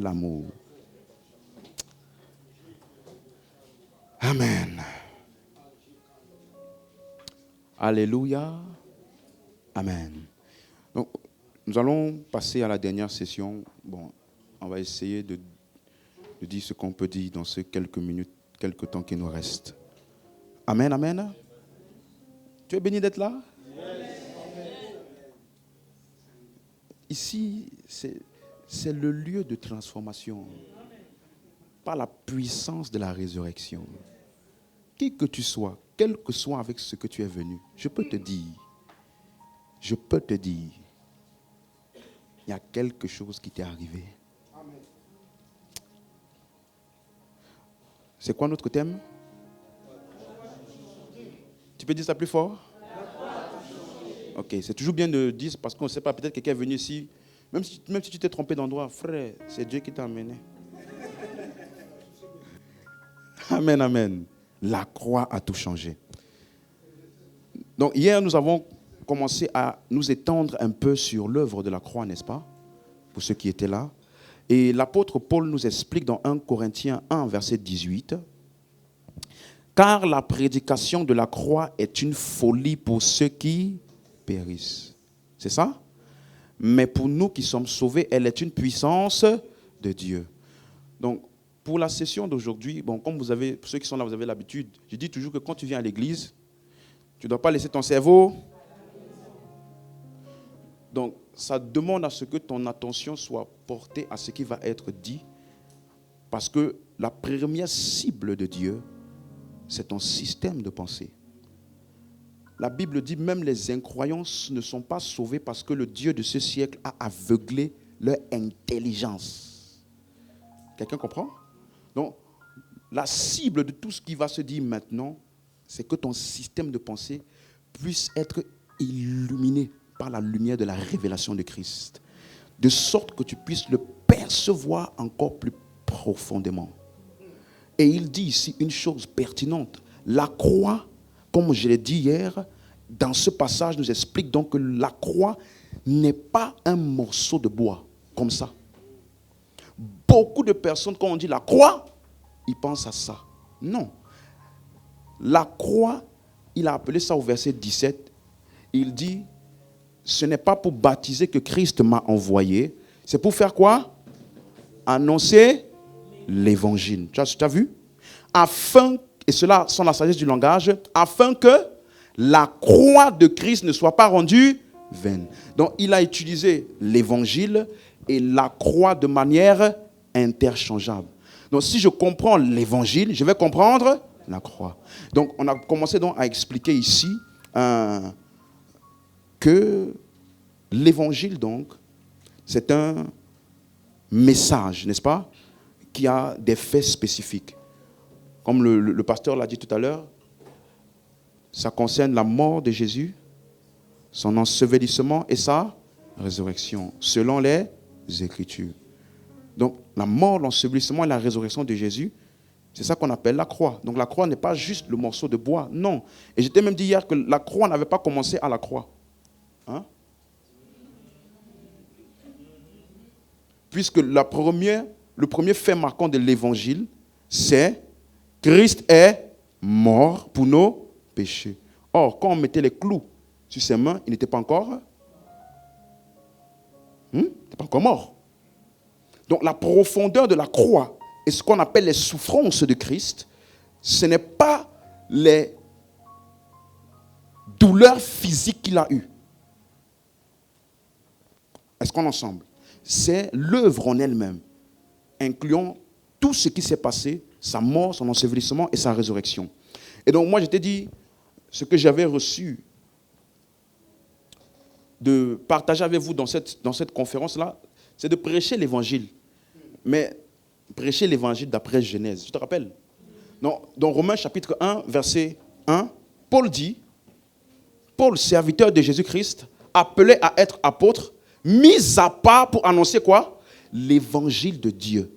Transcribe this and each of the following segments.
L'amour. Amen. Alléluia. Amen. Donc, nous allons passer à la dernière session. Bon, on va essayer de dire ce qu'on peut dire dans ces quelques minutes, quelques temps qui nous restent. Amen, amen. Tu es béni d'être là? Ici, c'est le lieu de transformation par la puissance de la résurrection. Qui que tu sois, quel que soit avec ce que tu es venu, je peux te dire, il y a quelque chose qui t'est arrivé. C'est quoi notre thème? Tu peux dire ça plus fort? Ok, c'est toujours bien de dire parce qu'on ne sait pas, peut-être quelqu'un est venu ici, même si tu t'es trompé d'endroit, frère, c'est Dieu qui t'a amené. Amen, amen. La croix a tout changé. Donc hier, nous avons commencé à nous étendre un peu sur l'œuvre de la croix, n'est-ce pas? Pour ceux qui étaient là. Et l'apôtre Paul nous explique dans 1 Corinthiens 1, verset 18, « Car la prédication de la croix est une folie pour ceux qui périssent. » C'est ça? Mais pour nous qui sommes sauvés, elle est une puissance de Dieu. Donc, pour la session d'aujourd'hui, bon, comme vous avez, pour ceux qui sont là, vous avez l'habitude, je dis toujours que quand tu viens à l'église, tu ne dois pas laisser ton cerveau. Donc, ça demande à ce que ton attention soit portée à ce qui va être dit, parce que la première cible de Dieu, c'est ton système de pensée. La Bible dit même les incroyants ne sont pas sauvés parce que le Dieu de ce siècle a aveuglé leur intelligence. Quelqu'un comprend? Donc, la cible de tout ce qui va se dire maintenant, c'est que ton système de pensée puisse être illuminé par la lumière de la révélation de Christ, de sorte que tu puisses le percevoir encore plus profondément. Et il dit ici une chose pertinente. La croix, comme je l'ai dit hier, dans ce passage nous explique donc que la croix n'est pas un morceau de bois, comme ça. Beaucoup de personnes, quand on dit la croix, ils pensent à ça. Non. La croix, il a appelé ça au verset 17, il dit, ce n'est pas pour baptiser que Christ m'a envoyé, c'est pour faire quoi? Annoncer l'évangile. Tu as vu? Afin, et cela sans la sagesse du langage, afin que la croix de Christ ne soit pas rendue vaine. Donc il a utilisé l'évangile et la croix de manière interchangeable. Donc si je comprends l'évangile, je vais comprendre la croix. Donc on a commencé donc à expliquer ici que l'évangile donc c'est un message, n'est-ce pas, qui a des faits spécifiques. Comme le pasteur l'a dit tout à l'heure, ça concerne la mort de Jésus, son ensevelissement et sa résurrection, selon les Écritures. Donc, la mort, l'ensevelissement et la résurrection de Jésus, c'est ça qu'on appelle la croix. Donc, la croix n'est pas juste le morceau de bois, non. Et je t'ai même dit hier que la croix n'avait pas commencé à la croix. Hein? Puisque le premier fait marquant de l'évangile, c'est Christ est mort pour nos péchés. Or, quand on mettait les clous sur ses mains, il n'était pas encore mort. Donc la profondeur de la croix et ce qu'on appelle les souffrances de Christ, ce n'est pas les douleurs physiques qu'il a eues. Est-ce qu'on est ensemble? C'est l'œuvre en elle-même, incluant tout ce qui s'est passé, sa mort, son ensevelissement et sa résurrection. Et donc moi je t'ai dit, ce que j'avais reçu de partager avec vous dans cette conférence-là, c'est de prêcher l'évangile. Mais prêcher l'évangile d'après Genèse. Tu te rappelles? Dans Romains chapitre 1, verset 1, Paul dit, Paul, serviteur de Jésus-Christ, appelé à être apôtre, mis à part pour annoncer quoi? L'évangile de Dieu.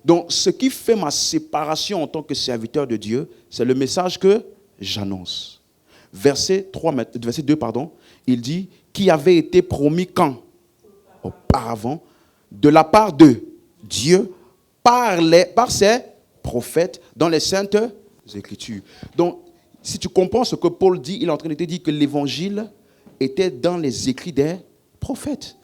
Donc, ce qui fait ma séparation en tant que serviteur de Dieu, c'est le message que j'annonce. Verset 2, il dit, qui avait été promis quand? Auparavant, de la part de Dieu par ses prophètes dans les saintes Écritures. Donc, si tu comprends ce que Paul dit, il est en train de te dire que l'évangile était dans les écrits des prophètes,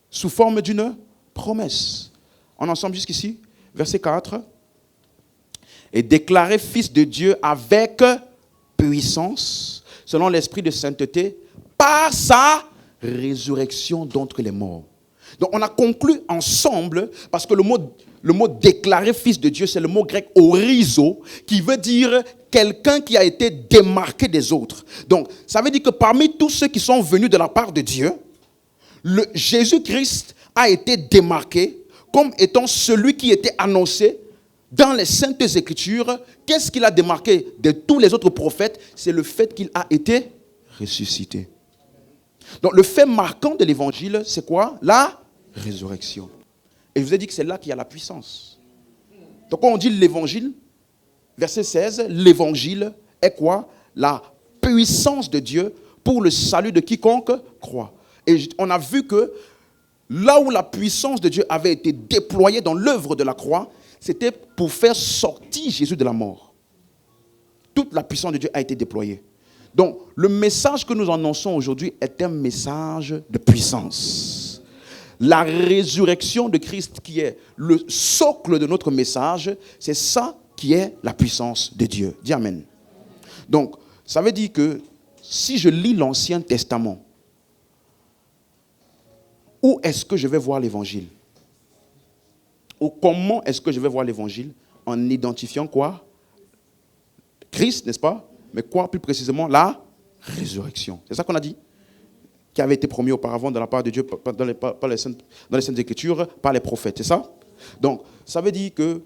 sous forme d'une promesse. On est ensemble jusqu'ici, verset 4. Et déclaré fils de Dieu avec puissance, selon l'esprit de sainteté, par sa résurrection d'entre les morts. Donc on a conclu ensemble, parce que le mot déclaré fils de Dieu, c'est le mot grec orizo, qui veut dire quelqu'un qui a été démarqué des autres. Donc ça veut dire que parmi tous ceux qui sont venus de la part de Dieu, Jésus-Christ a été démarqué comme étant celui qui était annoncé dans les Saintes Écritures. Qu'est-ce qu'il a démarqué de tous les autres prophètes? C'est le fait qu'il a été ressuscité. Donc le fait marquant de l'évangile, c'est quoi? La résurrection. Et je vous ai dit que c'est là qu'il y a la puissance. Donc quand on dit l'évangile, verset 16, l'évangile est quoi? La puissance de Dieu pour le salut de quiconque croit. Et on a vu que là où la puissance de Dieu avait été déployée dans l'œuvre de la croix, c'était pour faire sortir Jésus de la mort. Toute la puissance de Dieu a été déployée. Donc, le message que nous annonçons aujourd'hui est un message de puissance. La résurrection de Christ, qui est le socle de notre message, c'est ça qui est la puissance de Dieu. Dis Amen. Donc, ça veut dire que si je lis l'Ancien Testament, où est-ce que je vais voir l'évangile? Ou comment est-ce que je vais voir l'évangile? En identifiant quoi? Christ, n'est-ce pas? Mais quoi plus précisément? La résurrection. C'est ça qu'on a dit? Qui avait été promis auparavant de la part de Dieu dans les Saintes Écritures, par les prophètes. C'est ça? Donc, ça veut dire que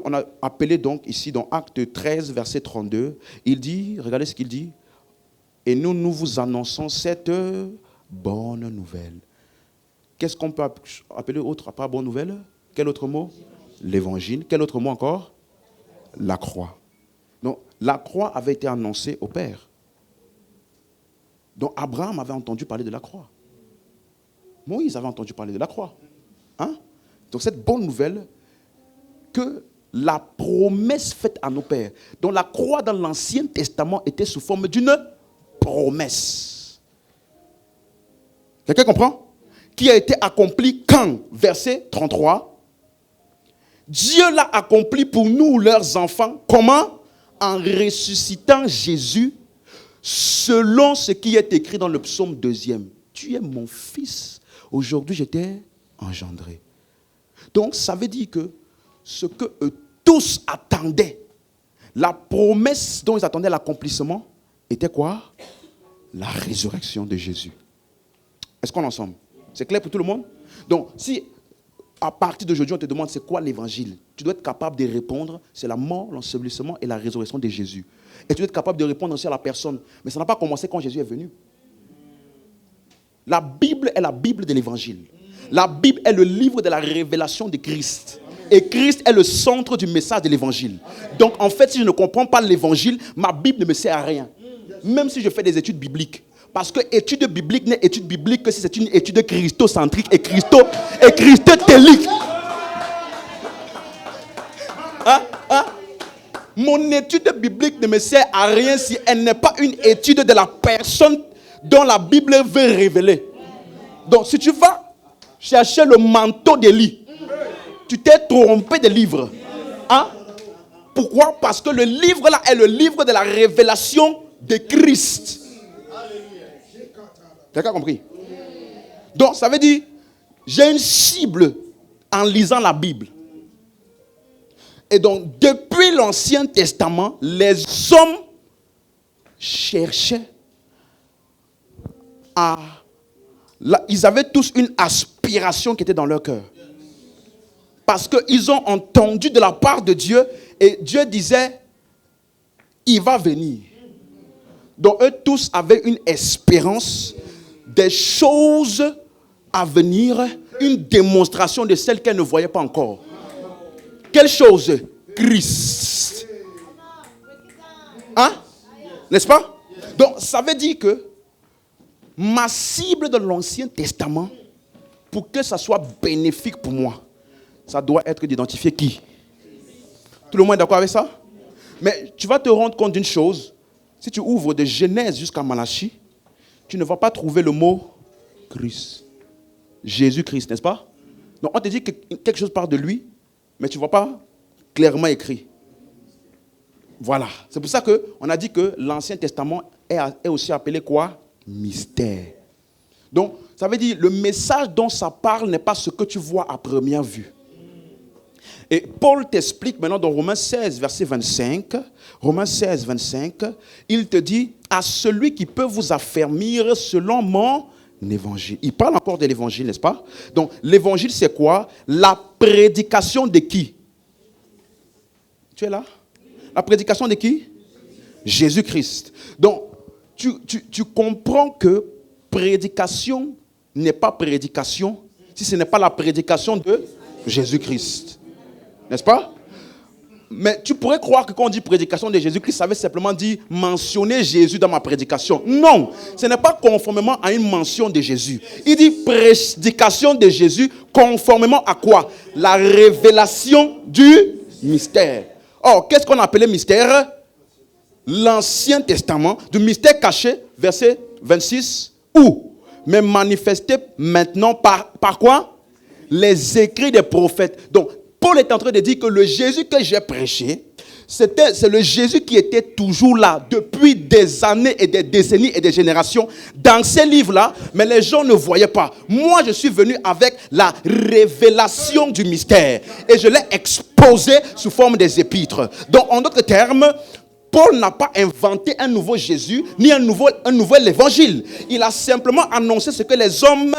on a appelé donc ici dans Acte 13, verset 32, il dit, regardez ce qu'il dit, et nous vous annonçons cette bonne nouvelle. Qu'est-ce qu'on peut appeler autre à part bonne nouvelle? Quel autre mot? L'évangile. Quel autre mot encore? La croix. Donc, la croix avait été annoncée au Père. Donc, Abraham avait entendu parler de la croix. Moïse avait entendu parler de la croix. Hein? Donc, cette bonne nouvelle, que la promesse faite à nos pères, dont la croix dans l'Ancien Testament était sous forme d'une promesse. Quelqu'un comprend? Qui a été accomplie quand? Verset 33. Dieu l'a accompli pour nous, leurs enfants. Comment? En ressuscitant Jésus, selon ce qui est écrit dans le psaume 2e. Tu es mon fils. Aujourd'hui, je t'ai engendré. Donc, ça veut dire que ce que eux tous attendaient, la promesse dont ils attendaient l'accomplissement, était quoi? La résurrection de Jésus. Est-ce qu'on est ensemble? C'est clair pour tout le monde? Donc, si à partir d'aujourd'hui, on te demande c'est quoi l'évangile, tu dois être capable de répondre, c'est la mort, l'ensevelissement et la résurrection de Jésus. Et tu dois être capable de répondre aussi à la personne. Mais ça n'a pas commencé quand Jésus est venu. La Bible est la Bible de l'évangile. La Bible est le livre de la révélation de Christ. Et Christ est le centre du message de l'évangile. Donc en fait, si je ne comprends pas l'évangile, ma Bible ne me sert à rien. Même si je fais des études bibliques. Parce que étude biblique n'est étude biblique que si c'est une étude christocentrique et christotélique. Mon étude biblique ne me sert à rien si elle n'est pas une étude de la personne dont la Bible veut révéler. Donc si tu vas chercher le manteau d'Élie, tu t'es trompé de livre. Hein? Pourquoi? Parce que le livre là est le livre de la révélation de Christ. Quelqu'un a compris? Donc ça veut dire, j'ai une cible en lisant la Bible. Et donc depuis l'Ancien Testament, les hommes cherchaient ils avaient tous une aspiration qui était dans leur cœur. Parce qu'ils ont entendu de la part de Dieu et Dieu disait, il va venir. Donc eux tous avaient une espérance des choses à venir, une démonstration de celles qu'elles ne voyaient pas encore. Quelle chose? Christ. Hein? N'est-ce pas? Donc ça veut dire que ma cible de l'Ancien Testament pour que ça soit bénéfique pour moi, ça doit être d'identifier qui? Tout le monde est d'accord avec ça? Mais tu vas te rendre compte d'une chose. Si tu ouvres de Genèse jusqu'à Malachie, tu ne vas pas trouver le mot Christ. Jésus-Christ, n'est-ce pas? Donc on te dit que quelque chose part de lui, mais tu ne vois pas clairement écrit. Voilà. C'est pour ça qu'on a dit que l'Ancien Testament est aussi appelé quoi? Mystère. Donc, ça veut dire le message dont ça parle n'est pas ce que tu vois à première vue. Et Paul t'explique maintenant dans Romains 16, verset 25, Romains 16, 25, il te dit, à celui qui peut vous affermir selon mon évangile. Il parle encore de l'évangile, n'est-ce pas? Donc, l'évangile, c'est quoi? La prédication de qui? Tu es là? La prédication de qui? Jésus-Christ. Donc, tu comprends que prédication n'est pas prédication si ce n'est pas la prédication de Jésus-Christ. N'est-ce pas? Mais tu pourrais croire que quand on dit prédication de Jésus-Christ, ça veut simplement dire mentionner Jésus dans ma prédication. Non, ce n'est pas conformément à une mention de Jésus. Il dit prédication de Jésus conformément à quoi? La révélation du mystère. Or, qu'est-ce qu'on appelait mystère? L'Ancien Testament, du mystère caché, verset 26, où? Mais manifesté maintenant par quoi? Les écrits des prophètes. Donc, Paul est en train de dire que le Jésus que j'ai prêché, c'est le Jésus qui était toujours là depuis des années et des décennies et des générations dans ces livres-là, mais les gens ne voyaient pas. Moi, je suis venu avec la révélation du mystère et je l'ai exposé sous forme des épîtres. Donc, en d'autres termes, Paul n'a pas inventé un nouveau Jésus, ni un nouvel évangile. Il a simplement annoncé ce que les hommes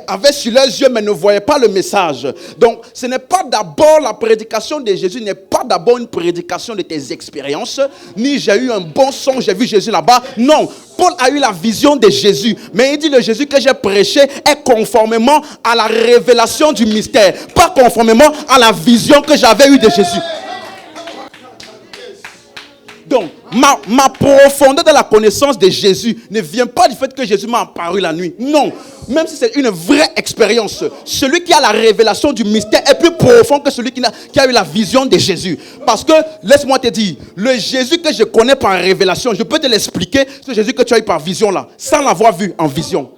avaient sur leurs yeux, mais ne voyaient pas le message. Donc, ce n'est pas d'abord la prédication de Jésus, n'est pas d'abord une prédication de tes expériences, ni j'ai eu un bon son, j'ai vu Jésus là-bas. Non, Paul a eu la vision de Jésus, mais il dit le Jésus que j'ai prêché est conformément à la révélation du mystère, pas conformément à la vision que j'avais eue de Jésus. Donc, ma profondeur de la connaissance de Jésus ne vient pas du fait que Jésus m'a apparu la nuit. Non. Même si c'est une vraie expérience, celui qui a la révélation du mystère est plus profond que celui qui a eu la vision de Jésus. Parce que, laisse-moi te dire, le Jésus que je connais par révélation, je peux te l'expliquer, ce Jésus que tu as eu par vision là, sans l'avoir vu en vision.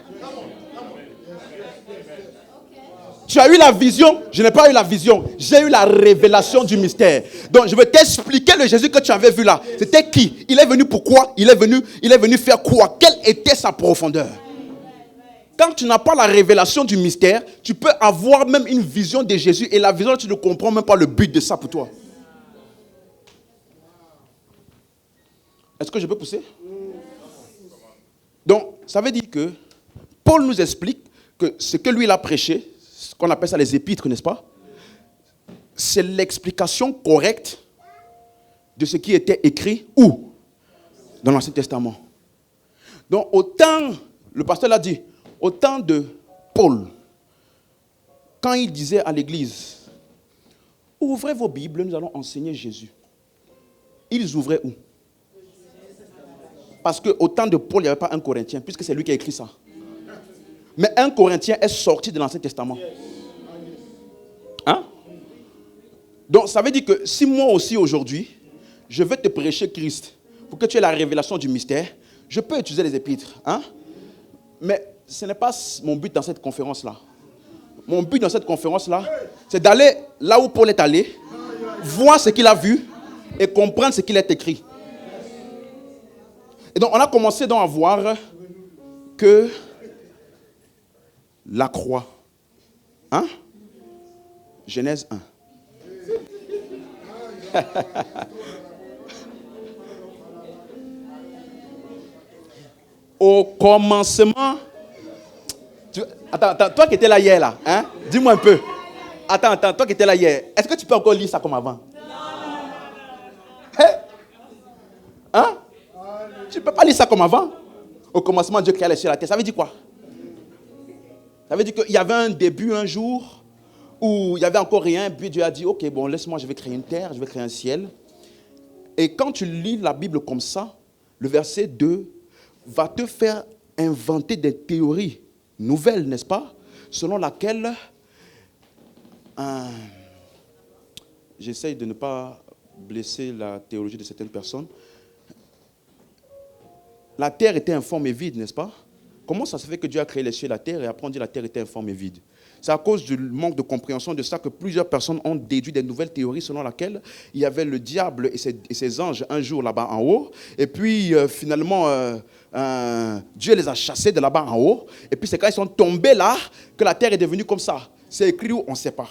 Tu as eu la vision, je n'ai pas eu la vision. J'ai eu la révélation du mystère. Donc, je vais t'expliquer le Jésus que tu avais vu là. C'était qui? Il est venu pourquoi? Il est venu faire quoi? Quelle était sa profondeur? Quand tu n'as pas la révélation du mystère, tu peux avoir même une vision de Jésus et la vision, tu ne comprends même pas le but de ça pour toi. Est-ce que je peux pousser? Donc, ça veut dire que Paul nous explique que ce que lui il a prêché, qu'on appelle ça les épîtres, n'est-ce pas? C'est l'explication correcte de ce qui était écrit où? Dans l'Ancien Testament. Donc, autant, le pasteur l'a dit, autant de Paul, quand il disait à l'église, ouvrez vos Bibles, nous allons enseigner Jésus. Ils ouvraient où? Parce que autant de Paul, il n'y avait pas un Corinthien, puisque c'est lui qui a écrit ça. Mais un Corinthien est sorti de l'Ancien Testament. Hein? Donc, ça veut dire que si moi aussi aujourd'hui, je veux te prêcher Christ, pour que tu aies la révélation du mystère, je peux utiliser les épîtres. Hein? Mais ce n'est pas mon but dans cette conférence-là. Mon but dans cette conférence-là, c'est d'aller là où Paul est allé, voir ce qu'il a vu et comprendre ce qu'il est écrit. Et donc, on a commencé donc à voir que la croix. Hein? Genèse 1. Au commencement. Attends, toi qui étais là hier, là, hein? Dis-moi un peu. Attends, toi qui étais là hier, est-ce que tu peux encore lire ça comme avant? Hein? Tu ne peux pas lire ça comme avant. Au commencement, Dieu créa les cieux et la terre. Ça veut dire quoi? Ça veut dire qu'il y avait un début, un jour, où il n'y avait encore rien. Puis Dieu a dit, ok, bon, laisse-moi, je vais créer une terre, je vais créer un ciel. Et quand tu lis la Bible comme ça, le verset 2 va te faire inventer des théories nouvelles, n'est-ce pas? selon laquelle, j'essaye de ne pas blesser la théologie de certaines personnes, la terre était informe et vide, n'est-ce pas? Comment ça se fait que Dieu a créé les cieux et la terre et après on dit que la terre était informe et vide? C'est à cause du manque de compréhension de ça que plusieurs personnes ont déduit des nouvelles théories selon lesquelles il y avait le diable et ses anges un jour là-bas en haut. Et puis finalement, Dieu les a chassés de là-bas en haut. Et puis c'est quand ils sont tombés là que la terre est devenue comme ça. C'est écrit où on ne sait pas.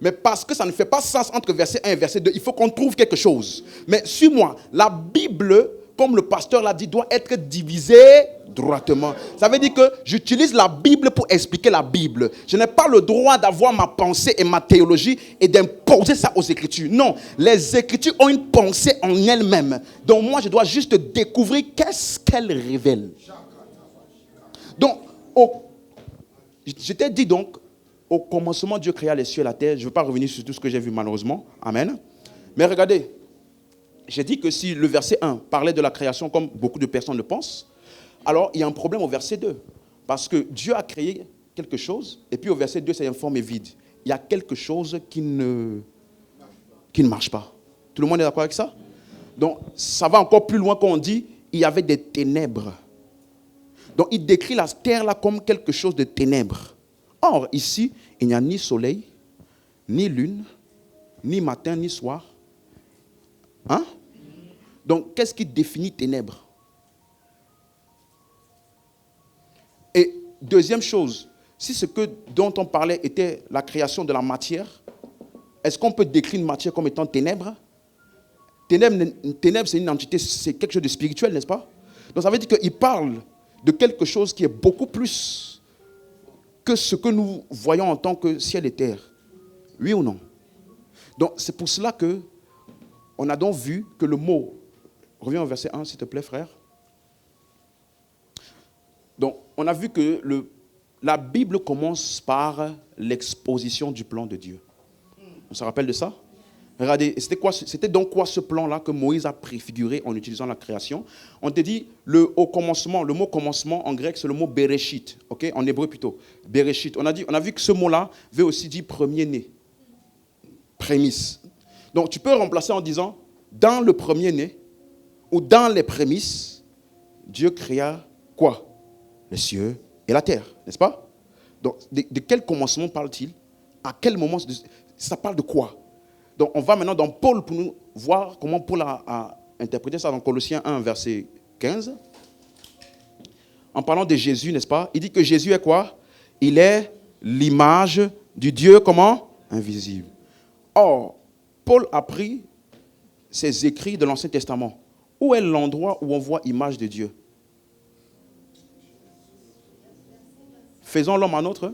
Mais parce que ça ne fait pas sens entre verset 1 et verset 2, il faut qu'on trouve quelque chose. Mais suis-moi, la Bible, comme le pasteur l'a dit, doit être divisée droitement. Ça veut dire que j'utilise la Bible pour expliquer la Bible. Je n'ai pas le droit d'avoir ma pensée et ma théologie et d'imposer ça aux Écritures. Non, les Écritures ont une pensée en elles-mêmes. Donc moi, je dois juste découvrir qu'est-ce qu'elles révèlent. Donc, je t'ai dit donc, au commencement, Dieu créa les cieux et la terre. Je ne veux pas revenir sur tout ce que j'ai vu malheureusement. Amen. Mais regardez, j'ai dit que si le verset 1 parlait de la création comme beaucoup de personnes le pensent, alors il y a un problème au verset 2. Parce que Dieu a créé quelque chose, et puis au verset 2, c'est informe et vide. Il y a quelque chose qui ne marche pas. Tout le monde est d'accord avec ça? Donc, ça va encore plus loin quand on dit il y avait des ténèbres. Donc, il décrit la terre là comme quelque chose de ténèbres. Or, ici, il n'y a ni soleil, ni lune, ni matin, ni soir. Hein? Donc, qu'est-ce qui définit ténèbres? Et deuxième chose, si ce dont on parlait était la création de la matière, est-ce qu'on peut décrire une matière comme étant ténèbres? Ténèbres, c'est une entité, c'est quelque chose de spirituel, n'est-ce pas? Donc, ça veut dire qu'il parle de quelque chose qui est beaucoup plus que ce que nous voyons en tant que ciel et terre. Oui ou non? Donc, c'est pour cela que on a donc vu que le mot... Reviens au verset 1, s'il te plaît, frère. Donc, on a vu que la Bible commence par l'exposition du plan de Dieu. On se rappelle de ça? Regardez, c'était donc quoi ce plan-là que Moïse a préfiguré en utilisant la création? On te dit, au commencement, le mot commencement en grec, c'est le mot bereshit, okay? En hébreu plutôt, bereshit. On a vu que ce mot-là veut aussi dire premier-né, prémisse. Donc tu peux remplacer en disant, dans le premier-né, ou dans les prémices, Dieu créa quoi? Les cieux et la terre, n'est-ce pas? Donc de quel commencement parle-t-il? À quel moment ça parle de quoi? Donc, on va maintenant dans Paul pour nous voir comment Paul a interprété ça dans Colossiens 1, verset 15. En parlant de Jésus, n'est-ce pas? Il dit que Jésus est quoi? Il est l'image du Dieu, comment? Invisible. Or, Paul a pris ses écrits de l'Ancien Testament. Où est l'endroit où on voit image de Dieu? Faisons l'homme à notre.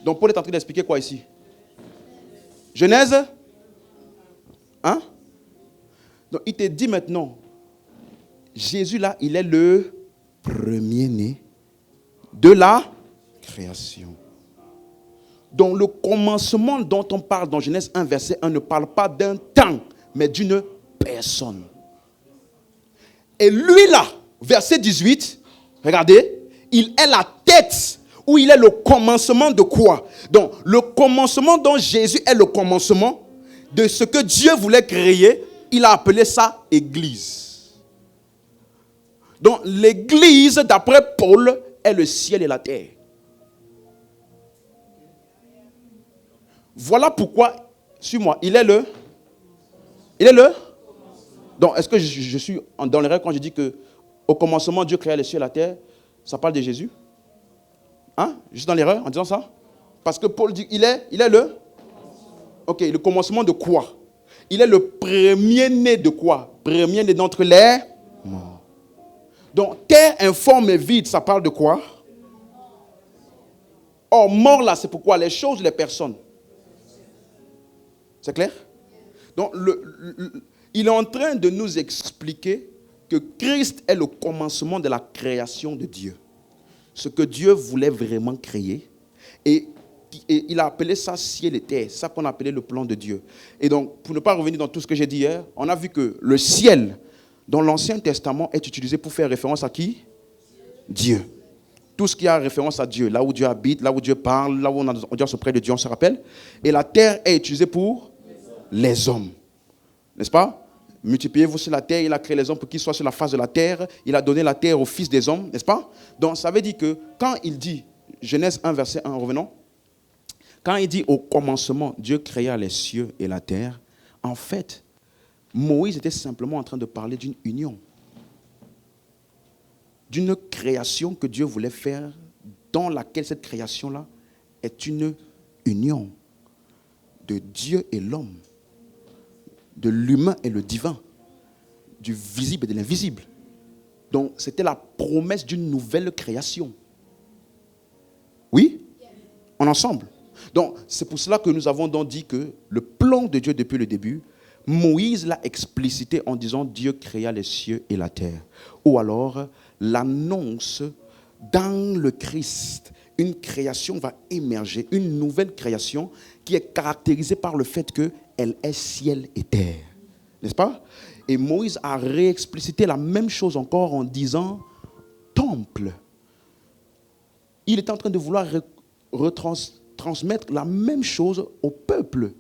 Donc, Paul est en train d'expliquer quoi ici? Genèse. Hein? Donc, il te dit maintenant, Jésus là, il est le premier-né de la création. Donc, le commencement dont on parle dans Genèse 1, verset 1, ne parle pas d'un temps, mais d'une personne. Et lui là, verset 18, regardez, il est la tête, ou il est le commencement de quoi? Donc, le commencement dont Jésus est le commencement, de ce que Dieu voulait créer, il a appelé ça Église. Donc l'Église, d'après Paul, est le ciel et la terre. Voilà pourquoi, suis-moi, il est le... Donc est-ce que je suis dans les règles quand je dis que au commencement Dieu créa les cieux et la terre, ça parle de Jésus? Hein? Je suis dans l'erreur en disant ça? Parce que Paul dit, il est le... Ok, le commencement de quoi? Il est le premier-né de quoi? Premier-né d'entre les morts. Donc, terre informe et vide, ça parle de quoi? Or, mort là, c'est pourquoi? Les choses, les personnes. C'est clair? Donc, il est en train de nous expliquer que Christ est le commencement de la création de Dieu. Ce que Dieu voulait vraiment créer. Et il a appelé ça ciel et terre. C'est ça qu'on a appelé le plan de Dieu. Et donc, pour ne pas revenir dans tout ce que j'ai dit hier, on a vu que le ciel, dans l'Ancien Testament, est utilisé pour faire référence à qui? Dieu. tout ce qui a référence à Dieu, là où Dieu habite, là où Dieu parle, là où on a audience auprès de Dieu, on se rappelle. Et la terre est utilisée pour les hommes. N'est-ce pas? Multipliez-vous sur la terre, il a créé les hommes pour qu'ils soient sur la face de la terre. Il a donné la terre aux fils des hommes, n'est-ce pas? Donc ça veut dire que quand il dit, Genèse 1, verset 1, revenons. Quand il dit au commencement, Dieu créa les cieux et la terre, en fait, Moïse était simplement en train de parler d'une union. D'une création que Dieu voulait faire, dans laquelle cette création-là est une union de Dieu et l'homme, de l'humain et le divin, du visible et de l'invisible. Donc, c'était la promesse d'une nouvelle création. Oui? En ensemble. Donc, c'est pour cela que nous avons donc dit que le plan de Dieu depuis le début, Moïse l'a explicité en disant Dieu créa les cieux et la terre. Ou alors, l'annonce dans le Christ, une création va émerger, une nouvelle création qui est caractérisée par le fait qu'elle est ciel et terre. N'est-ce pas? Et Moïse a réexplicité la même chose encore en disant temple. Il est en train de vouloir transmettre la même chose au peuple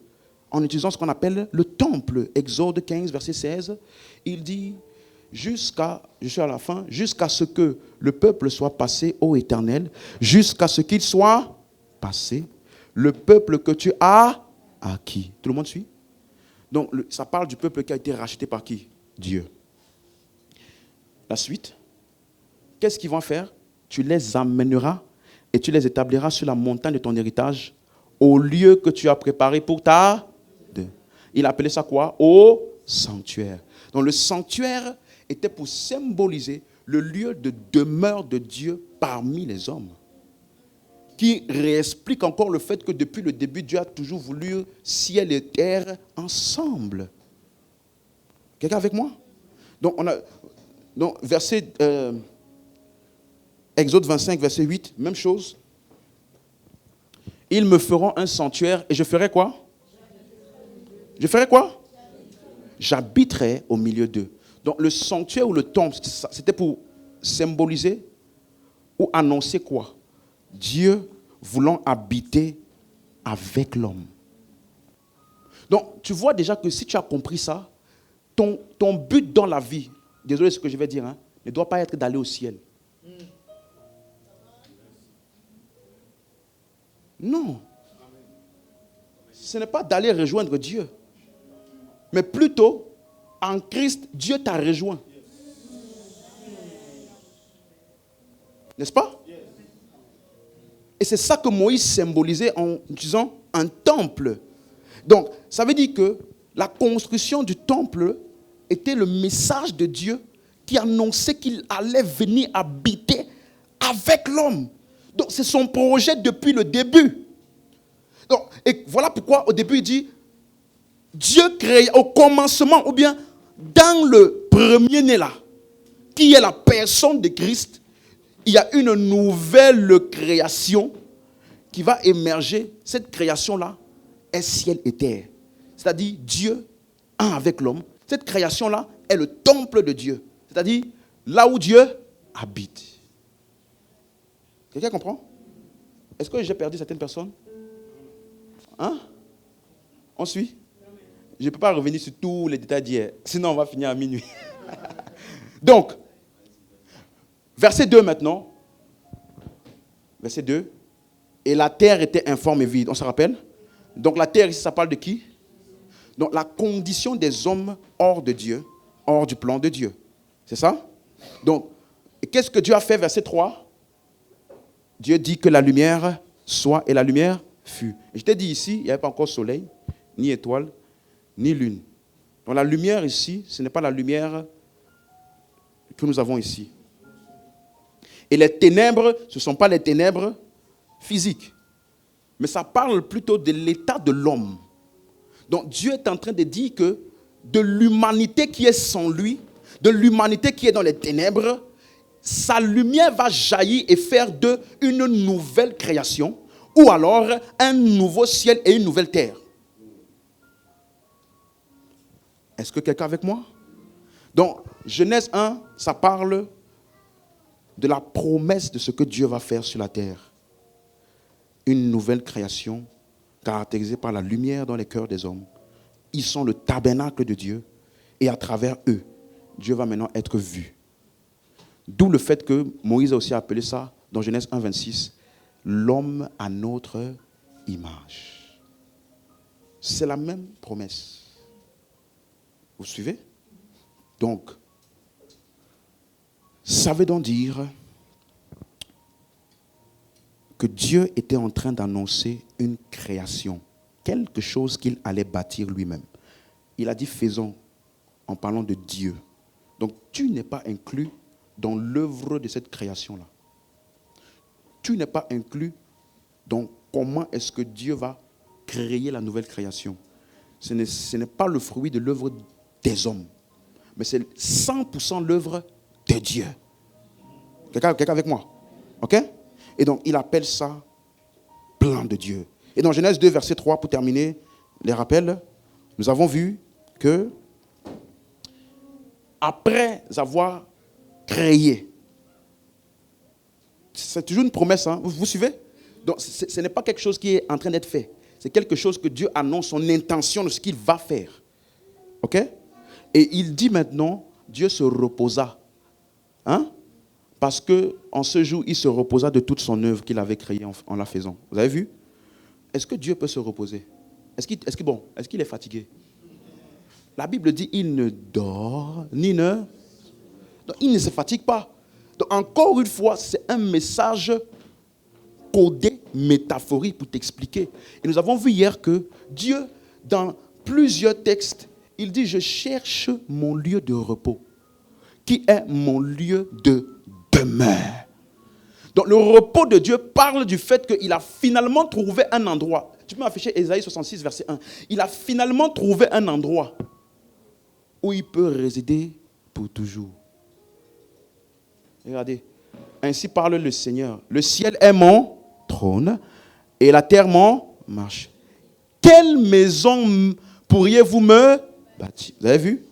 en utilisant ce qu'on appelle le temple. Exode 15, verset 16, il dit je suis à la fin, jusqu'à ce que le peuple soit passé ô Éternel, jusqu'à ce qu'il soit passé, le peuple que tu as acquis. Tout le monde suit? Donc, ça parle du peuple qui a été racheté par qui? Dieu. La suite, qu'est-ce qu'ils vont faire? Tu les amèneras et tu les établiras sur la montagne de ton héritage, au lieu que tu as préparé pour ta... Il appelait ça quoi? Au sanctuaire. Donc, le sanctuaire était pour symboliser le lieu de demeure de Dieu parmi les hommes. Qui réexplique encore le fait que depuis le début, Dieu a toujours voulu ciel et terre ensemble. Quelqu'un avec moi? Donc, verset Exode 25, verset 8, même chose. Ils me feront un sanctuaire et je ferai quoi? Je ferai quoi? J'habiterai au milieu d'eux. Donc, le sanctuaire ou le temple, c'était pour symboliser ou annoncer quoi? Dieu voulant habiter avec l'homme. Donc, tu vois déjà que si tu as compris ça, ton but dans la vie, désolé ce que je vais dire, ne doit pas être d'aller au ciel. Non. Ce n'est pas d'aller rejoindre Dieu. Mais plutôt, en Christ, Dieu t'a rejoint. N'est-ce pas? Et c'est ça que Moïse symbolisait en utilisant un temple. Donc, ça veut dire que la construction du temple était le message de Dieu qui annonçait qu'il allait venir habiter avec l'homme. Donc, c'est son projet depuis le début. Donc, et voilà pourquoi au début il dit Dieu crée au commencement, ou bien dans le premier-né là, qui est la personne de Christ, il y a une nouvelle création qui va émerger. Cette création-là est ciel et terre. C'est-à-dire Dieu, un avec l'homme. Cette création-là est le temple de Dieu. C'est-à-dire là où Dieu habite. Quelqu'un comprend? Est-ce que j'ai perdu certaines personnes? Hein? On suit? Je ne peux pas revenir sur tous les détails d'hier. Sinon, on va finir à minuit. Donc, verset 2 maintenant. Verset 2. Et la terre était informe et vide. On se rappelle? Donc la terre ici, ça parle de qui? Donc la condition des hommes hors de Dieu, hors du plan de Dieu. C'est ça? Donc, qu'est-ce que Dieu a fait? Verset 3. Dieu dit que la lumière soit et la lumière fut. Et je t'ai dit ici, il n'y avait pas encore soleil, ni étoile, ni lune. Donc la lumière ici, ce n'est pas la lumière que nous avons ici. Et les ténèbres, ce ne sont pas les ténèbres physiques. Mais ça parle plutôt de l'état de l'homme. Donc Dieu est en train de dire que de l'humanité qui est sans lui, de l'humanité qui est dans les ténèbres, sa lumière va jaillir et faire d'eux une nouvelle création, ou alors un nouveau ciel et une nouvelle terre. Est-ce que quelqu'un est avec moi? Donc, Genèse 1, ça parle de la promesse de ce que Dieu va faire sur la terre. Une nouvelle création caractérisée par la lumière dans les cœurs des hommes. Ils sont le tabernacle de Dieu et à travers eux, Dieu va maintenant être vu. D'où le fait que Moïse a aussi appelé ça, dans Genèse 1, 26, l'homme à notre image. C'est la même promesse. Vous suivez? Donc, ça veut donc dire que Dieu était en train d'annoncer une création, quelque chose qu'il allait bâtir lui-même. Il a dit faisons, en parlant de Dieu. Donc tu n'es pas inclus dans l'œuvre de cette création-là. Tu n'es pas inclus dans comment est-ce que Dieu va créer la nouvelle création. Ce n'est pas le fruit de l'œuvre des hommes, mais c'est 100% l'œuvre de Dieu. Quelqu'un avec moi? Ok? Et donc, il appelle ça plan de Dieu. Et dans Genèse 2, verset 3, pour terminer les rappels, nous avons vu que après avoir créé, c'est toujours une promesse, hein? Vous suivez? Donc, ce n'est pas quelque chose qui est en train d'être fait. C'est quelque chose que Dieu annonce son intention de ce qu'il va faire. Ok? Et il dit maintenant, Dieu se reposa. Hein? Parce qu'en ce jour, il se reposa de toute son œuvre qu'il avait créée en la faisant. Vous avez vu? Est-ce que Dieu peut se reposer? Est-ce qu'il est fatigué? La Bible dit, il ne dort, donc, il ne se fatigue pas. Donc, encore une fois, c'est un message codé, métaphorique pour t'expliquer. Et nous avons vu hier que Dieu, dans plusieurs textes, il dit, je cherche mon lieu de repos, qui est mon lieu de demeure. Donc le repos de Dieu parle du fait qu'il a finalement trouvé un endroit. Tu peux m'afficher Ésaïe 66, verset 1. Il a finalement trouvé un endroit où il peut résider pour toujours. Regardez. Ainsi parle le Seigneur. Le ciel est mon trône et la terre mon marche. Quelle maison pourriez-vous me bâtir? Vous avez vu?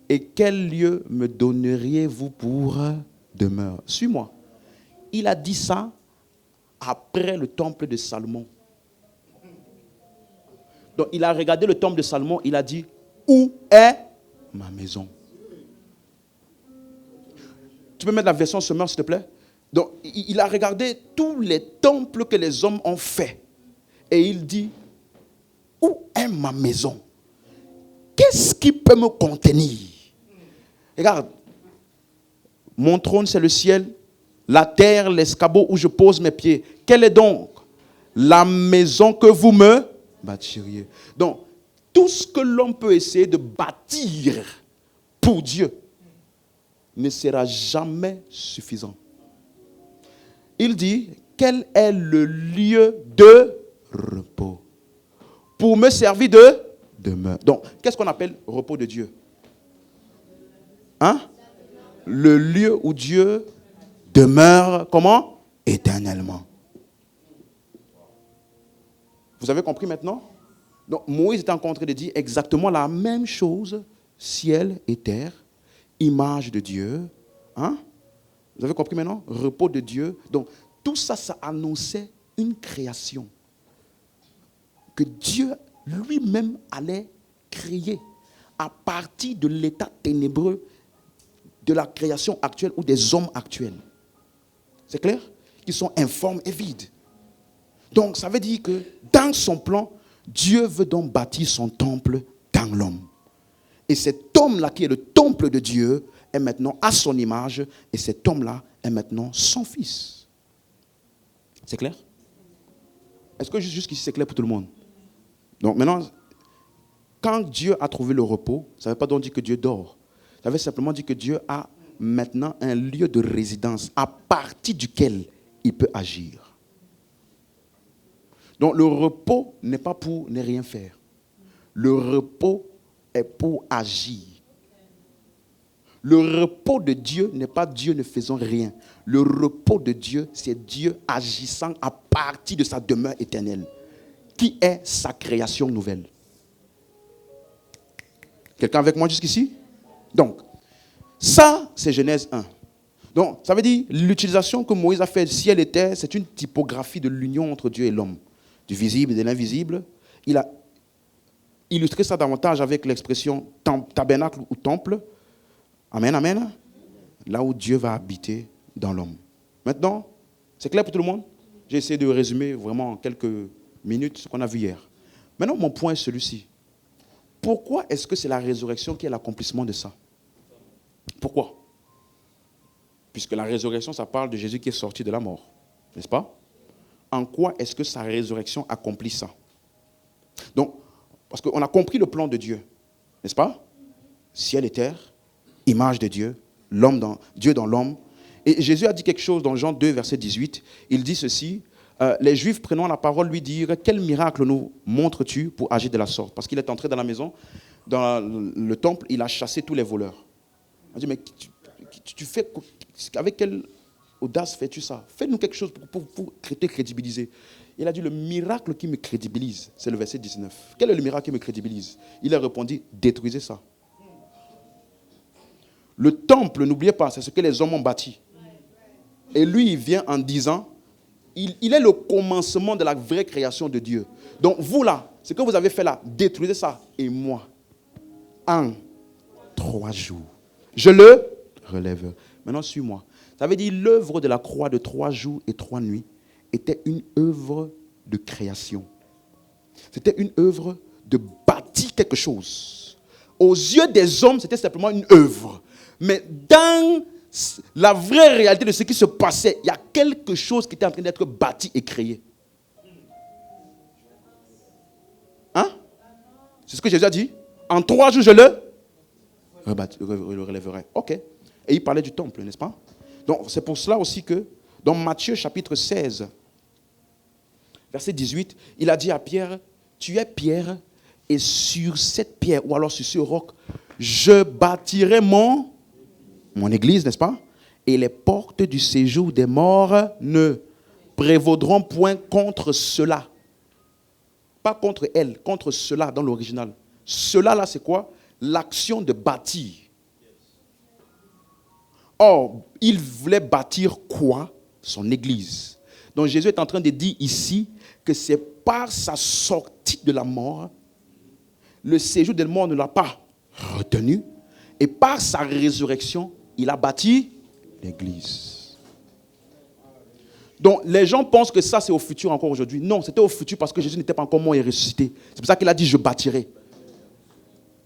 Et quel lieu me donneriez-vous pour demeure? Suis-moi. Il a dit ça après le temple de Salomon. Donc il a regardé le temple de Salomon, il a dit, où est ma maison? Tu peux mettre la version Semeur, s'il te plaît? Donc il a regardé tous les temples que les hommes ont faits. Et il dit, où est ma maison? Qu'est-ce qui peut me contenir? Regarde, mon trône c'est le ciel, la terre, l'escabeau où je pose mes pieds. Quelle est donc la maison que vous me bâtiriez? Donc, tout ce que l'homme peut essayer de bâtir pour Dieu ne sera jamais suffisant. Il dit, quel est le lieu de repos pour me servir de demeure? Donc, qu'est-ce qu'on appelle repos de Dieu? Hein? Le lieu où Dieu demeure, comment? Éternellement. Vous avez compris maintenant? Donc, Moïse est en train de dire exactement la même chose, ciel et terre, image de Dieu. Hein? Vous avez compris maintenant? Repos de Dieu. Donc, tout ça, ça annonçait une création que Dieu lui-même allait créer à partir de l'état ténébreux de la création actuelle ou des hommes actuels. C'est clair? Qui sont informes et vides. Donc, ça veut dire que dans son plan, Dieu veut donc bâtir son temple dans l'homme. Et cet homme-là, qui est le temple de Dieu, est maintenant à son image. Et cet homme-là est maintenant son fils. C'est clair? Est-ce que jusqu'ici c'est clair pour tout le monde? Donc maintenant, quand Dieu a trouvé le repos, ça ne veut pas donc dire que Dieu dort. Ça veut simplement dire que Dieu a maintenant un lieu de résidence à partir duquel il peut agir. Donc le repos n'est pas pour ne rien faire. Le repos est pour agir. Le repos de Dieu n'est pas Dieu ne faisant rien. Le repos de Dieu, c'est Dieu agissant à partir de sa demeure éternelle, qui est sa création nouvelle. Quelqu'un avec moi jusqu'ici? Donc, ça, c'est Genèse 1. Donc, ça veut dire, l'utilisation que Moïse a faite, ciel et terre, c'est une typographie de l'union entre Dieu et l'homme, du visible et de l'invisible. Il a illustré ça davantage avec l'expression tabernacle ou temple. Amen, amen. Là où Dieu va habiter dans l'homme. Maintenant, c'est clair pour tout le monde? J'ai essayé de résumer vraiment en quelques minutes ce qu'on a vu hier. Maintenant, mon point est celui-ci. Pourquoi est-ce que c'est la résurrection qui est l'accomplissement de ça? Pourquoi? Puisque la résurrection, ça parle de Jésus qui est sorti de la mort. N'est-ce pas? En quoi est-ce que sa résurrection accomplit ça? Donc, parce qu'on a compris le plan de Dieu. N'est-ce pas? Ciel et terre, image de Dieu, Dieu dans l'homme. Et Jésus a dit quelque chose dans Jean 2, verset 18. Il dit ceci, les Juifs prenant la parole lui dirent, quel miracle nous montres-tu pour agir de la sorte? Parce qu'il est entré dans la maison, dans le temple, il a chassé tous les voleurs. Il a dit, mais tu fais, avec quelle audace fais-tu ça? Fais-nous quelque chose pour te crédibiliser. Il a dit, le miracle qui me crédibilise, c'est le verset 19. Quel est le miracle qui me crédibilise? Il a répondu, détruisez ça. Le temple, n'oubliez pas, c'est ce que les hommes ont bâti. Et lui, il vient en disant, il est le commencement de la vraie création de Dieu. Donc vous là, ce que vous avez fait là, détruisez ça. Et moi, en 3 jours, je le relève. Maintenant, suis-moi. Ça veut dire l'œuvre de la croix de 3 jours et 3 nuits était une œuvre de création. C'était une œuvre de bâtir quelque chose. Aux yeux des hommes, c'était simplement une œuvre. Mais dans la vraie réalité de ce qui se passait, il y a quelque chose qui était en train d'être bâti et créé. Hein? C'est ce que Jésus a dit. En 3 jours, je le relèverai. Ok. Et il parlait du temple, n'est-ce pas? Donc, c'est pour cela aussi que, dans Matthieu chapitre 16, verset 18, il a dit à Pierre, tu es Pierre, et sur cette pierre, ou alors sur ce roc, je bâtirai mon église, n'est-ce pas? Et les portes du séjour des morts ne prévaudront point contre cela. Pas contre elle, contre cela dans l'original. Cela là, c'est quoi? L'action de bâtir. Or, il voulait bâtir quoi? Son église. Donc Jésus est en train de dire ici que c'est par sa sortie de la mort, le séjour des morts ne l'a pas retenu, et par sa résurrection, il a bâti l'église. Donc les gens pensent que ça c'est au futur encore aujourd'hui. Non, c'était au futur parce que Jésus n'était pas encore mort et ressuscité. C'est pour ça qu'il a dit je bâtirai.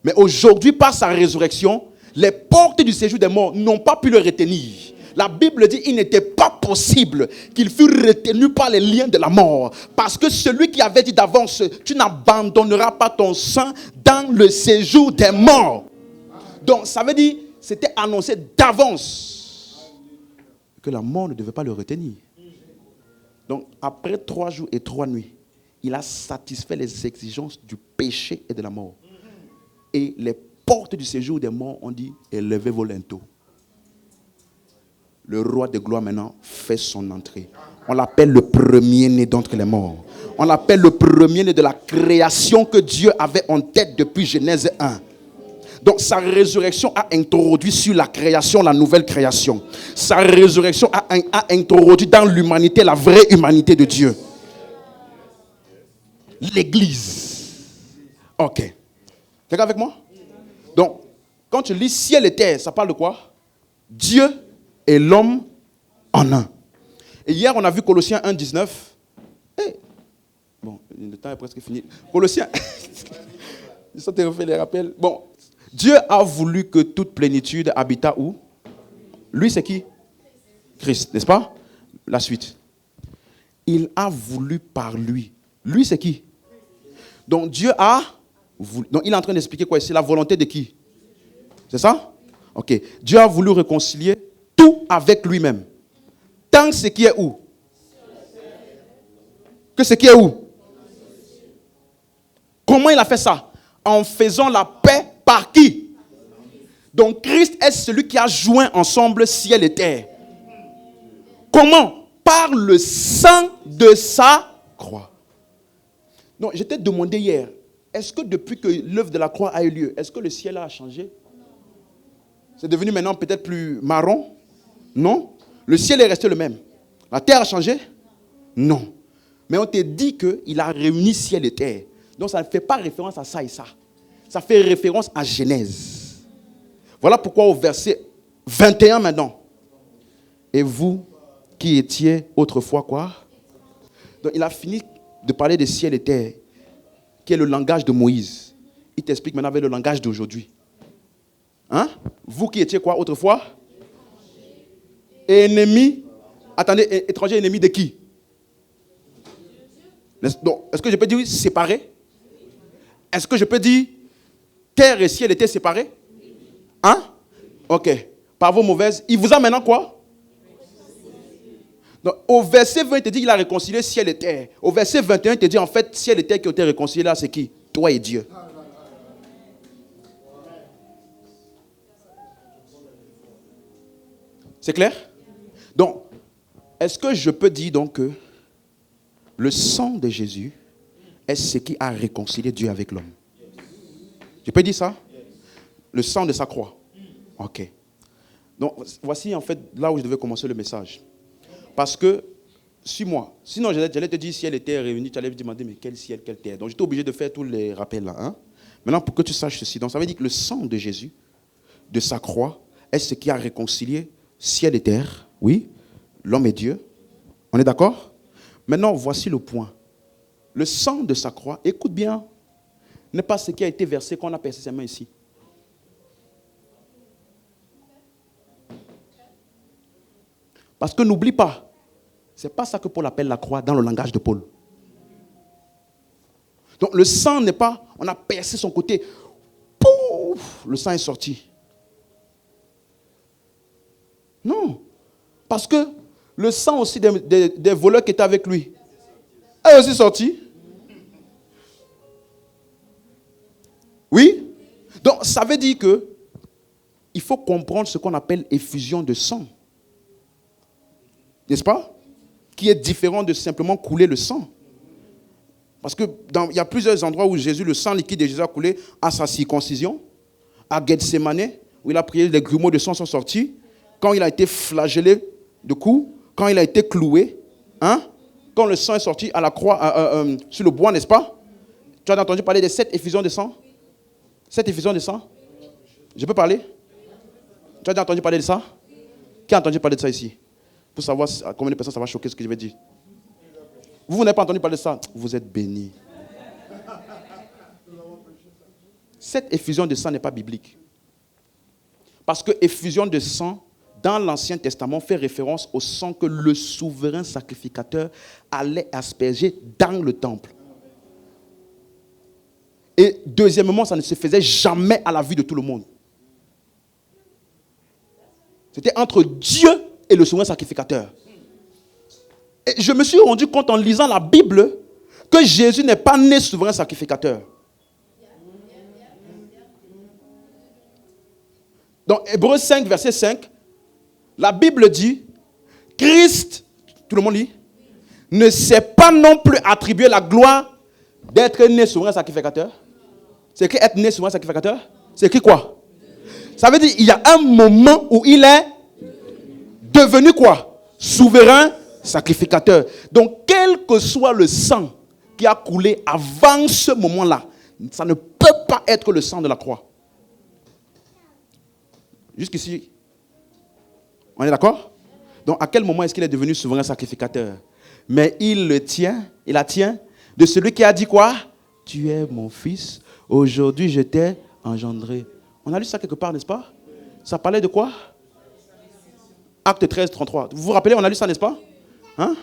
Mais aujourd'hui, par sa résurrection, les portes du séjour des morts n'ont pas pu le retenir. La Bible dit qu'il n'était pas possible qu'il fût retenu par les liens de la mort. Parce que celui qui avait dit d'avance, tu n'abandonneras pas ton sang dans le séjour des morts. Donc ça veut dire, c'était annoncé d'avance que la mort ne devait pas le retenir. Donc après 3 jours et 3 nuits, il a satisfait les exigences du péché et de la mort. Et les portes du séjour des morts ont dit, élevez-vous linteaux. Le roi de gloire maintenant fait son entrée. On l'appelle le premier-né d'entre les morts. On l'appelle le premier-né de la création que Dieu avait en tête depuis Genèse 1. Donc sa résurrection a introduit sur la création, la nouvelle création. Sa résurrection a introduit dans l'humanité la vraie humanité de Dieu. L'église. Ok. Quelqu'un avec moi? Donc, quand tu lis ciel et terre, ça parle de quoi? Dieu et l'homme en un. Et hier, on a vu Colossiens 1, 19. Hey. Bon, le temps est presque fini. Colossiens. Ça te refait les rappels. Bon, Dieu a voulu que toute plénitude habitât où? Lui, c'est qui? Christ, n'est-ce pas? La suite. Il a voulu par lui. Lui, c'est qui? Donc, Dieu a voulu. Donc, il est en train d'expliquer quoi? C'est la volonté de qui? C'est ça? Ok. Dieu a voulu réconcilier tout avec lui-même. Tant ce qui est où? Que ce qui est où? Comment il a fait ça? En faisant la paix par qui? Donc Christ est celui qui a joint ensemble ciel et terre. Comment? Par le sang de sa croix. Donc je t'ai demandé hier, est-ce que depuis que l'œuvre de la croix a eu lieu, est-ce que le ciel a changé? C'est devenu maintenant peut-être plus marron? Non. Le ciel est resté le même. La terre a changé? Non. Mais on te dit qu'il a réuni ciel et terre. Donc ça ne fait pas référence à ça et ça. Ça fait référence à Genèse. Voilà pourquoi au verset 21 maintenant. Et vous qui étiez autrefois quoi? Donc il a fini de parler de ciel et terre, qui est le langage de Moïse. Il t'explique maintenant avec le langage d'aujourd'hui. Hein? Vous qui étiez quoi autrefois? Ennemis. Attendez, étranger ennemi de qui? Donc, est-ce que je peux dire séparés? Est-ce que je peux dire terre et ciel étaient séparés? Hein? Ok. Par vos mauvaises. Il vous a maintenant quoi? Donc, au verset 20, il te dit qu'il a réconcilié ciel et terre. Au verset 21, il te dit en fait, ciel et terre qui ont été réconciliés là, c'est qui? Toi et Dieu. C'est clair? Donc, est-ce que je peux dire donc que le sang de Jésus est ce qui a réconcilié Dieu avec l'homme? Je peux dire ça? Le sang de sa croix. Ok. Donc, voici en fait là où je devais commencer le message. Parce que, suis-moi. Sinon, j'allais te dire ciel et terre réunis. Tu allais me demander, mais quel ciel, quelle terre? Donc, j'étais obligé de faire tous les rappels là. Hein? Maintenant, pour que tu saches ceci. Donc, ça veut dire que le sang de Jésus, de sa croix, est ce qui a réconcilié ciel et terre. Oui. L'homme et Dieu. On est d'accord? Maintenant, voici le point. Le sang de sa croix, écoute bien, n'est pas ce qui a été versé quand on a percé ses mains ici. Parce que n'oublie pas, ce n'est pas ça que Paul appelle la croix dans le langage de Paul. Donc le sang n'est pas, on a percé son côté, pouf, le sang est sorti. Non, parce que le sang aussi des voleurs qui étaient avec lui est aussi sorti. Oui. Donc ça veut dire que il faut comprendre ce qu'on appelle effusion de sang. N'est-ce pas? Qui est différent de simplement couler le sang. Parce qu'il y a plusieurs endroits où Jésus, le sang liquide de Jésus a coulé à sa circoncision, à Gethsemane, où il a prié, les grumeaux de sang sont sortis. Quand il a été flagellé de coups, quand il a été cloué, hein? Quand le sang est sorti à la croix, sur le bois, n'est-ce pas? Tu as entendu parler de 7 effusions de sang? 7 effusions de sang? Je peux parler? Tu as déjà entendu parler de ça? Qui a entendu parler de ça ici? Pour savoir combien de personnes ça va choquer ce que je vais dire. Vous n'avez pas entendu parler de ça? Vous êtes bénis. Cette effusion de sang n'est pas biblique. Parce que effusion de sang, dans l'Ancien Testament, fait référence au sang que le souverain sacrificateur allait asperger dans le temple. Et deuxièmement, ça ne se faisait jamais à la vue de tout le monde. C'était entre Dieu et le souverain sacrificateur. Et je me suis rendu compte en lisant la Bible que Jésus n'est pas né souverain sacrificateur. Dans Hébreux 5, verset 5, la Bible dit, Christ, tout le monde lit, ne s'est pas non plus attribué la gloire d'être né souverain sacrificateur. C'est écrit être né souverain sacrificateur? C'est écrit quoi? Ça veut dire qu'il y a un moment où il est devenu quoi? Souverain sacrificateur. Donc, quel que soit le sang qui a coulé avant ce moment-là, ça ne peut pas être le sang de la croix. Jusqu'ici, on est d'accord? Donc, à quel moment est-ce qu'il est devenu souverain sacrificateur? Mais il la tient de celui qui a dit quoi? Tu es mon fils, aujourd'hui je t'ai engendré. On a lu ça quelque part, n'est-ce pas? Ça parlait de quoi? Acte 13, 33. Vous vous rappelez, on a lu ça, n'est-ce pas? Hein?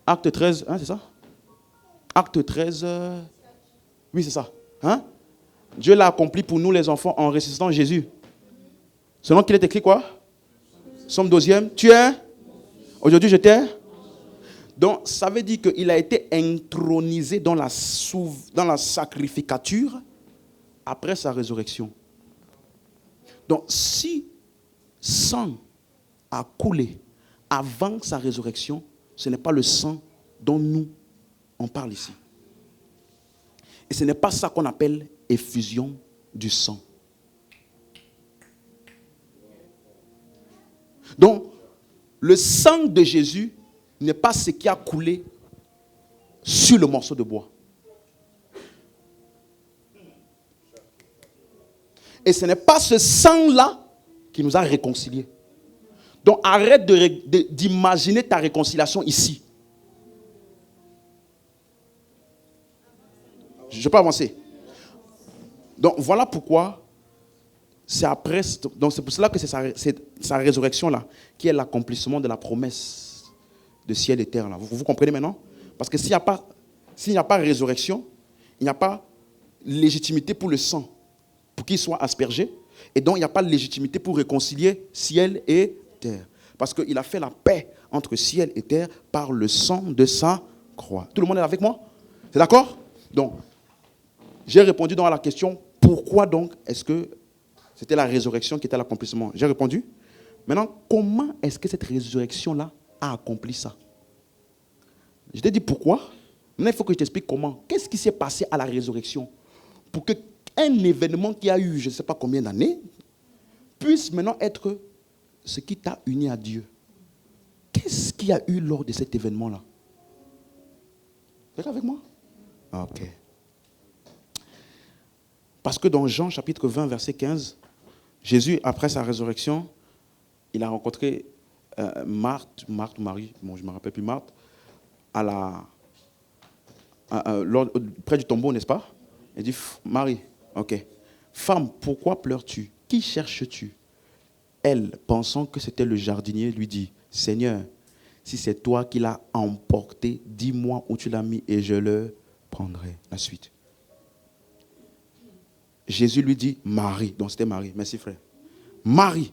Acte 13, hein, c'est ça? Acte 13, oui, c'est ça. Hein? Dieu l'a accompli pour nous les enfants en ressuscitant Jésus. Selon qu'il est écrit quoi? Somme 12e. Tu es? Aujourd'hui je t'ai? Donc ça veut dire qu'il a été intronisé dans la sacrificature après sa résurrection. Donc si sang a coulé avant sa résurrection, ce n'est pas le sang dont nous on parle ici. Et ce n'est pas ça qu'on appelle effusion du sang. Donc, le sang de Jésus n'est pas ce qui a coulé sur le morceau de bois. Et ce n'est pas ce sang-là qui nous a réconciliés. Donc arrête d'imaginer ta réconciliation ici. Je peux avancer. Donc voilà pourquoi c'est après. Donc c'est pour cela que c'est sa résurrection là qui est l'accomplissement de la promesse de ciel et terre là. Vous comprenez maintenant? Parce que s'il n'y a pas résurrection, il n'y a pas légitimité pour le sang, pour qu'il soit aspergé. Et donc il n'y a pas de légitimité pour réconcilier ciel et terre. Parce qu'il a fait la paix entre ciel et terre par le sang de sa croix. Tout le monde est avec moi? C'est d'accord? Donc, j'ai répondu donc à la question, pourquoi donc est-ce que c'était la résurrection qui était l'accomplissement? J'ai répondu. Maintenant, comment est-ce que cette résurrection-là a accompli ça? Je t'ai dit pourquoi. Maintenant, il faut que je t'explique comment. Qu'est-ce qui s'est passé à la résurrection pour qu'un événement qui a eu je ne sais pas combien d'années puisse maintenant être ce qui t'a uni à Dieu? Qu'est-ce qu'il y a eu lors de cet événement-là? Vous êtes avec moi? Ok. Parce que dans Jean chapitre 20, verset 15, Jésus, après sa résurrection, il a rencontré Marthe ou Marie, bon, je ne me rappelle plus, Marthe, près du tombeau, n'est-ce pas? Il dit, Marie, ok. Femme, pourquoi pleures-tu? Qui cherches-tu? Elle, pensant que c'était le jardinier, lui dit, Seigneur, si c'est toi qui l'as emporté, dis-moi où tu l'as mis et je le prendrai. La suite. Jésus lui dit, Marie. Donc c'était Marie. Merci frère. Marie.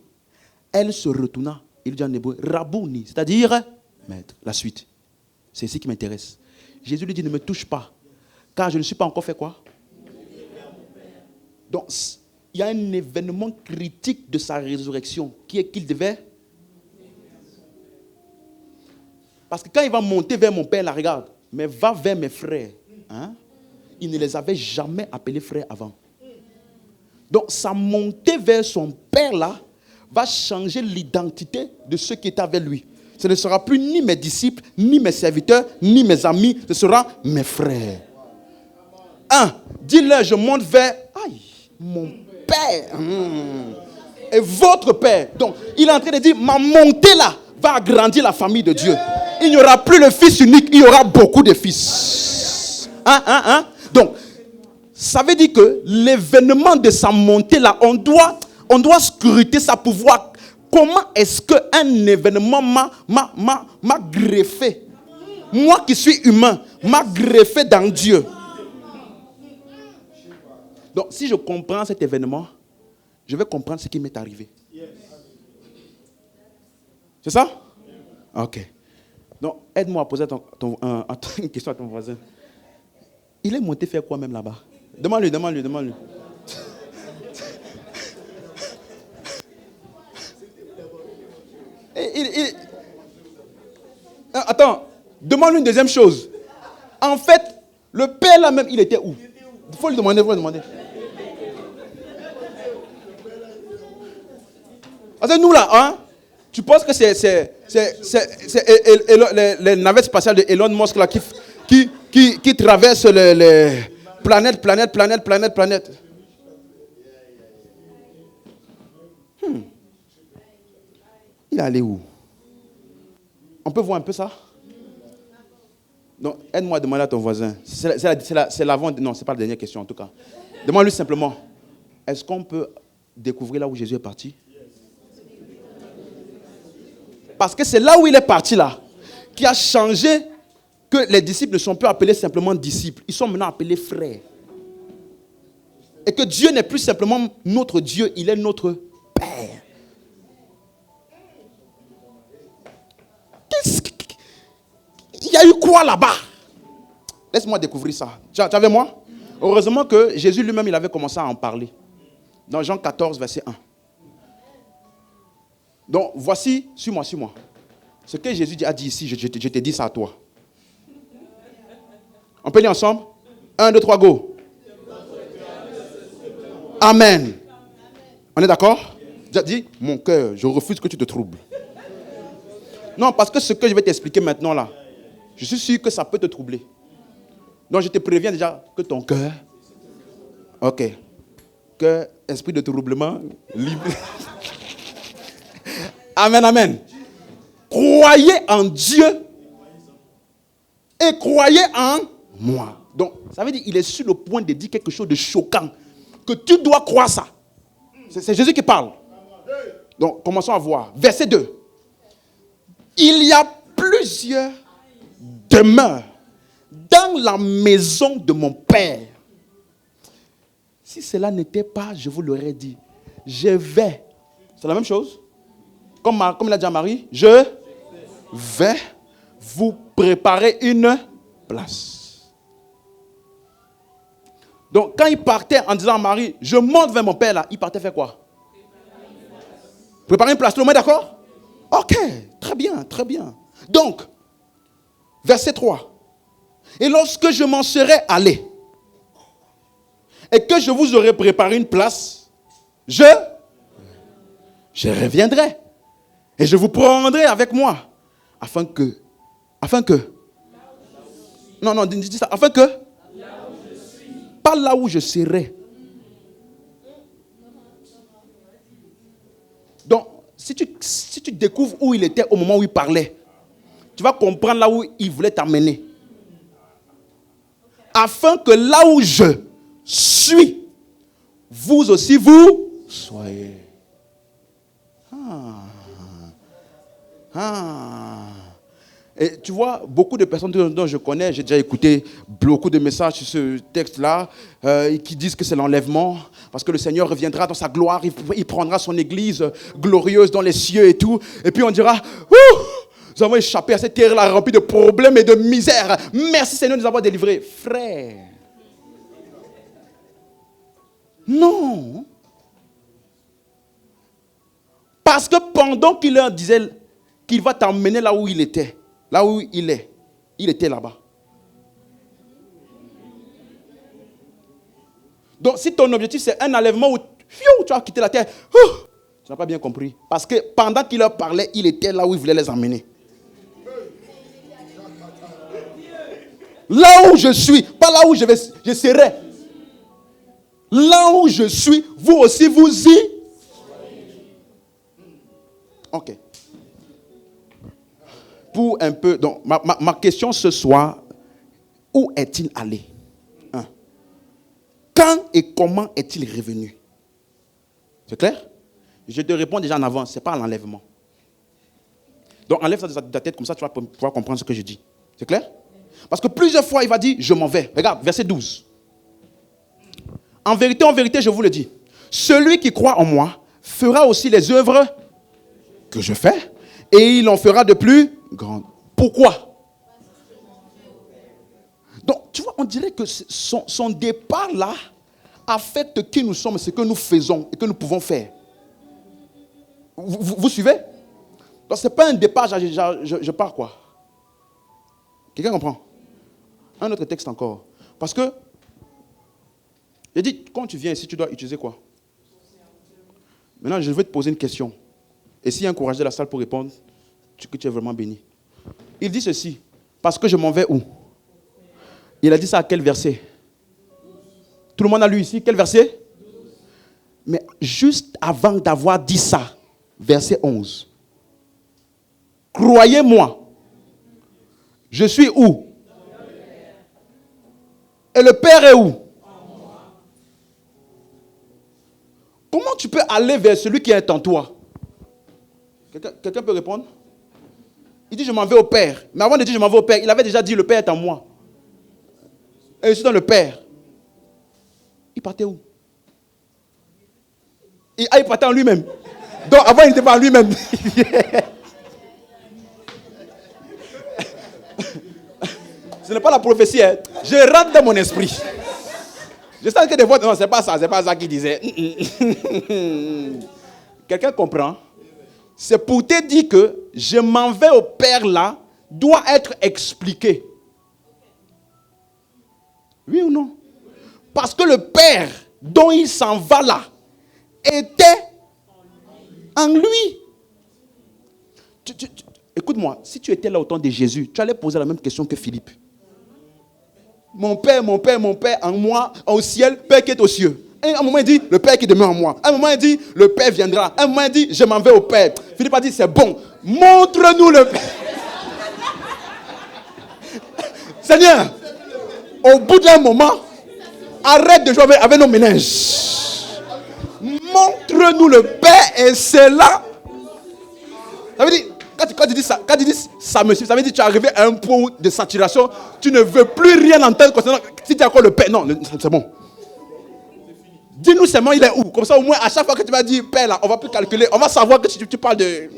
Elle se retourna. Il dit en hébreu, Rabouni, c'est-à-dire maître. La suite. C'est ici qui m'intéresse. Jésus lui dit, ne me touche pas, car je ne suis pas encore fait quoi? Donc, il y a un événement critique de sa résurrection qui est qu'il devait. Parce que quand il va monter vers mon père, là, regarde, mais va vers mes frères. Hein? Il ne les avait jamais appelés frères avant. Donc, sa montée vers son père, là, va changer l'identité de ceux qui étaient avec lui. Ce ne sera plus ni mes disciples, ni mes serviteurs, ni mes amis, ce sera mes frères. Dis-leur, je monte vers mon père. Et votre père. Donc, il est en train de dire, ma montée là va agrandir la famille de Dieu. Il n'y aura plus le fils unique, il y aura beaucoup de fils. Donc, ça veut dire que l'événement de sa montée là, on doit scruter ça pour voir comment est-ce qu'un événement m'a greffé. Moi qui suis humain, m'a greffé dans Dieu. Donc, si je comprends cet événement, je vais comprendre ce qui m'est arrivé. C'est ça? Ok. Donc, aide-moi à poser une question à ton voisin. Il est monté faire quoi même là-bas? Demande-lui. Attends, demande-lui une deuxième chose. En fait, le père là même, il était où? Il faut lui demander. Parce que nous là, hein, tu penses que c'est les navettes spatiales de Elon Musk là qui traversent les planètes. Il est allé où? On peut voir un peu ça? Donc, aide-moi à demander à ton voisin. C'est l'avant. Non, ce n'est pas la dernière question en tout cas. Demande-lui simplement, est-ce qu'on peut découvrir là où Jésus est parti? Parce que c'est là où il est parti là, qui a changé que les disciples ne sont plus appelés simplement disciples. Ils sont maintenant appelés frères. Et que Dieu n'est plus simplement notre Dieu, il est notre Père. Il y a eu quoi là-bas? Laisse-moi découvrir ça. Tu es avec moi? Heureusement que Jésus lui-même, il avait commencé à en parler. Dans Jean 14, verset 1. Donc, voici, suis-moi. Ce que Jésus a dit ici, je te dis ça à toi. On peut lire ensemble? 1, 2, 3, go. Amen. On est d'accord? Dis, mon cœur, je refuse que tu te troubles. Non, parce que ce que je vais t'expliquer maintenant là, je suis sûr que ça peut te troubler. Donc je te préviens déjà que ton cœur, ok, que esprit de troublement, libre. Amen, amen. Croyez en Dieu et croyez en moi. Donc, ça veut dire qu'il est sur le point de dire quelque chose de choquant. Que tu dois croire ça. C'est Jésus qui parle. Donc, commençons à voir. Verset 2. Il y a plusieurs demeures dans la maison de mon Père. Si cela n'était pas, je vous l'aurais dit. Je vais. C'est la même chose. Comme il a dit à Marie, je vais vous préparer une place. Donc, quand il partait en disant à Marie, je monte vers mon Père là, il partait faire quoi? Préparer une place. Tout le monde est d'accord? Ok, très bien, très bien. Donc, verset 3. Et lorsque je m'en serai allé, et que je vous aurai préparé une place, je reviendrai. Et je vous prendrai avec moi. Afin que. Non, dis ça. Afin que. Pas là où je serai. Donc, si tu découvres où il était au moment où il parlait, tu vas comprendre là où il voulait t'amener. Afin que là où je suis, vous aussi vous soyez. Et tu vois, beaucoup de personnes dont je connais, j'ai déjà écouté beaucoup de messages sur ce texte-là, qui disent que c'est l'enlèvement, parce que le Seigneur reviendra dans sa gloire, il prendra son église glorieuse dans les cieux et tout, et puis on dira, nous avons échappé à cette terre-là remplie de problèmes et de misère. Merci Seigneur de nous avoir délivrés. Frère, non. Parce que pendant qu'il leur disait qu'il va t'emmener là où il était, là où il était là-bas. Donc si ton objectif c'est un enlèvement où tu vas quitter la terre, tu n'as pas bien compris. Parce que pendant qu'il leur parlait, il était là où il voulait les emmener. Là où je suis, pas là où je serai. Là où je suis, vous aussi vous y. Ok. Pour un peu, donc ma question ce soir, où est-il allé? Quand et comment est-il revenu? C'est clair? Je te réponds déjà en avance, ce n'est pas l'enlèvement. Donc enlève ça de ta tête, comme ça tu vas pouvoir comprendre ce que je dis. C'est clair? Parce que plusieurs fois il va dire, je m'en vais. Regarde, verset 12. En vérité, je vous le dis, celui qui croit en moi fera aussi les œuvres que je fais, et il en fera de plus grandes. Pourquoi? Donc, tu vois, on dirait que son départ là affecte qui nous sommes, ce que nous faisons et que nous pouvons faire. Vous suivez? Donc, ce n'est pas un départ, je pars quoi. Quelqu'un comprend? Un autre texte encore. Parce que, j'ai dit, quand tu viens ici, tu dois utiliser quoi? Maintenant, je vais te poser une question. Et s'il y a un courage de la salle pour répondre, que tu es vraiment béni. Il dit ceci, parce que je m'en vais où? Il a dit ça à quel verset? Tout le monde a lu ici, quel verset? Mais juste avant d'avoir dit ça, verset 11. Croyez-moi, je suis où? Et le Père est où? Comment tu peux aller vers celui qui est en toi? Quelqu'un peut répondre? Il dit je m'en vais au Père. Mais avant de dire je m'en vais au Père, il avait déjà dit le Père est en moi. Et je suis dans le Père. Il partait où? Il partait en lui-même. Donc avant il n'était pas en lui-même. Ce n'est pas la prophétie. Hein. Je rentre dans mon esprit. Je sens que des fois, non, c'est pas ça qu'il disait. Quelqu'un comprend? C'est pour te dire que je m'en vais au Père là, doit être expliqué. Oui ou non? Parce que le Père dont il s'en va là était en lui. Écoute-moi, si tu étais là au temps de Jésus, tu allais poser la même question que Philippe. Mon Père, en moi, au ciel, Père qui est aux cieux. Et à un moment, il dit, le Père qui demeure en moi. À un moment, il dit, le Père viendra. À un moment, il dit, je m'en vais au Père. Philippe a dit, c'est bon. Montre-nous le Père. Seigneur, au bout d'un moment, arrête de jouer avec nos méninges. Montre-nous le Père et c'est là. Ça veut dire, quand tu dis ça, quand tu dis ça me suit, ça veut dire que tu es arrivé à un point de saturation, tu ne veux plus rien entendre concernant si tu as encore le Père. Non, c'est bon. Dis-nous seulement il est où. Comme ça, au moins, à chaque fois que tu vas dire Père, là, on ne va plus calculer. On va savoir que tu parles de.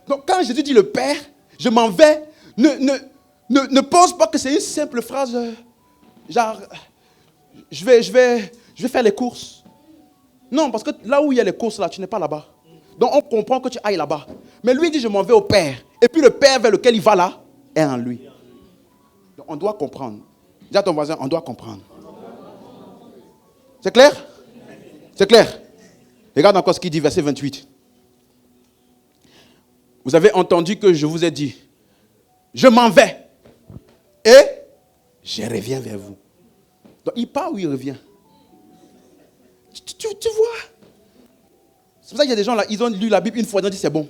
Donc, quand Jésus dit le Père, je m'en vais, ne pense pas que c'est une simple phrase, genre, je vais faire les courses. Non, parce que là où il y a les courses, là, tu n'es pas là-bas. Donc, on comprend que tu ailles là-bas. Mais lui dit, je m'en vais au Père. Et puis, le Père vers lequel il va là, est en lui. Donc, on doit comprendre. Dis à ton voisin, on doit comprendre. C'est clair? C'est clair? Regarde encore ce qu'il dit, verset 28. Vous avez entendu que je vous ai dit, je m'en vais et je reviens vers vous. Donc, il part ou il revient? Tu vois? C'est pour ça qu'il y a des gens là, ils ont lu la Bible une fois, ils ont dit c'est bon.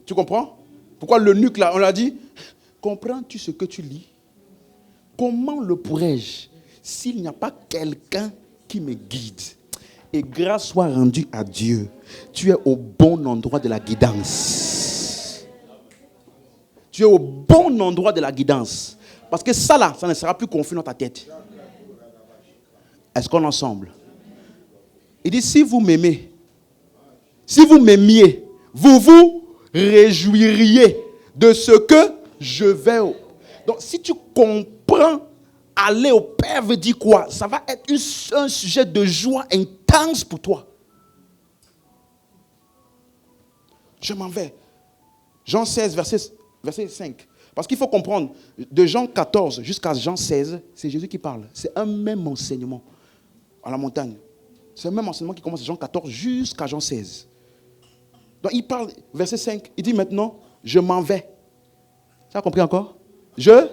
Tu comprends? Pourquoi l'eunuque là, on l'a dit, comprends-tu ce que tu lis? Comment le pourrais-je s'il n'y a pas quelqu'un qui me guide? Et grâce soit rendue à Dieu, tu es au bon endroit de la guidance. Tu es au bon endroit de la guidance. Parce que ça là, ça ne sera plus confus dans ta tête. Est-ce qu'on est ensemble? Il dit, si vous m'aimez, si vous m'aimiez, vous vous réjouiriez de ce que je vais au... Donc, si tu comprends, aller au Père veut dire quoi? Ça va être un sujet de joie intense pour toi. Je m'en vais. Jean 16, verset 5. Parce qu'il faut comprendre, de Jean 14 jusqu'à Jean 16, c'est Jésus qui parle. C'est un même enseignement à la montagne. C'est le même enseignement qui commence de Jean 14 jusqu'à Jean 16. Donc il parle, verset 5, il dit maintenant, je m'en vais. Tu as compris encore? Je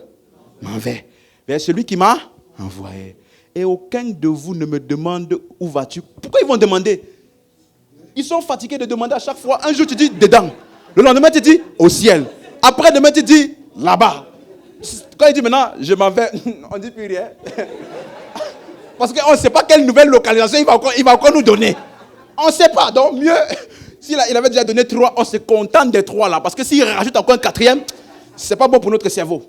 m'en vais vers celui qui m'a envoyé. Et aucun de vous ne me demande où vas-tu. Pourquoi ils vont demander? Ils sont fatigués de demander à chaque fois. Un jour tu dis dedans. Le lendemain tu dis au ciel. Après demain tu dis là-bas. Quand il dit maintenant je m'en vais, on ne dit plus rien. Parce qu'on ne sait pas quelle nouvelle localisation il va encore nous donner. On ne sait pas. Donc mieux, s'il avait déjà donné 3, on se contente des 3 là. Parce que s'il rajoute encore un 4e, ce n'est pas bon pour notre cerveau.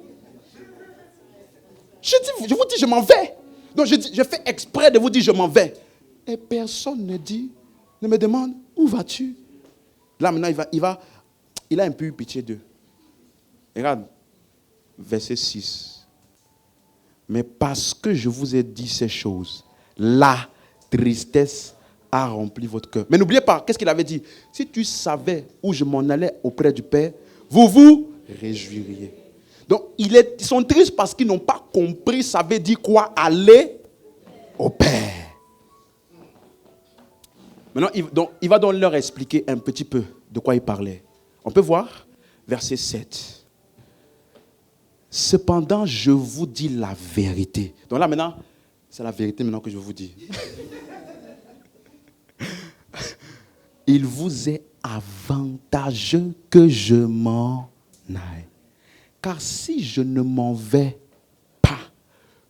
Je vous dis, je m'en vais. Donc je fais exprès de vous dire, je m'en vais. Et personne ne me demande, où vas-tu? Là maintenant, il a un peu eu pitié d'eux. Regarde, verset 6. Mais parce que je vous ai dit ces choses, la tristesse a rempli votre cœur. Mais n'oubliez pas, qu'est-ce qu'il avait dit? Si tu savais où je m'en allais auprès du Père, vous vous réjouiriez. Donc, ils sont tristes parce qu'ils n'ont pas compris, ça veut dire quoi? Aller au Père. Maintenant, il va donc leur expliquer un petit peu de quoi il parlait. On peut voir verset 7. Cependant, je vous dis la vérité. Donc là, maintenant, c'est la vérité maintenant que je vous dis. Il vous est avantageux que je m'en aille. Car si je ne m'en vais pas,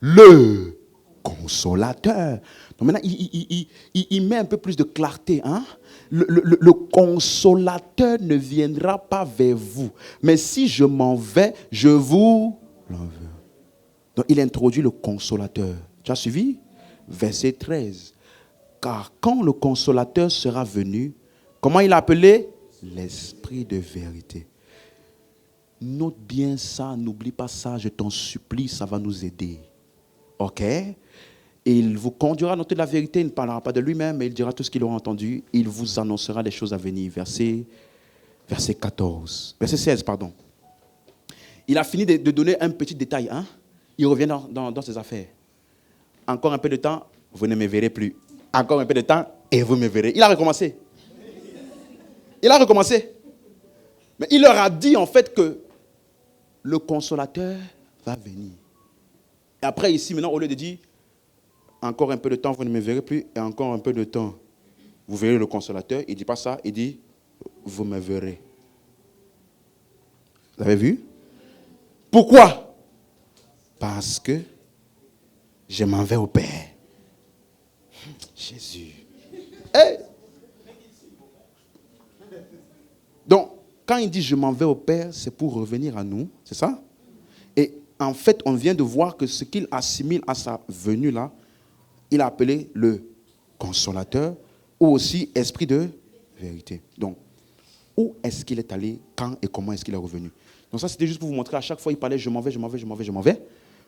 le consolateur. Donc maintenant, il met un peu plus de clarté. Hein? Le consolateur ne viendra pas vers vous. Mais si je m'en vais, je vous l'enverrai. Donc il introduit le consolateur. Tu as suivi? Verset 13. Car quand le consolateur sera venu, comment il a appelé? L'esprit de vérité. Note bien ça, n'oublie pas ça, je t'en supplie, ça va nous aider. Ok? Et il vous conduira dans toute la vérité, il ne parlera pas de lui-même, mais il dira tout ce qu'il aura entendu. Il vous annoncera les choses à venir. Verset 14. Verset 16, pardon. Il a fini de donner un petit détail. Hein? Il revient dans ses affaires. Encore un peu de temps, vous ne me verrez plus. Encore un peu de temps, et vous me verrez. Il a recommencé. Il a recommencé. Mais il leur a dit en fait que le consolateur va venir. Et après ici, maintenant, au lieu de dire, encore un peu de temps, vous ne me verrez plus, et encore un peu de temps, vous verrez le consolateur. Il ne dit pas ça, il dit, vous me verrez. Vous avez vu? Pourquoi? Parce que je m'en vais au Père. Jésus. Hey! Donc, quand il dit je m'en vais au Père, c'est pour revenir à nous, c'est ça? Et en fait, on vient de voir que ce qu'il assimile à sa venue là, il a appelé le consolateur ou aussi esprit de vérité. Donc, où est-ce qu'il est allé, quand et comment est-ce qu'il est revenu? Donc ça, c'était juste pour vous montrer, à chaque fois, il parlait je m'en vais, je m'en vais, je m'en vais, je m'en vais.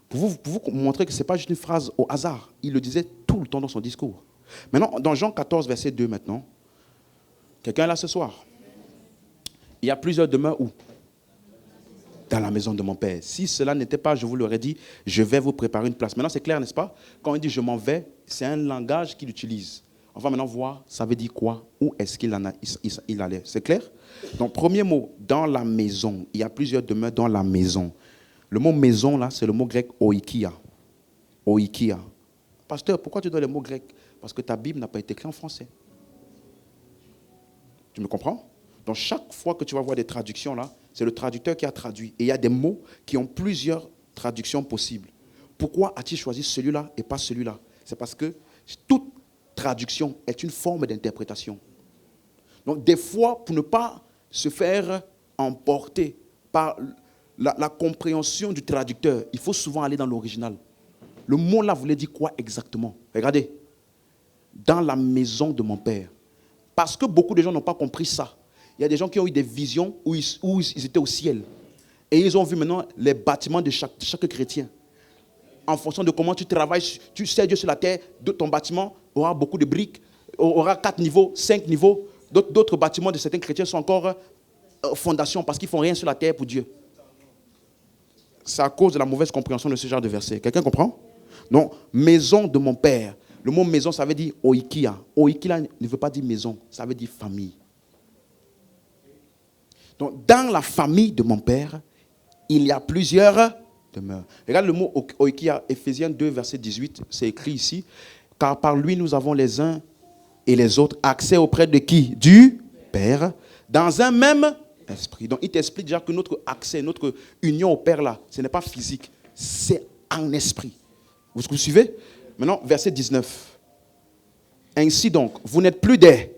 Pour vous montrer que ce n'est pas juste une phrase au hasard. Il le disait tout le temps dans son discours. Maintenant, dans Jean 14, verset 2 maintenant, quelqu'un est là ce soir. Il y a plusieurs demeures où? Dans la maison de mon Père. Si cela n'était pas, je vous l'aurais dit, je vais vous préparer une place. Maintenant, c'est clair, n'est-ce pas? Quand il dit je m'en vais, c'est un langage qu'il utilise. On va maintenant voir, ça veut dire quoi? Où est-ce qu'il il allait? C'est clair? Donc, premier mot, dans la maison. Il y a plusieurs demeures dans la maison. Le mot maison, là, c'est le mot grec oikia. Oikia. Pasteur, pourquoi tu donnes le mot grec? Parce que ta Bible n'a pas été écrite en français. Tu me comprends? Donc, chaque fois que tu vas voir des traductions, là, c'est le traducteur qui a traduit. Et il y a des mots qui ont plusieurs traductions possibles. Pourquoi a-t-il choisi celui-là et pas celui-là? C'est parce que toute traduction est une forme d'interprétation. Donc, des fois, pour ne pas se faire emporter par la compréhension du traducteur, il faut souvent aller dans l'original. Le mot là voulait dire quoi exactement? Regardez. Dans la maison de mon Père. Parce que beaucoup de gens n'ont pas compris ça. Il y a des gens qui ont eu des visions où ils étaient au ciel. Et ils ont vu maintenant les bâtiments de chaque chrétien. En fonction de comment tu travailles, tu sais Dieu sur la terre, ton bâtiment aura beaucoup de briques, aura 4 niveaux, 5 niveaux. D'autres bâtiments de certains chrétiens sont encore fondations parce qu'ils ne font rien sur la terre pour Dieu. C'est à cause de la mauvaise compréhension de ce genre de verset. Quelqu'un comprend? Donc, maison de mon Père. Le mot maison, ça veut dire oikia. Oikia ne veut pas dire maison, ça veut dire famille. Donc, dans la famille de mon Père, il y a plusieurs demeures. Regarde le mot oikia, Éphésiens 2, verset 18, c'est écrit ici. Car par lui, nous avons les uns et les autres accès auprès de qui? Du Père, dans un même esprit. Donc, il t'explique déjà que notre accès, notre union au Père, là, ce n'est pas physique, c'est en esprit. Vous suivez? Maintenant, verset 19. Ainsi donc, vous n'êtes plus des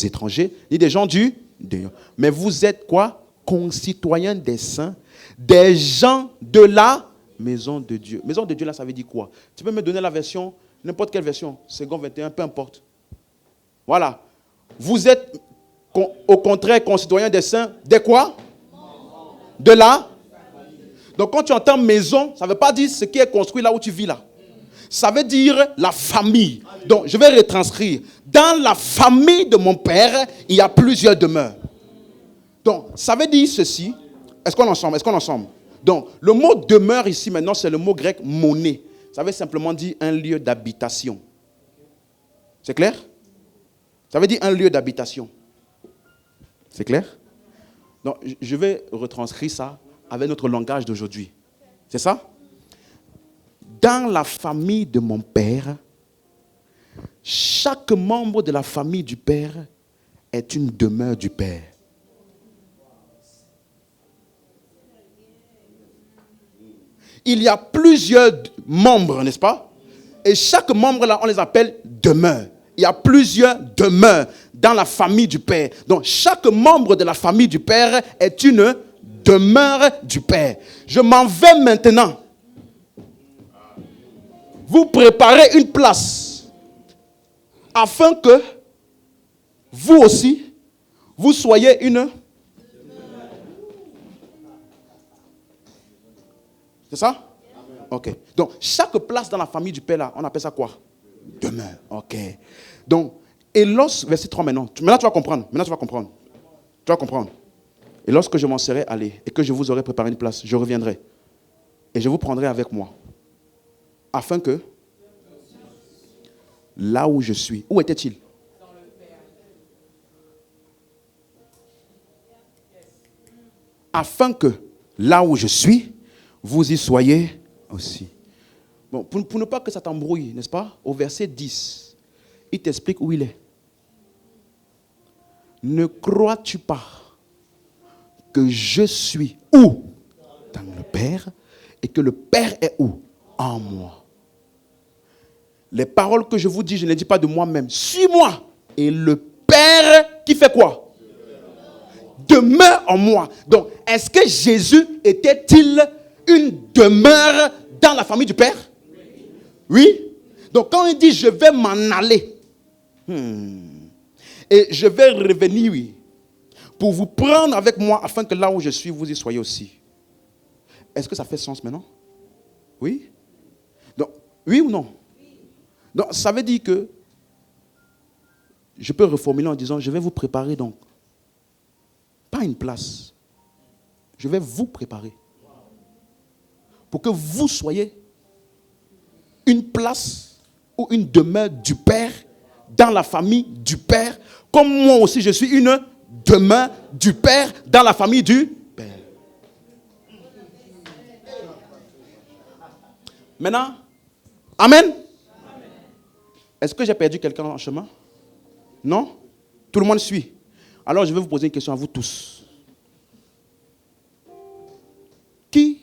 étrangers, ni des gens du dehors. Mais vous êtes quoi? Concitoyens des saints, des gens de la maison de Dieu. Maison de Dieu, là, ça veut dire quoi? Tu peux me donner la version, n'importe quelle version, second 21, peu importe. Voilà. Vous êtes, au contraire, concitoyens des saints, des quoi? De la. Donc, quand tu entends maison, ça ne veut pas dire ce qui est construit là où tu vis là. Ça veut dire la famille. Donc, je vais retranscrire. Dans la famille de mon Père, il y a plusieurs demeures. Donc, ça veut dire ceci. Est-ce qu'on est ensemble? Est-ce qu'on est ensemble? Donc, le mot demeure ici maintenant, c'est le mot grec monné. Ça veut simplement dire un lieu d'habitation. C'est clair? Ça veut dire un lieu d'habitation. C'est clair? Donc, je vais retranscrire ça avec notre langage d'aujourd'hui. C'est ça? Dans la famille de mon Père, chaque membre de la famille du Père est une demeure du Père. Il y a plusieurs membres, n'est-ce pas? Et chaque membre là, on les appelle demeure. Il y a plusieurs demeures dans la famille du Père. Donc, chaque membre de la famille du Père est une demeure du Père. Je m'en vais maintenant. Vous préparez une place afin que vous aussi, vous soyez une. C'est ça? Ok. Donc, chaque place dans la famille du Père, là, on appelle ça quoi? Demeure. Ok. Donc, et lorsque, verset 3 maintenant. Maintenant, tu vas comprendre. Maintenant, tu vas comprendre. Tu vas comprendre. Et lorsque je m'en serai allé et que je vous aurai préparé une place, je reviendrai. Et je vous prendrai avec moi. Afin que, là où je suis, où était-il? afin que là où je suis, vous y soyez aussi. Bon, pour ne pas que ça t'embrouille, n'est-ce pas? Au verset 10, il t'explique où il est. Ne crois-tu pas que je suis où? Dans le Père, et que le Père est où? En moi. Les paroles que je vous dis, je ne les dis pas de moi-même. Suis-moi. Et le Père qui fait quoi? Demeure en moi. Donc, est-ce que Jésus était-il une demeure dans la famille du Père? Oui. Donc, quand il dit je vais m'en aller et je vais revenir, oui, pour vous prendre avec moi afin que là où je suis, vous y soyez aussi. Est-ce que ça fait sens maintenant? Oui? Donc, oui ou non? Donc, ça veut dire que je peux reformuler en disant, je vais vous préparer donc. Pas une place. Je vais vous préparer. Pour que vous soyez une place ou une demeure du Père, dans la famille du Père, comme moi aussi je suis une demeure du Père, dans la famille du Père. Maintenant, Amen. Est-ce que j'ai perdu quelqu'un en chemin? Non? Tout le monde suit. Alors je vais vous poser une question à vous tous. Qui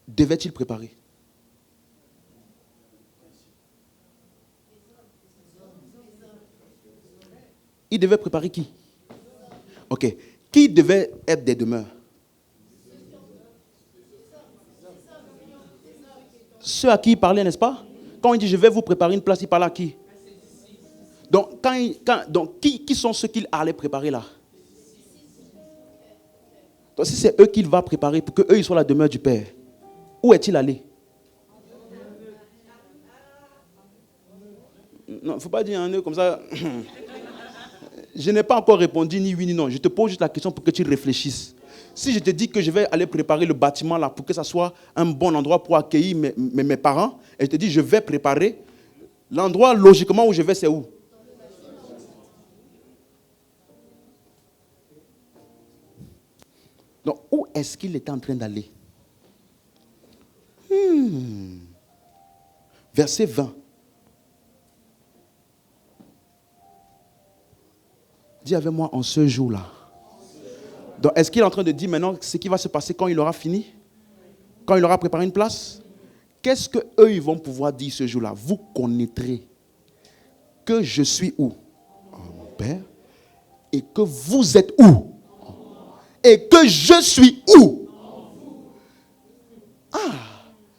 devait-il préparer? Il devait préparer qui? Ok. Qui devait être des demeures? Ceux à qui il parlait, n'est-ce pas? Quand il dit je vais vous préparer une place, il parle à qui? Donc, qui sont ceux qu'il allait préparer là? Donc, si c'est eux qu'il va préparer pour qu'eux ils soient la demeure du Père, où est-il allé? Non, il ne faut pas dire un eux comme ça. Je n'ai pas encore répondu ni oui ni non. Je te pose juste la question pour que tu réfléchisses. Si je te dis que je vais aller préparer le bâtiment là pour que ça soit un bon endroit pour accueillir mes parents, et je te dis je vais préparer, l'endroit logiquement où je vais, c'est où? Donc, où est-ce qu'il était en train d'aller? Verset 20. Dis avec moi en ce jour-là. Donc, est-ce qu'il est en train de dire maintenant ce qui va se passer quand il aura fini? Quand il aura préparé une place? Qu'est-ce qu'eux ils vont pouvoir dire ce jour-là? Vous connaîtrez que je suis où? En mon Père. Et que vous êtes où? Et que je suis où?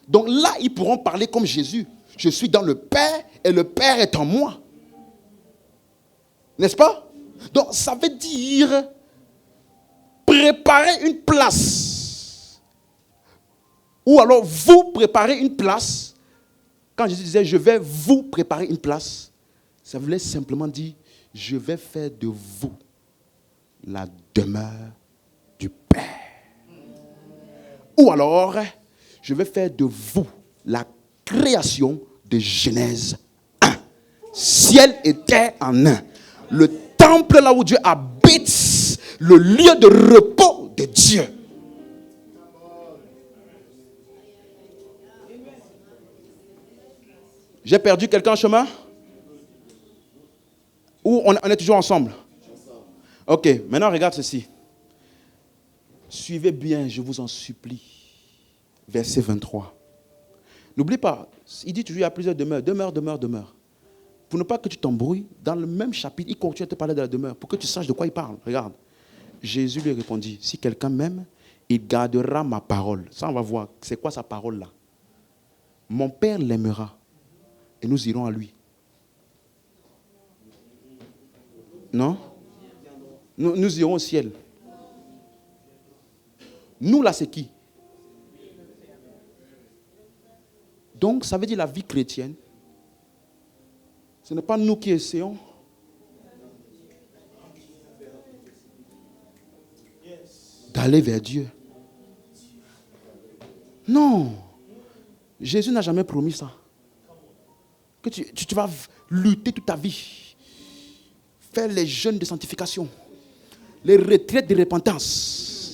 Donc là, ils pourront parler comme Jésus. Je suis dans le Père et le Père est en moi. N'est-ce pas? Donc ça veut dire préparer une place. Ou alors vous préparez une place. Quand Jésus disait je vais vous préparer une place, ça voulait simplement dire je vais faire de vous la demeure du Père. Ou alors je vais faire de vous la création de Genèse 1. Ciel et terre en un. Le temple là où Dieu habite, le lieu de repos de Dieu. J'ai perdu quelqu'un en chemin? Ou on est toujours ensemble? Ok, maintenant regarde ceci. Suivez bien, je vous en supplie. Verset 23. N'oublie pas, il dit toujours il y a plusieurs demeures. Demeure. Pour ne pas que tu t'embrouilles, dans le même chapitre, il continue à te parler de la demeure, pour que tu saches de quoi il parle. Regarde. Jésus lui répondit, si quelqu'un m'aime, il gardera ma parole. Ça, on va voir. C'est quoi sa parole là? Mon Père l'aimera. Et nous irons à lui. Non? Nous irons au ciel. Nous là, c'est qui? Donc, ça veut dire la vie chrétienne. Ce n'est pas nous qui essayons. D'aller vers Dieu. Non. Jésus n'a jamais promis ça. Que tu vas lutter toute ta vie. Faire les jeûnes de sanctification. Les retraites de repentance.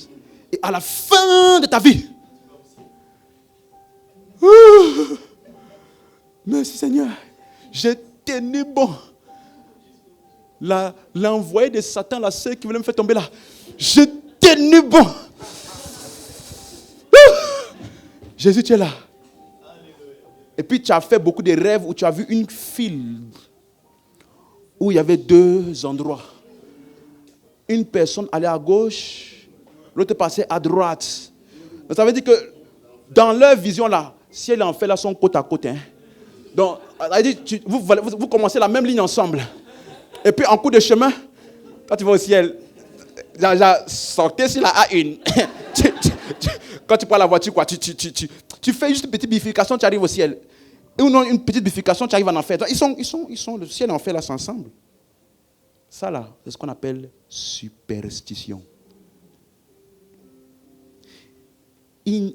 Et à la fin de ta vie, merci Seigneur, j'ai tenu bon. L'envoyé de Satan, la sœur qui voulait me faire tomber là, j'ai tenu bon. Jésus, tu es là. Et puis tu as fait beaucoup de rêves où tu as vu une file où il y avait deux endroits. Une personne allait à gauche, l'autre passait à droite. Donc ça veut dire que dans leur vision là, ciel et enfer là sont côte à côte. Hein. Donc, vous commencez la même ligne ensemble. Et puis en cours de chemin, quand tu vas au ciel, sortez sur la A1. Quand tu prends la voiture, quoi, tu fais juste une petite bifurcation, tu arrives au ciel. Ou non, une petite bifurcation, tu arrives en enfer. Ils sont, le ciel et l'enfer là, c'est ensemble. Ça là, c'est ce qu'on appelle superstition. Quand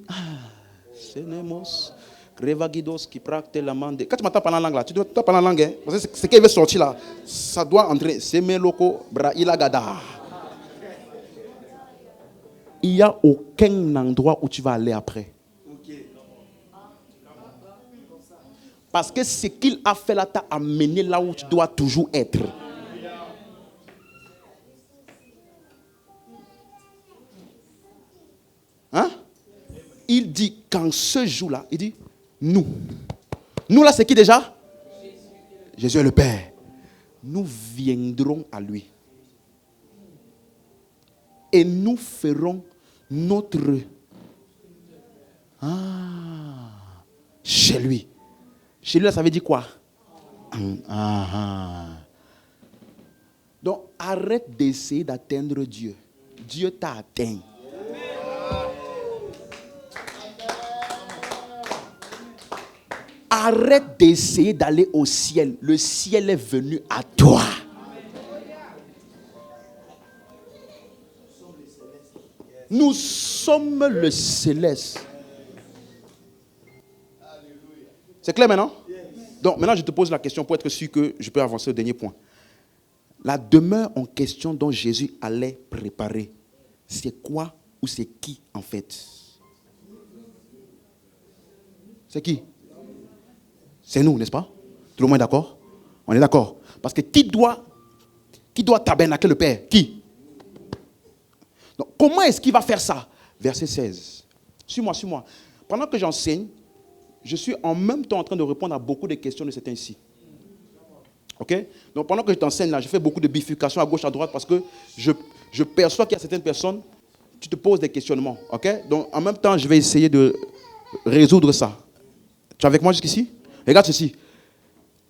tu m'entends parler en langue là, tu dois parler en langue. Hein? Parce que ce qui veut sortir là, ça doit entrer. Semeloko Brailagada. Il n'y a aucun endroit où tu vas aller après. Parce que ce qu'il a fait là t'a amené là où tu dois toujours être. Hein? Il dit qu'en ce jour-là, il dit, nous là c'est qui déjà? Jésus est le Père. Nous viendrons à lui. Et nous ferons notre chez lui. Chez lui, là, ça veut dire quoi? Donc, arrête d'essayer d'atteindre Dieu. Dieu t'a atteint. Arrête d'essayer d'aller au ciel. Le ciel est venu à toi. Nous sommes le céleste. C'est clair maintenant? Donc maintenant je te pose la question pour être sûr que je peux avancer au dernier point. La demeure en question dont Jésus allait préparer, c'est quoi ou c'est qui en fait? C'est qui? C'est nous, n'est-ce pas? Tout le monde est d'accord? On est d'accord? Parce que qui doit tabernaquer le Père? Qui? Donc, comment est-ce qu'il va faire ça? Verset 16. Suis-moi. Pendant que j'enseigne, je suis en même temps en train de répondre à beaucoup de questions de certains ici. Ok? Donc, pendant que je t'enseigne là, je fais beaucoup de bifurcations à gauche, à droite parce que je perçois qu'il y a certaines personnes, tu te poses des questionnements. Ok? Donc, en même temps, je vais essayer de résoudre ça. Tu es avec moi jusqu'ici? Regarde ceci.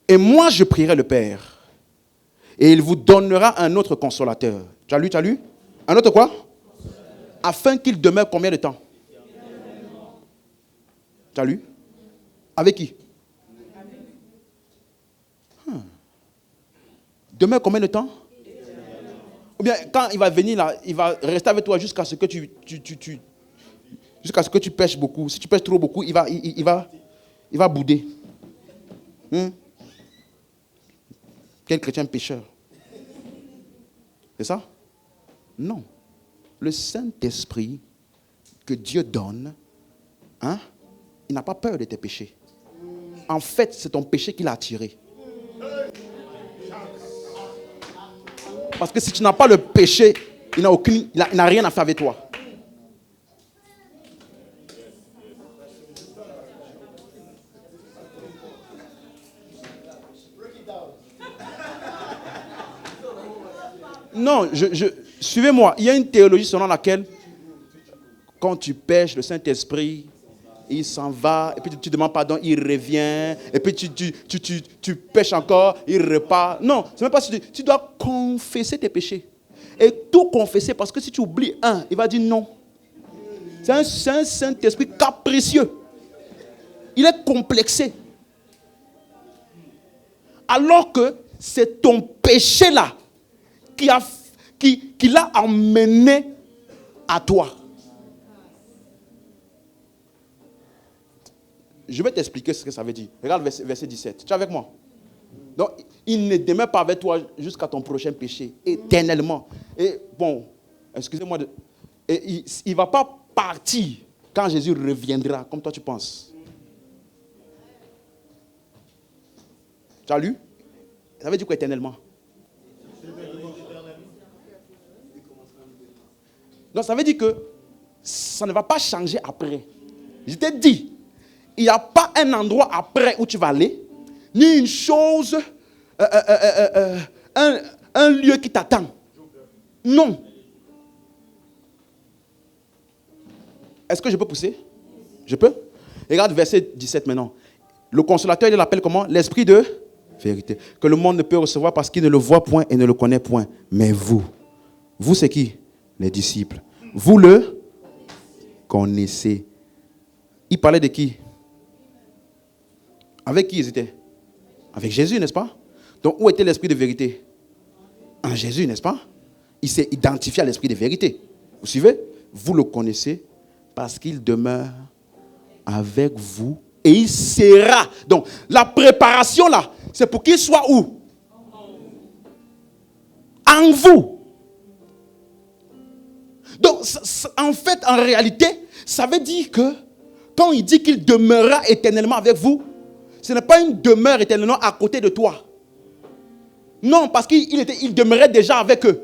Et moi, je prierai le Père. Et il vous donnera un autre consolateur. Tu as lu? Un autre quoi? Afin qu'il demeure combien de temps? Tu as lu? Avec qui? Demeure combien de temps? Ou bien quand il va venir là, il va rester avec toi jusqu'à ce que jusqu'à ce que tu pêches beaucoup. Si tu pêches trop beaucoup, il va bouder. Quel chrétien pécheur? C'est ça? Non. Le Saint-Esprit que Dieu donne, il n'a pas peur de tes péchés. En fait, c'est ton péché qui l'a attiré. Parce que si tu n'as pas le péché, il n'a rien à faire avec toi. Non, suivez-moi. Il y a une théologie selon laquelle, quand tu pêches, le Saint-Esprit, il s'en va, et puis tu demandes pardon, il revient, et puis tu pêches encore, il repart. Non, c'est même pas si tu dois confesser tes péchés. Et tout confesser, parce que si tu oublies un, il va dire non. C'est un Saint-Esprit capricieux. Il est complexé. Alors que c'est ton péché là qui l'a emmené à toi. Je vais t'expliquer ce que ça veut dire. Regarde verset 17. Tu es avec moi? Donc, il ne demeure pas avec toi jusqu'à ton prochain péché, éternellement. Et bon, excusez-moi. Et il ne va pas partir quand Jésus reviendra, comme toi tu penses. Tu as lu? Ça veut dire quoi éternellement? Donc ça veut dire que ça ne va pas changer après. Je t'ai dit, il n'y a pas un endroit après où tu vas aller, ni une chose, un lieu qui t'attend. Non. Est-ce que je peux pousser? Je peux? Regarde verset 17 maintenant. Le consolateur, il l'appelle comment? L'esprit de vérité. Que le monde ne peut recevoir parce qu'il ne le voit point et ne le connaît point. Mais vous c'est qui? Les disciples. Vous le connaissez. Il parlait de qui? Avec qui ils étaient? Avec Jésus, n'est-ce pas? Donc, où était l'esprit de vérité? En Jésus, n'est-ce pas? Il s'est identifié à l'esprit de vérité. Vous suivez? Vous le connaissez parce qu'il demeure avec vous et il sera. Donc, la préparation là, c'est pour qu'il soit où? En vous. Donc, en fait, en réalité, ça veut dire que quand il dit qu'il demeurera éternellement avec vous, ce n'est pas une demeure éternellement à côté de toi. Non, parce qu'il demeurait déjà avec eux.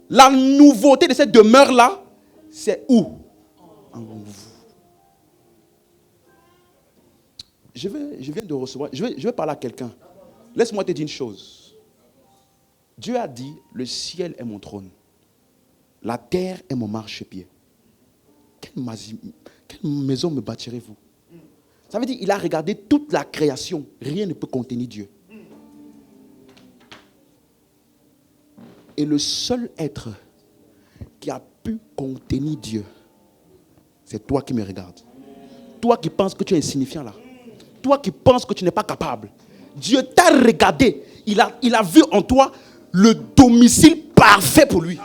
La nouveauté de cette demeure-là, c'est où? En vous. Je viens de recevoir, je vais parler à quelqu'un. Laisse-moi te dire une chose. Dieu a dit, le ciel est mon trône. La terre est mon marchepied. Quelle maison me bâtirez-vous? Ça veut dire qu'il a regardé toute la création. Rien ne peut contenir Dieu. Et le seul être qui a pu contenir Dieu, c'est toi qui me regardes. Toi qui penses que tu es insignifiant là. Toi qui penses que tu n'es pas capable. Dieu t'a regardé. Il a vu en toi le domicile parfait pour lui.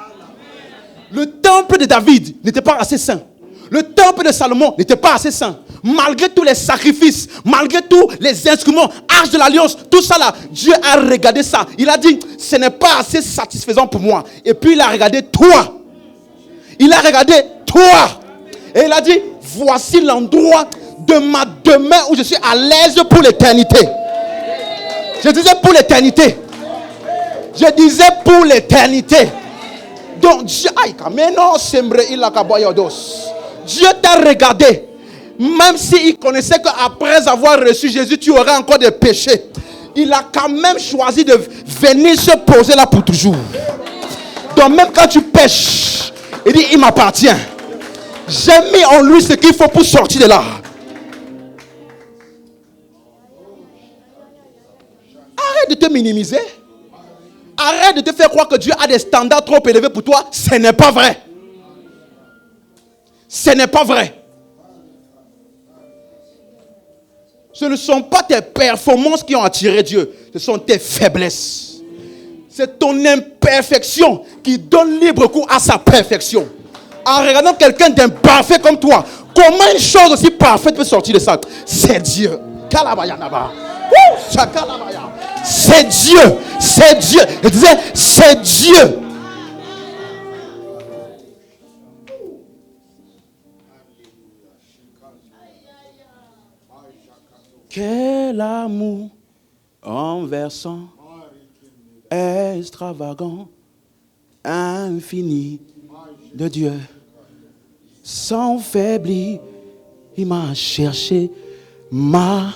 Le temple de David n'était pas assez saint. Le temple de Salomon n'était pas assez saint. Malgré tous les sacrifices, malgré tous les instruments, arche de l'alliance, tout ça là, Dieu a regardé ça. Il a dit, ce n'est pas assez satisfaisant pour moi. Et puis il a regardé toi. Il a regardé toi. Et il a dit, voici l'endroit de ma demeure où je suis à l'aise pour l'éternité. Je disais pour l'éternité. Je disais pour l'éternité. Donc Dieu, Dieu t'a regardé. Même s'il connaissait qu'après avoir reçu Jésus, tu aurais encore des péchés. Il a quand même choisi de venir se poser là pour toujours. Donc même quand tu pêches, il dit, il m'appartient. J'ai mis en lui ce qu'il faut pour sortir de là. Arrête de te minimiser. Arrête de te faire croire que Dieu a des standards trop élevés pour toi. Ce n'est pas vrai. Ce n'est pas vrai. Ce ne sont pas tes performances qui ont attiré Dieu. Ce sont tes faiblesses. C'est ton imperfection qui donne libre cours à sa perfection. En regardant quelqu'un d'imparfait comme toi, comment une chose aussi parfaite peut sortir de ça? C'est Dieu. C'est Dieu. C'est Dieu. Je disais, c'est Dieu. Quel amour renversant, extravagant, infini de Dieu. Sans faiblir, il m'a cherché, m'a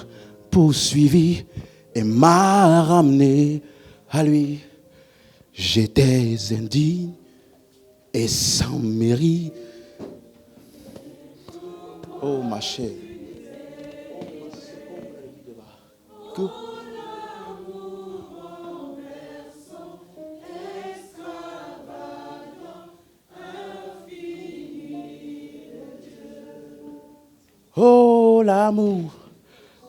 poursuivi et m'a ramené à lui. J'étais indigne et sans mérite. Oh ma chère. Oh l'amour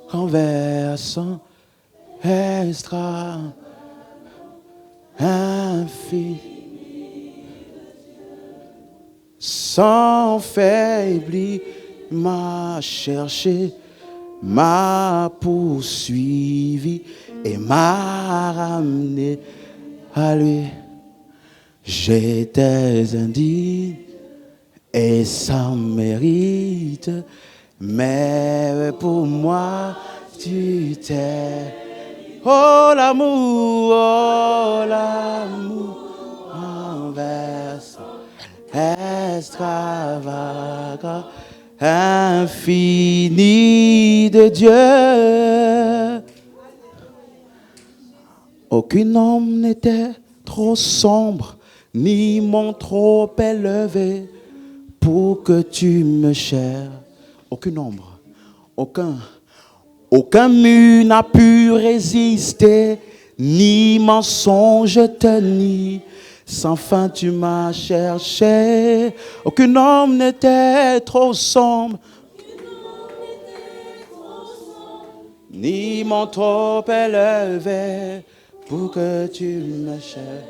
renversant, extra, infini, sans faiblir, m'a cherché, m'a poursuivi et m'a ramené à lui. J'étais indigne et sans mérite, mais pour moi, tu t'es. Oh l'amour renverse, extravagant, infini de Dieu. Aucun homme n'était trop sombre, ni mon trop élevé pour que tu me chères. Aucune ombre, aucun mur n'a pu résister, ni mensonge te nie. Sans fin tu m'as cherché. Aucun homme n'était trop sombre, ni mon trop élevé pour que tu me cherches.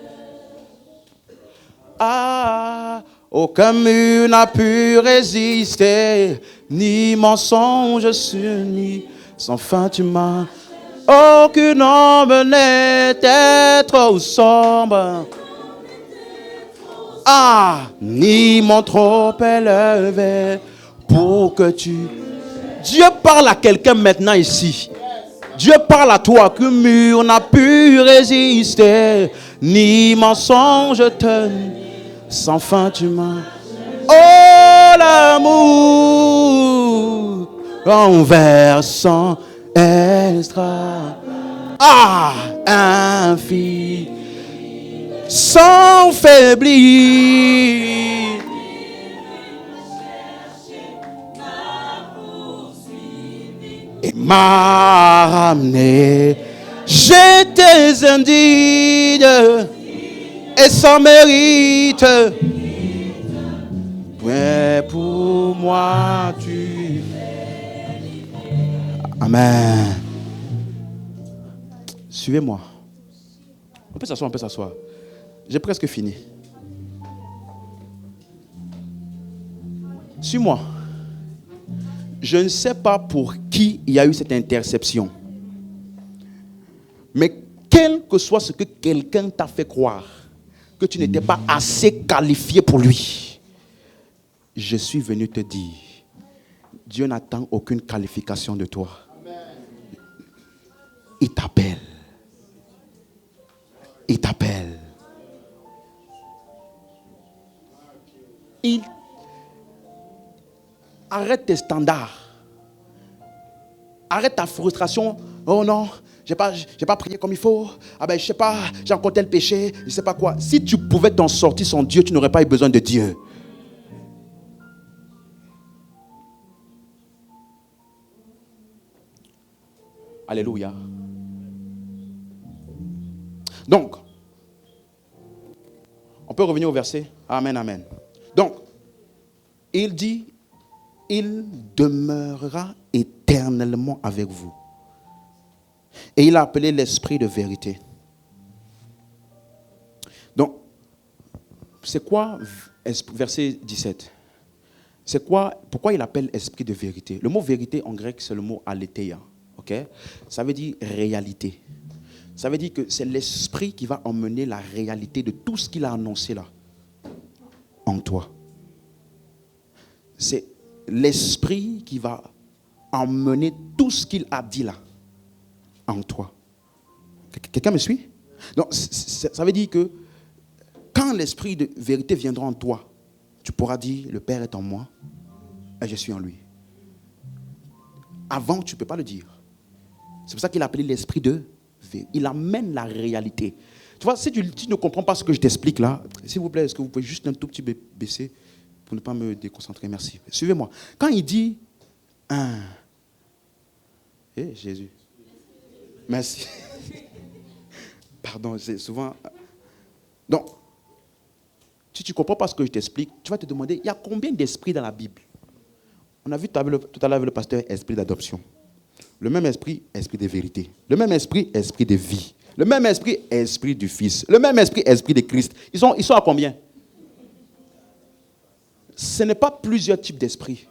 Ah, aucun mur n'a pu résister, ni mensonge s'unit. Sans fin tu m'as. Aucun homme n'était trop sombre. Ah, ni mon trop élevé pour que tu. Dieu parle à quelqu'un maintenant ici. Dieu parle à toi. Qu'un mur n'a pu résister, ni mensonge te. Sans fin tu m'as. Oh l'amour renversant extra. Ah, infini, sans faiblir. Et m'a ramené. J'étais indigne et sans mérite. Ouais, pour moi tu. Amen. Suivez-moi. On peut s'asseoir. J'ai presque fini. Suis-moi. Je ne sais pas pour qui il y a eu cette interception. Mais quel que soit ce que quelqu'un t'a fait croire, que tu n'étais pas assez qualifié pour lui, je suis venu te dire, Dieu n'attend aucune qualification de toi. Il t'appelle. Il t'appelle. Arrête tes standards. Arrête ta frustration. Oh non, j'ai pas prié comme il faut. Ah ben je sais pas, j'ai encore tel péché, je sais pas quoi. Si tu pouvais t'en sortir sans Dieu, tu n'aurais pas eu besoin de Dieu. Alléluia. Donc, on peut revenir au verset. Amen, amen. Donc, il dit, il demeurera éternellement avec vous. Et il a appelé l'esprit de vérité. Donc, c'est quoi, verset 17? C'est quoi, pourquoi il appelle esprit de vérité? Le mot vérité en grec, c'est le mot aletheia. Okay? Ça veut dire réalité. Ça veut dire que c'est l'esprit qui va emmener la réalité de tout ce qu'il a annoncé là, en toi. C'est l'esprit qui va emmener tout ce qu'il a dit là, en toi. Quelqu'un me suit? Donc, ça veut dire que quand l'esprit de vérité viendra en toi, tu pourras dire, le Père est en moi et je suis en lui. Avant, tu ne peux pas le dire. C'est pour ça qu'il a appelé l'esprit de vérité. Il amène la réalité. Tu vois, si tu ne comprends pas ce que je t'explique là, s'il vous plaît, est-ce que vous pouvez juste un tout petit peu baisser pour ne pas me déconcentrer? Merci. Suivez-moi. Quand il dit Jésus. Merci. Pardon, c'est souvent. Donc, si tu ne comprends pas ce que je t'explique, tu vas te demander, il y a combien d'esprits dans la Bible? On a vu tout à l'heure avec le pasteur, esprit d'adoption. Le même esprit, esprit de vérité. Le même esprit, esprit de vie. Le même esprit, esprit du Fils. Le même esprit, esprit de Christ. Ils sont à combien? Ce n'est pas plusieurs types d'esprits.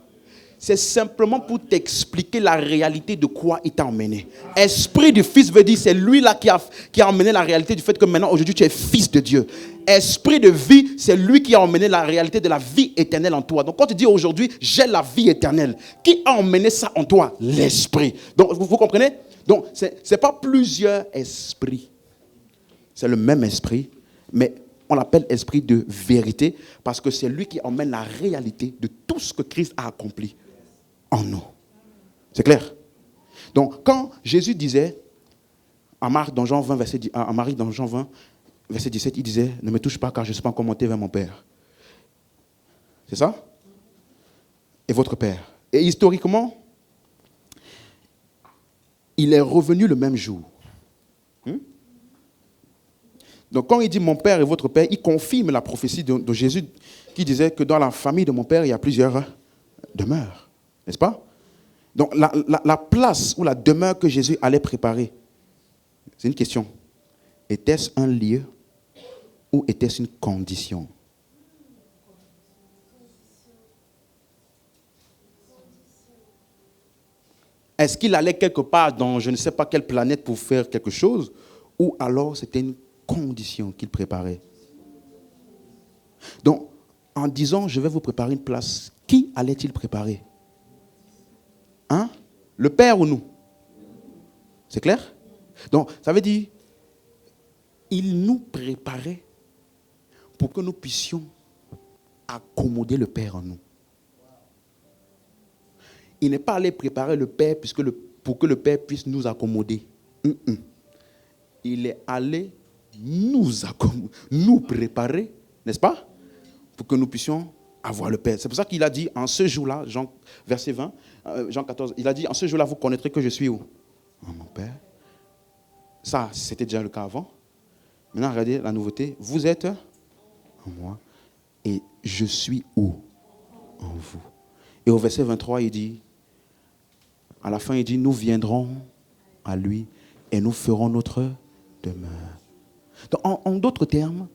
C'est simplement pour t'expliquer la réalité de quoi il t'a emmené. Esprit du Fils veut dire c'est lui là qui a emmené la réalité du fait que maintenant, aujourd'hui, tu es fils de Dieu. Esprit de vie, c'est lui qui a emmené la réalité de la vie éternelle en toi. Donc quand tu dis aujourd'hui, j'ai la vie éternelle, qui a emmené ça en toi? L'Esprit. Donc vous comprenez? Donc ce n'est pas plusieurs esprits. C'est le même esprit, mais on l'appelle esprit de vérité parce que c'est lui qui emmène la réalité de tout ce que Christ a accompli en nous. C'est clair? Donc quand Jésus disait, en Marc dans Jean 20, verset 17, il disait, ne me touche pas car je ne suis pas encore monté vers mon Père. C'est ça? Et votre Père. Et historiquement, il est revenu le même jour. Donc quand il dit mon Père et votre Père, il confirme la prophétie de Jésus qui disait que dans la famille de mon Père, il y a plusieurs demeures. N'est-ce pas? Donc la place ou la demeure que Jésus allait préparer, c'est une question. Était-ce un lieu ou était-ce une condition? Est-ce qu'il allait quelque part dans je ne sais pas quelle planète pour faire quelque chose ou alors c'était une condition qu'il préparait? Donc, en disant je vais vous préparer une place, qui allait-il préparer? Hein? Le Père ou nous? C'est clair? Donc, ça veut dire il nous préparait pour que nous puissions accommoder le Père en nous. Il n'est pas allé préparer le Père pour que le Père puisse nous accommoder. Il est allé nous préparer, n'est-ce pas? Pour que nous puissions avoir le Père. C'est pour ça qu'il a dit en ce jour-là, verset 20, Jean 14, il a dit en ce jour-là, vous connaîtrez que je suis où? En mon Père. Ça, c'était déjà le cas avant. Maintenant, regardez la nouveauté. Vous êtes en moi et je suis où? En vous. Et au verset 23, il dit, à la fin, il dit, nous viendrons à lui et nous ferons notre demeure. Donc, en d'autres termes,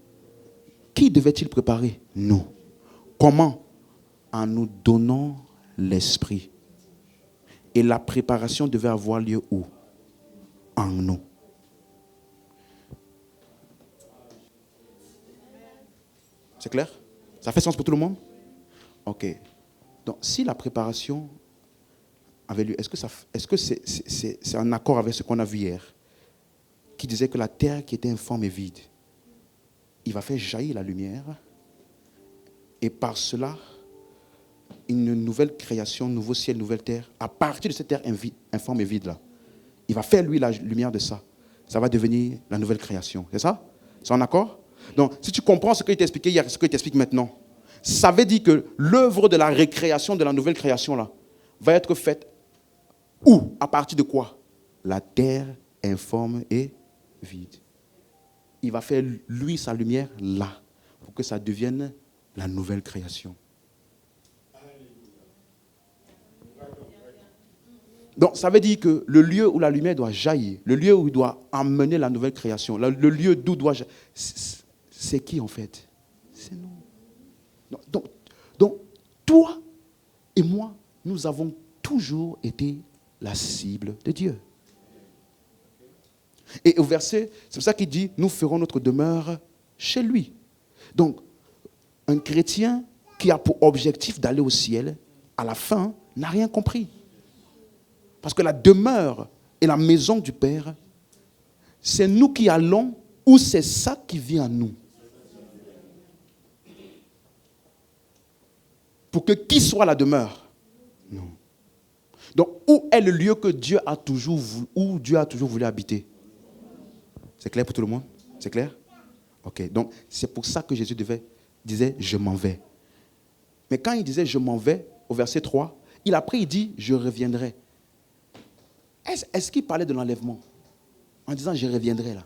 qui devait-il préparer? Nous. Comment? En nous donnant l'esprit. Et la préparation devait avoir lieu où? En nous. C'est clair? Ça fait sens pour tout le monde? Ok. Donc, si la préparation avait lieu, est-ce que c'est en accord avec ce qu'on a vu hier, qui disait que la terre qui était informe et vide, il va faire jaillir la lumière, et par cela, une nouvelle création, nouveau ciel, nouvelle terre, à partir de cette terre informe et vide-là, il va faire lui la lumière de ça. Ça va devenir la nouvelle création. C'est ça? C'est en accord? Donc, si tu comprends ce qu'il t'expliquait hier, ce qu'il t'explique maintenant, ça veut dire que l'œuvre de la récréation, de la nouvelle création, là, va être faite où? À partir de quoi? La terre informe et vide. Il va faire, lui, sa lumière là, pour que ça devienne la nouvelle création. Donc, ça veut dire que le lieu où la lumière doit jaillir, le lieu où il doit emmener la nouvelle création, le lieu d'où doit jaillir, c'est qui en fait? C'est nous. Donc, toi et moi, nous avons toujours été la cible de Dieu. Et au verset, c'est pour ça qu'il dit, nous ferons notre demeure chez lui. Donc, un chrétien qui a pour objectif d'aller au ciel, à la fin, n'a rien compris. Parce que la demeure et la maison du Père, c'est nous qui allons ou c'est ça qui vient à nous. Pour que qui soit la demeure? Non. Donc, où est le lieu que Dieu a toujours voulu habiter? C'est clair pour tout le monde? C'est clair? Ok, donc c'est pour ça que Jésus disait « je m'en vais ». Mais quand il disait « je m'en vais », au verset 3, il dit « je reviendrai ». Est-ce qu'il parlait de l'enlèvement? En disant « je reviendrai » là.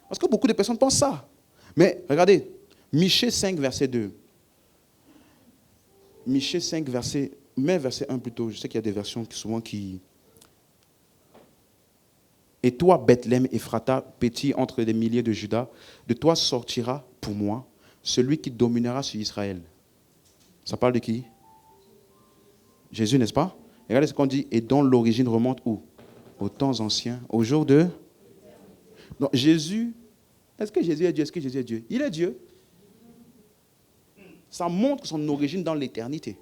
Parce que beaucoup de personnes pensent ça. Mais regardez, Michée 5, verset 2. Michée 5, verset 1 plutôt. Je sais qu'il y a des versions qui... Et toi, Bethléem, Ephrata, petit entre les milliers de Juda, de toi sortira pour moi celui qui dominera sur Israël. Ça parle de qui? Jésus, n'est-ce pas? Regardez ce qu'on dit. Et dont l'origine remonte où? Aux temps anciens, au jour de... Donc Jésus, est-ce que Jésus est Dieu? Est-ce que Jésus est Dieu? Il est Dieu. Ça montre son origine dans l'éternité.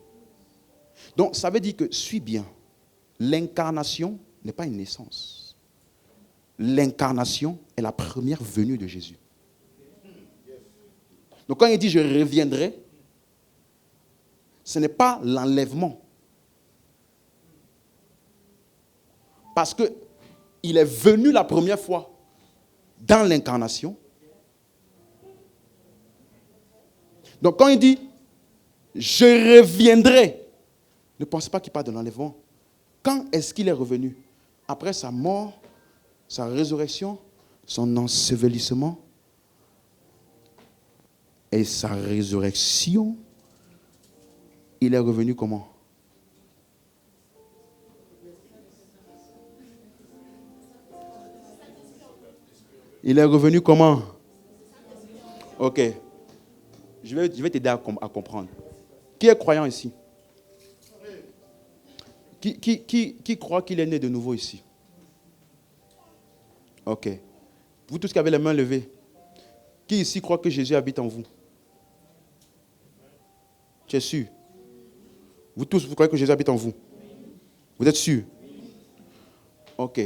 Donc, ça veut dire que, suis bien, l'incarnation n'est pas une naissance. L'incarnation est la première venue de Jésus. Donc, quand il dit « je reviendrai », ce n'est pas l'enlèvement. Parce qu'il est venu la première fois dans l'incarnation. Donc quand il dit « je reviendrai », ne pensez pas qu'il parle de l'enlèvement. Quand est-ce qu'il est revenu? Après sa mort, sa résurrection, son ensevelissement et sa résurrection, il est revenu comment? Il est revenu comment? Ok. Je vais t'aider à comprendre. Qui est croyant ici? Qui croit qu'il est né de nouveau ici? Ok. Vous tous qui avez les mains levées, qui ici croit que Jésus habite en vous? Tu es sûr? Vous tous, vous croyez que Jésus habite en vous? Vous êtes sûr? Ok.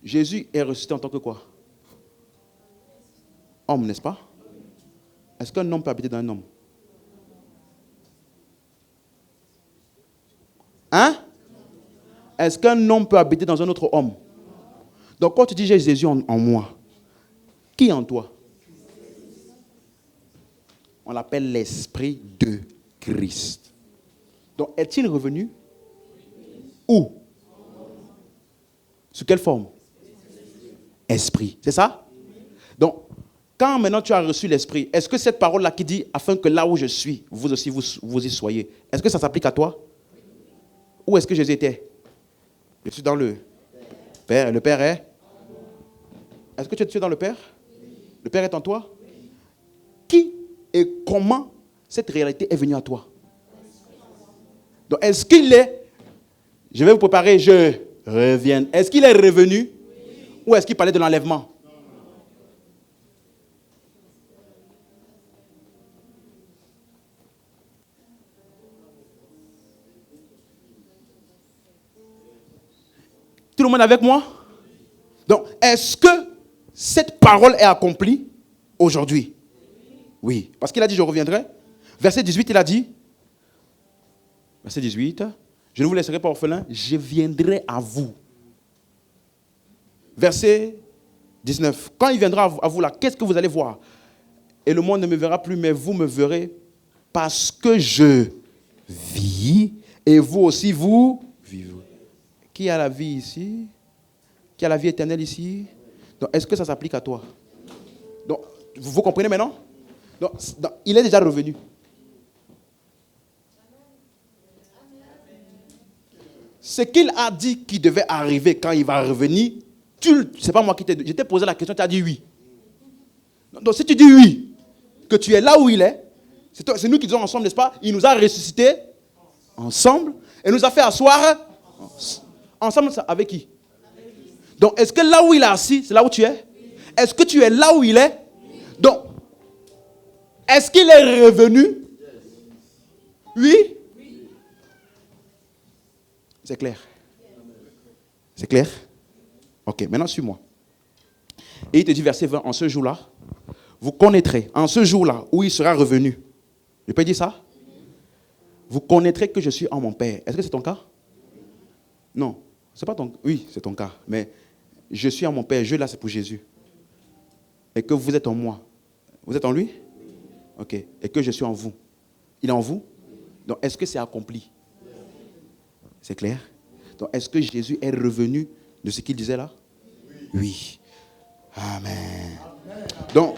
Jésus est ressuscité en tant que quoi? Homme, n'est-ce pas? Est-ce qu'un homme peut habiter dans un homme? Hein? Est-ce qu'un homme peut habiter dans un autre homme? Donc quand tu dis j'ai Jésus en moi, qui est en toi? On l'appelle l'esprit de Christ. Donc est-il revenu? Où? Sous quelle forme? Esprit. C'est ça? Donc, quand maintenant tu as reçu l'esprit, est-ce que cette parole-là qui dit afin que là où je suis, vous aussi vous y soyez, est-ce que ça s'applique à toi? Où est-ce que Jésus était? Je suis dans le Père. Le Père est? Est-ce que tu es dans le Père? Le Père est en toi? Qui et comment cette réalité est venue à toi? Donc, est-ce qu'il est, je vais vous préparer, je reviens. Est-ce qu'il est revenu? Ou est-ce qu'il parlait de l'enlèvement? Tout le monde avec moi? Donc, est-ce que cette parole est accomplie aujourd'hui? Oui. Parce qu'il a dit, je reviendrai. Verset 18, il a dit, verset 18, je ne vous laisserai pas orphelin, je viendrai à vous. Verset 19, quand il viendra à vous là, qu'est-ce que vous allez voir? Et le monde ne me verra plus, mais vous me verrez parce que je vis et vous aussi vous vivez. Qui a la vie ici? Qui a la vie éternelle ici? Donc, est-ce que ça s'applique à toi? Donc, vous comprenez maintenant? Donc, il est déjà revenu. Ce qu'il a dit qui devait arriver quand il va revenir, c'est pas moi qui je t'ai posé la question, tu as dit oui. Donc, si tu dis oui, que tu es là où il est, c'est nous qui disons ensemble, n'est-ce pas? Il nous a ressuscités ensemble et nous a fait asseoir ensemble avec qui? Donc, est-ce que là où il est assis, c'est là où tu es? Est-ce que tu es là où il est? Donc, est-ce qu'il est revenu? Oui? C'est clair? C'est clair? Ok, maintenant suis-moi. Et il te dit, verset 20, en ce jour-là, vous connaîtrez, en ce jour-là où il sera revenu. Je peux dire ça? Vous connaîtrez que je suis en mon Père. Est-ce que c'est ton cas? Non, c'est pas ton. Oui, c'est ton cas. Mais je suis en mon Père. Je là, c'est pour Jésus. Et que vous êtes en moi. Vous êtes en lui? Ok. Et que je suis en vous. Il est en vous? Donc, est-ce que c'est accompli? C'est clair? Donc, est-ce que Jésus est revenu de ce qu'il disait là? Oui. Amen. Donc,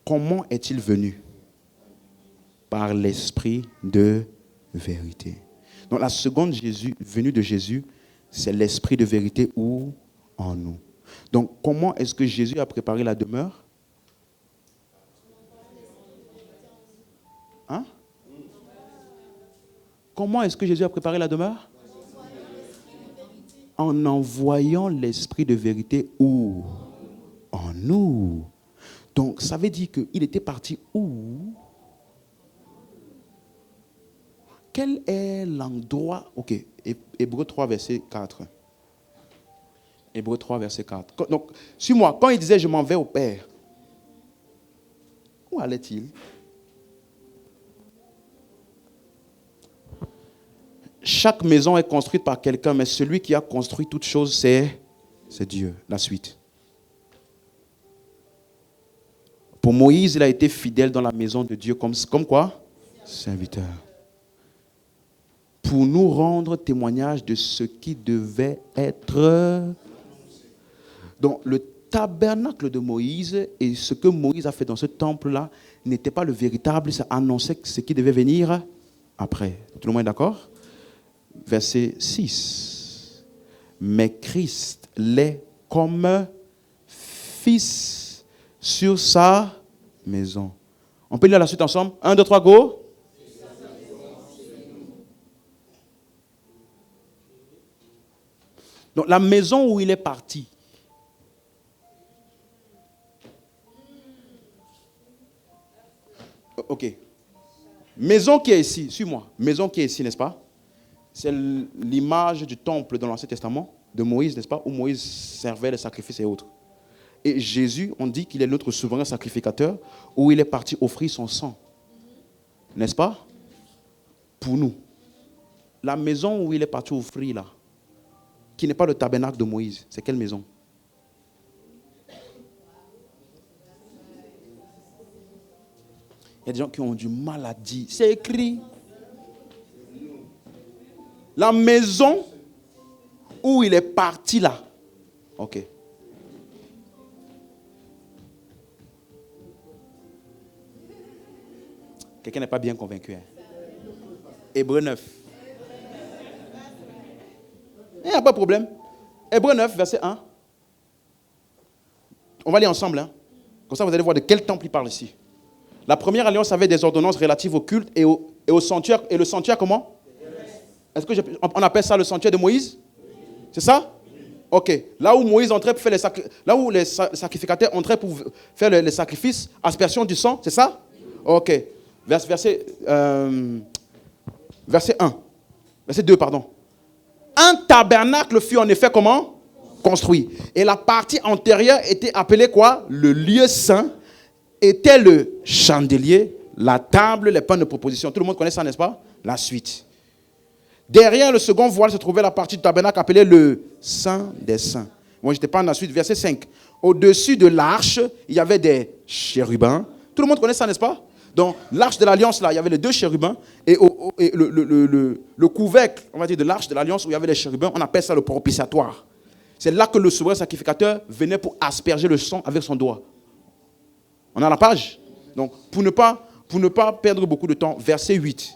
comment est-il venu? Par l'esprit de vérité. Donc, la seconde venue de Jésus, c'est l'esprit de vérité où? En nous. Donc, comment est-ce que Jésus a préparé la demeure? Hein? Comment est-ce que Jésus a préparé la demeure? En envoyant l'esprit de vérité où? En nous. Donc, ça veut dire qu'il était parti où? Quel est l'endroit? Ok, Hébreux 3, verset 4. Hébreux 3, verset 4. Donc, suis-moi, quand il disait je m'en vais au Père, où allait-il? Chaque maison est construite par quelqu'un, mais celui qui a construit toute chose, c'est Dieu. La suite. Pour Moïse, il a été fidèle dans la maison de Dieu comme quoi? Serviteur. Pour nous rendre témoignage de ce qui devait être. Donc, le tabernacle de Moïse et ce que Moïse a fait dans ce temple-là n'était pas le véritable, ça annonçait ce qui devait venir après. Tout le monde est d'accord? Verset 6. Mais Christ l'est comme fils sur sa maison. On peut lire la suite ensemble? 1, 2, 3, go! Donc la maison où il est parti. Ok. Maison qui est ici, suis-moi. Maison qui est ici, n'est-ce pas? C'est l'image du temple dans l'Ancien Testament de Moïse, n'est-ce pas? Où Moïse servait les sacrifices et autres. Et Jésus, on dit qu'il est notre souverain sacrificateur, où il est parti offrir son sang. N'est-ce pas? Pour nous. La maison où il est parti offrir là, qui n'est pas le tabernacle de Moïse, c'est quelle maison? Il y a des gens qui ont du mal à dire. C'est écrit. La maison où il est parti là. Ok. Quelqu'un n'est pas bien convaincu. Hein? Hébreux 9. Il n'y a pas de problème. Hébreux 9, verset 1. On va lire ensemble. Hein? Comme ça, vous allez voir de quel temple il parle ici. La première alliance avait des ordonnances relatives au culte et au sanctuaire. Et le sanctuaire, comment? Est-ce que on appelle ça le sanctuaire de Moïse? C'est ça? Ok. Là où Moïse entrait pour faire là où les sacrificateurs entraient pour faire les sacrifices, aspersion du sang, c'est ça? Ok. Verset 1. Verset 2, pardon. Un tabernacle fut en effet comment? Construit. Et la partie antérieure était appelée quoi? Le lieu saint. Était le chandelier, la table, les pains de proposition. Tout le monde connaît ça, n'est-ce pas? La suite. Derrière le second voile se trouvait la partie du tabernacle appelée le Saint des Saints. Moi, je n'étais pas dans la suite. Verset 5. Au-dessus de l'arche, il y avait des chérubins. Tout le monde connaît ça, n'est-ce pas? Dans l'arche de l'alliance, là, il y avait les deux chérubins. Et, le couvercle, on va dire, de l'arche de l'alliance où il y avait les chérubins, on appelle ça le propitiatoire. C'est là que le souverain sacrificateur venait pour asperger le sang avec son doigt. On a la page? Donc, pour ne pas perdre beaucoup de temps, verset 8.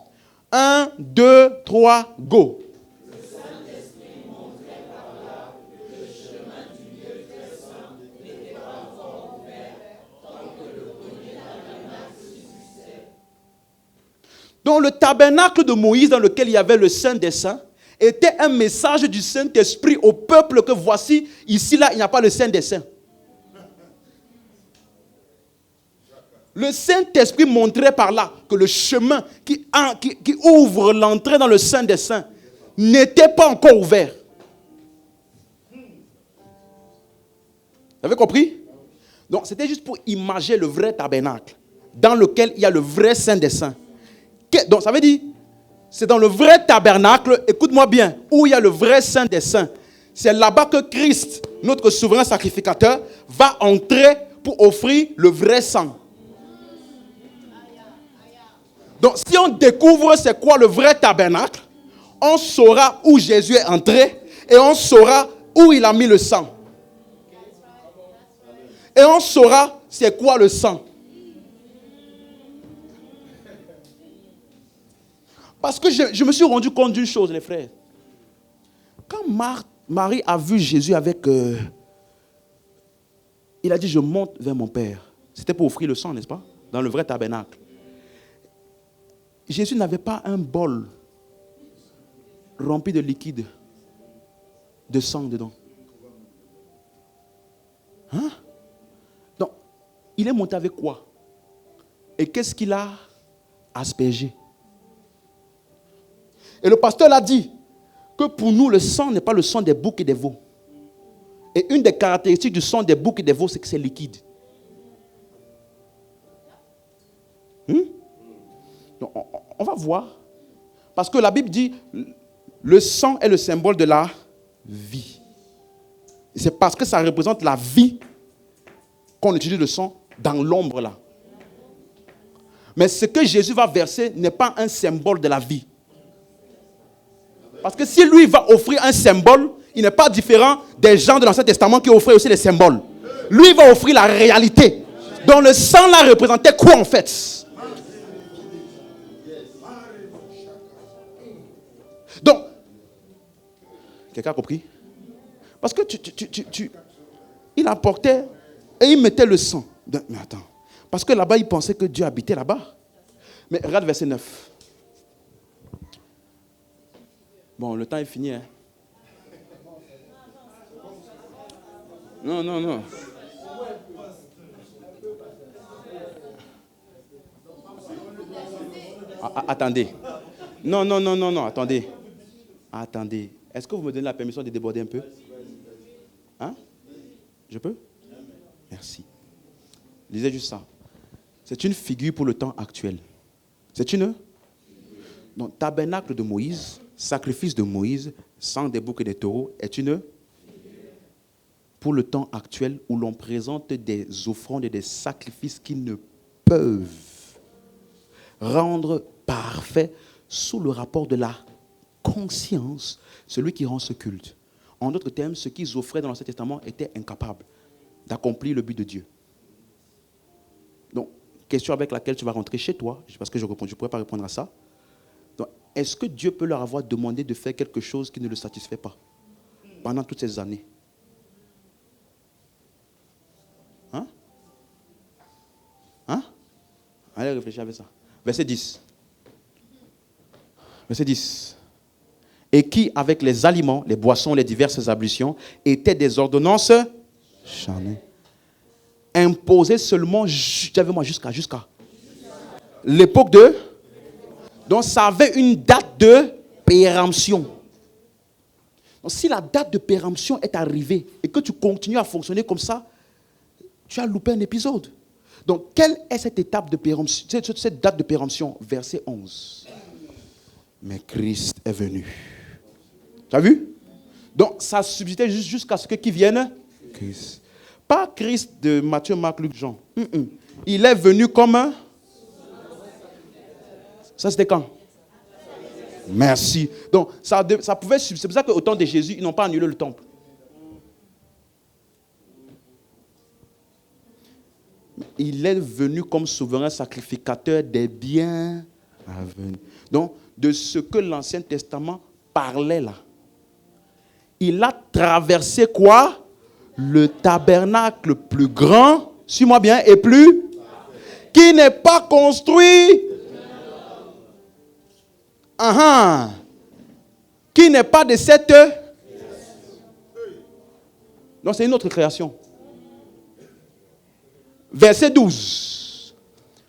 1, 2, 3, go. Le Saint-Esprit montrait par là que le chemin du lieu très saint n'était pas encore ouvert tant que le premier tabernacle subsistait. Donc, le tabernacle de Moïse dans lequel il y avait le Saint des Saints était un message du Saint-Esprit au peuple que voici, ici, là, il n'y a pas le Saint des Saints. Le Saint-Esprit montrait par là que le chemin qui ouvre l'entrée dans le Saint des Saints n'était pas encore ouvert. Vous avez compris? Donc, c'était juste pour imager le vrai tabernacle dans lequel il y a le vrai Saint des Saints. Donc, ça veut dire, c'est dans le vrai tabernacle, écoute-moi bien, où il y a le vrai Saint des Saints. C'est là-bas que Christ, notre souverain sacrificateur, va entrer pour offrir le vrai sang. Donc, si on découvre c'est quoi le vrai tabernacle, on saura où Jésus est entré et on saura où il a mis le sang. Et on saura c'est quoi le sang. Parce que je me suis rendu compte d'une chose, les frères. Quand Marie a vu Jésus avec... il a dit, je monte vers mon Père. C'était pour offrir le sang, n'est-ce pas? Dans le vrai tabernacle. Jésus n'avait pas un bol rempli de liquide, de sang dedans. Hein? Donc, il est monté avec quoi? Et qu'est-ce qu'il a aspergé? Et le pasteur l'a dit, que pour nous, le sang n'est pas le sang des boucs et des veaux. Et une des caractéristiques du sang des boucs et des veaux, c'est que c'est liquide. Donc, on va voir. Parce que la Bible dit, le sang est le symbole de la vie. Et c'est parce que ça représente la vie qu'on utilise le sang dans l'ombre là. Mais ce que Jésus va verser n'est pas un symbole de la vie. Parce que si lui va offrir un symbole, il n'est pas différent des gens de l'Ancien Testament qui offraient aussi des symboles. Lui va offrir la réalité. Donc le sang là représentait quoi en fait? Donc, quelqu'un a compris? Parce que il apportait et il mettait le sang. Mais attends. Parce que là-bas, il pensait que Dieu habitait là-bas. Mais regarde verset 9. Bon, le temps est fini. Hein? Non. Attendez. Non, attendez. Attendez. Est-ce que vous me donnez la permission de déborder un peu? Hein? Je peux? Merci. Lisez juste ça. C'est une figure pour le temps actuel. C'est une? Donc, tabernacle de Moïse, sacrifice de Moïse, sang des boucs et des taureaux, est une? Pour le temps actuel où l'on présente des offrandes et des sacrifices qui ne peuvent rendre parfait sous le rapport de la conscience, celui qui rend ce culte. En d'autres termes, ce qu'ils offraient dans l'Ancien Testament était incapable d'accomplir le but de Dieu. Donc, question avec laquelle tu vas rentrer chez toi, parce que je ne pourrais pas répondre à ça. Donc, est-ce que Dieu peut leur avoir demandé de faire quelque chose qui ne le satisfait pas pendant toutes ces années? Allez réfléchir avec ça. Verset 10. Verset 10. Et qui, avec les aliments, les boissons, les diverses ablutions, étaient des ordonnances charnelles, imposées seulement jusqu'à l'époque de... Donc ça avait une date de péremption. Donc si la date de péremption est arrivée et que tu continues à fonctionner comme ça, tu as loupé un épisode. Donc, quelle est cette étape de péremption, cette date de péremption? Verset 11. Mais Christ est venu. Tu as vu? Donc, ça subsistait jusqu'à ce qu'il vienne. Christ. Pas Christ de Matthieu, Marc, Luc, Jean. Il est venu comme un... Ça, c'était quand? Merci. Donc, ça pouvait... C'est pour ça qu'au temps de Jésus, ils n'ont pas annulé le temple. Il est venu comme souverain sacrificateur des biens à venir. Donc, de ce que l'Ancien Testament parlait là. Il a traversé quoi? Le tabernacle plus grand, suis-moi bien, et plus, qui n'est pas construit. Qui n'est pas de cette. Non, c'est une autre création. Verset 12.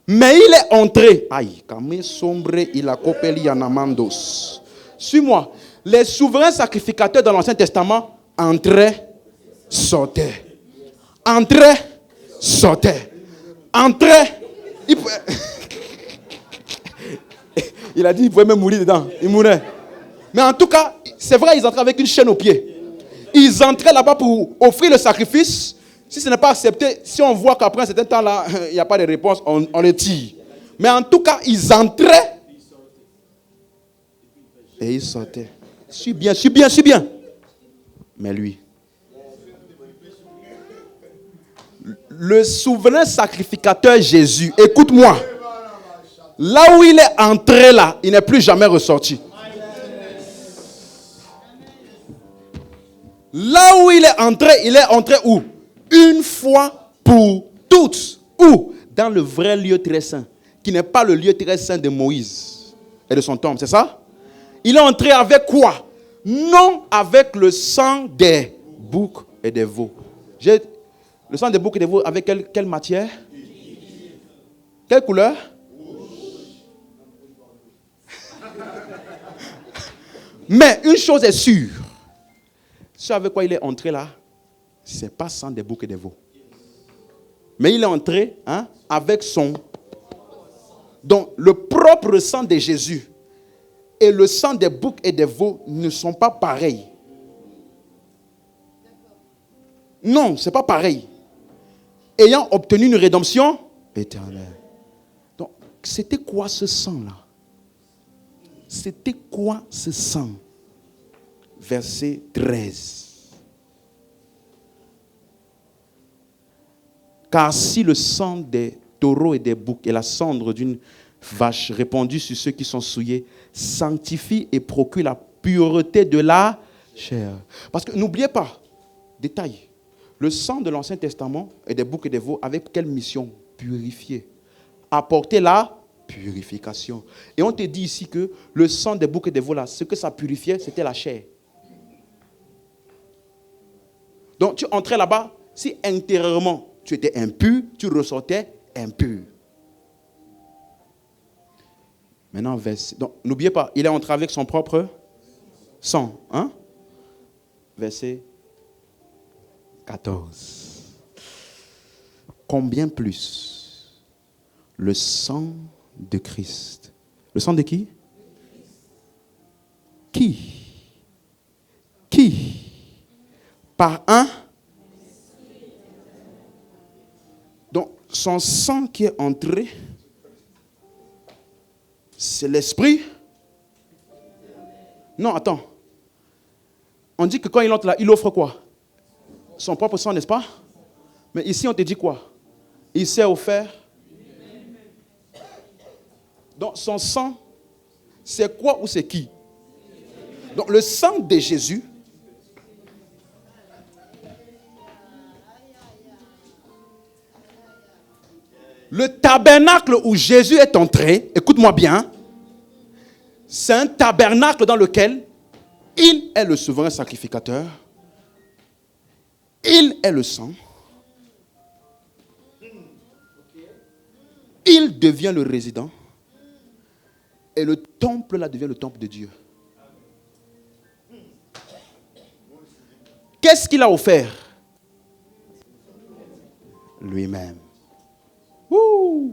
Mais il est entré. Aïe, comme sombre, il a copé yanamandos. Suis-moi. Les souverains sacrificateurs dans l'Ancien Testament entraient, sortaient. Entraient, sortaient. Entraient. Il a dit qu'il pouvait même mourir dedans. Il mourait. Mais en tout cas, c'est vrai, ils entraient avec une chaîne au pied. Ils entraient là-bas pour offrir le sacrifice. Si ce n'est pas accepté, si on voit qu'après un certain temps-là, il n'y a pas de réponse, on le tire. Mais en tout cas, ils entraient et ils sortaient. Suis bien. Mais lui, le souverain sacrificateur Jésus, écoute-moi, là où il est entré là, il n'est plus jamais ressorti. Là où il est entré où? Une fois pour toutes. Où? Dans le vrai lieu très saint, qui n'est pas le lieu très saint de Moïse et de son temple, c'est ça? Il est entré avec quoi? Non avec le sang des boucs et des veaux. Le sang des boucs et des veaux avec quelle matière? Quelle couleur? Mais une chose est sûre. Ce avec quoi il est entré là, ce n'est pas sang des boucs et des veaux. Mais il est entré avec son... Donc, le propre sang de Jésus et le sang des boucs et des veaux ne sont pas pareils. Non, ce n'est pas pareil. Ayant obtenu une rédemption éternelle. Donc, c'était quoi ce sang-là? C'était quoi ce sang? Verset 13. Car si le sang des taureaux et des boucs et la cendre d'une vache répandue sur ceux qui sont souillés sanctifie et procure la pureté de la chair. Parce que n'oubliez pas, détail, le sang de l'Ancien Testament et des boucs et des veaux avait quelle mission? Purifier. Apporter la purification. Et on te dit ici que le sang des boucs et des veaux, là, ce que ça purifiait, c'était la chair. Donc tu entrais là-bas, si intérieurement tu étais impur, tu ressortais impur. Maintenant, donc n'oubliez pas, il est entré avec son propre sang. Verset 14. Combien plus le sang de Christ. Le sang de qui? Qui? Par un. Donc, son sang qui est entré, c'est l'esprit. Non, attends. On dit que quand il entre là, il offre quoi? Son propre sang, n'est-ce pas? Mais ici, on te dit quoi? Il s'est offert. Donc, son sang, c'est quoi ou c'est qui? Donc, le sang de Jésus, le tabernacle où Jésus est entré, écoute-moi bien, c'est un tabernacle dans lequel il est le souverain sacrificateur, il est le sang, il devient le résident, et le temple là devient le temple de Dieu. Qu'est-ce qu'il a offert? Lui-même. Ouh.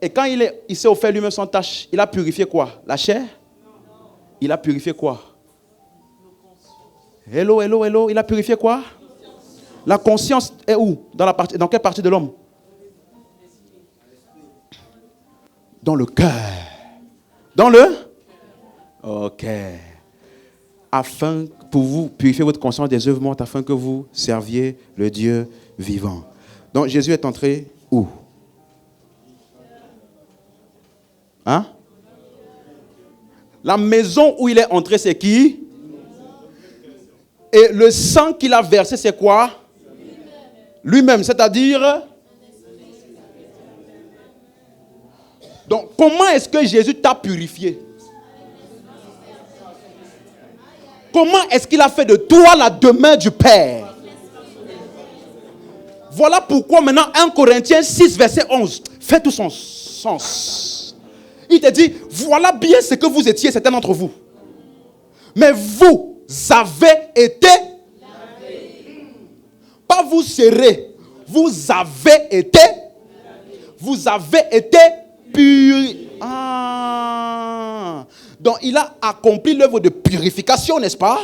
Et quand il s'est offert lui-même sans tâche, il a purifié quoi? La chair? Il a purifié quoi? Hello. Il a purifié quoi? La conscience est où? Dans quelle partie de l'homme? Dans le cœur. Dans le? Ok. Afin, pour vous purifier votre conscience des œuvres mortes, afin que vous serviez le Dieu vivant. Donc Jésus est entré où? La maison où il est entré, c'est qui? Et le sang qu'il a versé, c'est quoi? Lui-même, c'est-à-dire? Donc, comment est-ce que Jésus t'a purifié? Comment est-ce qu'il a fait de toi la demeure du Père? Voilà pourquoi maintenant 1 Corinthiens 6, verset 11 fait tout son sens. Il te dit, voilà bien ce que vous étiez, certains d'entre vous. Mais vous avez été, pas vous serez, vous avez été purifiés. Donc il a accompli l'œuvre de purification, n'est-ce pas?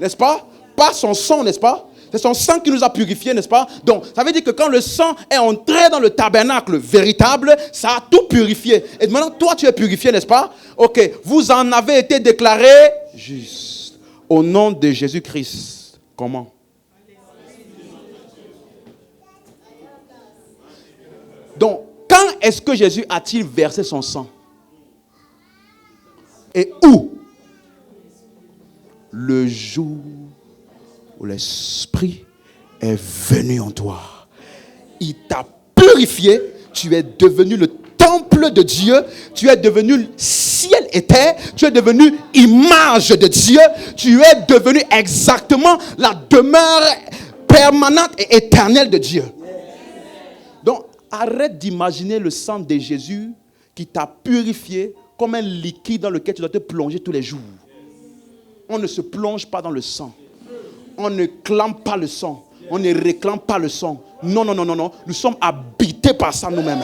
N'est-ce pas? Par son sang, n'est-ce pas? C'est son sang qui nous a purifiés, n'est-ce pas? Donc, ça veut dire que quand le sang est entré dans le tabernacle véritable, ça a tout purifié. Et maintenant, toi, tu es purifié, n'est-ce pas? Ok, vous en avez été déclarés justes. Au nom de Jésus-Christ. Comment? Donc, quand est-ce que Jésus a-t-il versé son sang? Et où? Le jour où l'Esprit est venu en toi. Il t'a purifié. Tu es devenu le temple de Dieu. Tu es devenu ciel et terre. Tu es devenu image de Dieu. Tu es devenu exactement la demeure permanente et éternelle de Dieu. Donc, arrête d'imaginer le sang de Jésus qui t'a purifié comme un liquide dans lequel tu dois te plonger tous les jours. On ne se plonge pas dans le sang. On ne clame pas le sang. On ne réclame pas le sang. Non, non, non, non, non. Nous sommes habités par ça nous-mêmes.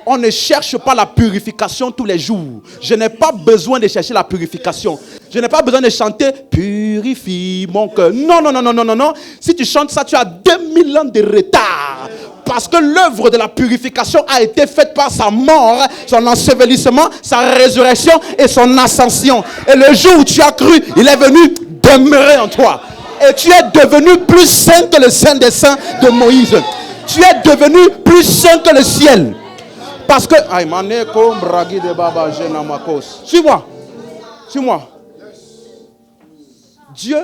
On ne cherche pas la purification tous les jours. Je n'ai pas besoin de chercher la purification. Je n'ai pas besoin de chanter « Purifie mon cœur ». Non, non, non, non, non, non, non. Si tu chantes ça, tu as 2000 ans de retard. Parce que l'œuvre de la purification a été faite par sa mort, son ensevelissement, sa résurrection et son ascension. Et le jour où tu as cru, il est venu demeurer en toi. Et tu es devenu plus saint que le Saint des Saints de Moïse. Tu es devenu plus saint que le ciel. Parce que... Suis-moi. Suis-moi. Dieu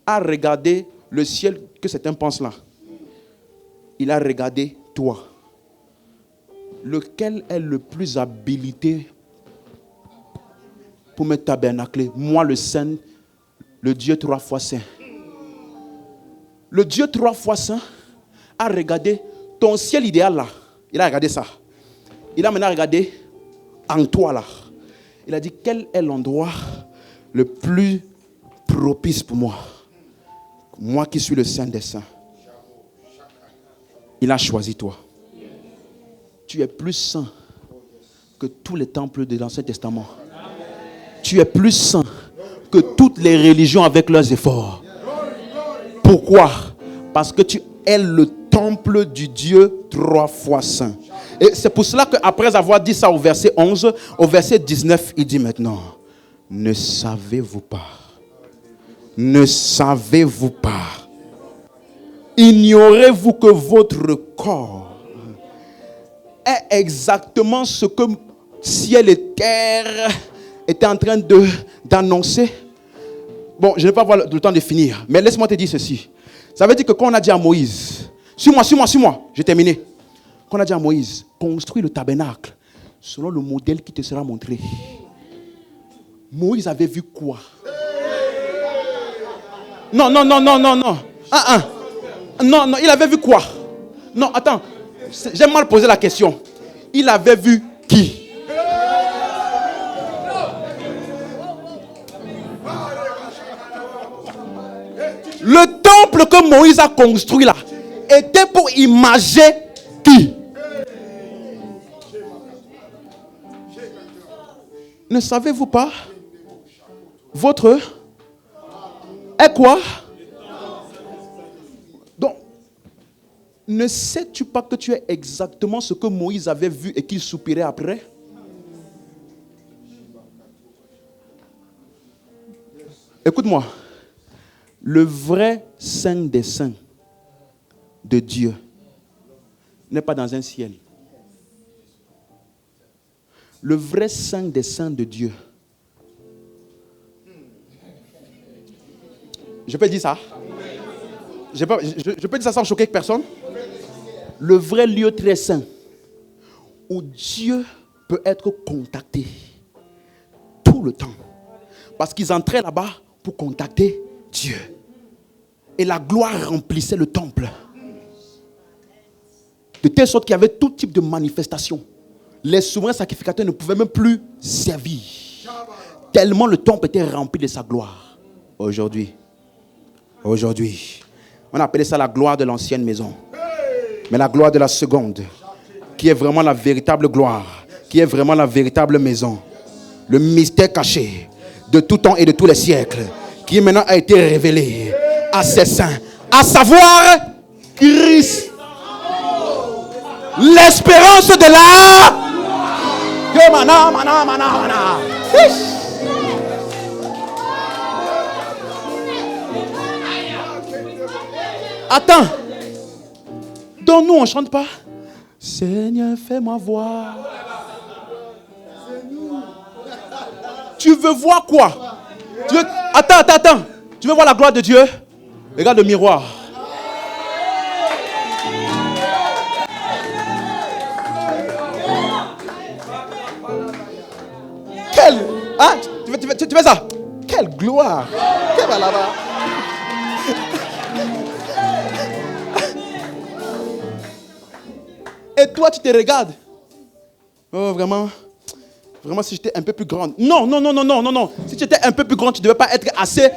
a regardé le ciel que certains pensent là. Il a regardé toi. Lequel est le plus habilité pour me tabernacler? Moi, le Saint, le Dieu 3 fois saint. Le Dieu 3 fois saint a regardé ton ciel idéal là. Il a regardé ça. Il a maintenant regardé en toi là. Il a dit, quel est l'endroit le plus propice pour moi? Moi qui suis le Saint des Saints. Il a choisi toi. Tu es plus saint que tous les temples de l'Ancien Testament. Tu es plus saint que toutes les religions avec leurs efforts. Pourquoi? Parce que tu es le temple du Dieu 3 fois saint. Et c'est pour cela qu'après avoir dit ça au verset 11, au verset 19, il dit maintenant, ne savez-vous pas? Ne savez-vous pas? Ignorez-vous que votre corps est exactement ce que ciel et terre étaient en train d'annoncer? Bon, je ne vais pas avoir le temps de finir, mais laisse-moi te dire ceci. Ça veut dire que quand on a dit à Moïse, suis-moi, j'ai terminé. Quand on a dit à Moïse, construis le tabernacle selon le modèle qui te sera montré. Moïse avait vu quoi? Non. Non, il avait vu quoi? Non, attends. J'ai mal posé la question. Il avait vu qui? Le temple que Moïse a construit là était pour imager qui? Ne savez-vous pas? Votre est quoi? Donc, ne sais-tu pas que tu es exactement ce que Moïse avait vu et qu'il soupirait après? Écoute-moi. Le vrai Saint des Saints de Dieu n'est pas dans un ciel. Le vrai Saint des Saints de Dieu. Je peux dire ça? Je peux dire ça sans choquer personne? Le vrai lieu très saint où Dieu peut être contacté tout le temps. Parce qu'ils entraient là-bas pour contacter Dieu. Et la gloire remplissait le temple. De telle sorte qu'il y avait tout type de manifestation. Les souverains sacrificateurs ne pouvaient même plus servir. Tellement le temple était rempli de sa gloire. Aujourd'hui, on appelait ça la gloire de l'ancienne maison. Mais la gloire de la seconde, qui est vraiment la véritable gloire, qui est vraiment la véritable maison. Le mystère caché de tout temps et de tous les siècles, qui maintenant a été révélé à ses saints, à savoir Christ, l'espérance de la... Attends, donc nous on chante pas. Seigneur, fais-moi voir. Tu veux voir quoi? Attends. Tu veux voir la gloire de Dieu? Regarde le miroir. Quelle... Hein? Tu fais ça? Quelle gloire! Quelle là-bas. Et toi, tu te regardes. Oh, vraiment, Vraiment, si j'étais un peu plus grande. Non, non, non, non, non, non, non. Si tu étais un peu plus grande, tu ne devais pas être assez,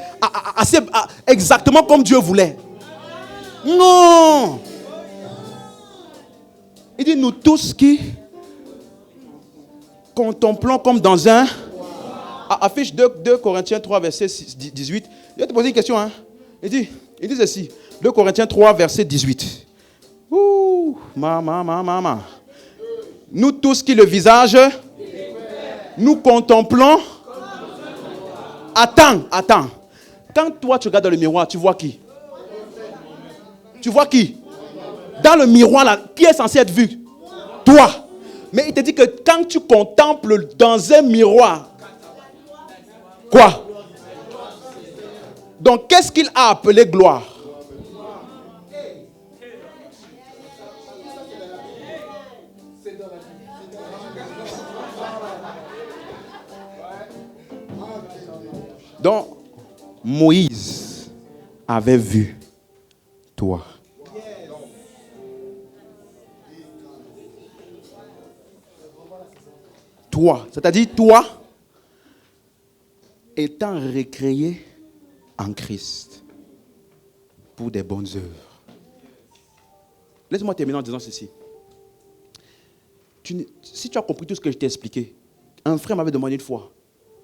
exactement comme Dieu voulait. Non. Il dit, nous tous qui contemplons comme dans un... Affiche 2 Corinthiens 3, verset 18. Je vais te poser une question. Hein. Il dit ceci. 2 Corinthiens 3, verset 18. Ouh, maman. Nous tous qui le visage, nous contemplons. Attends. Quand toi tu regardes dans le miroir, tu vois qui? Tu vois qui? Dans le miroir là, qui est censé être vu? Toi. Mais il te dit que quand tu contemples dans un miroir, quoi? Donc qu'est-ce qu'il a appelé gloire? Donc, Moïse avait vu toi. Toi, c'est-à-dire toi, étant recréé en Christ pour des bonnes œuvres. Laisse-moi terminer en disant ceci. Si tu as compris tout ce que je t'ai expliqué, un frère m'avait demandé une fois,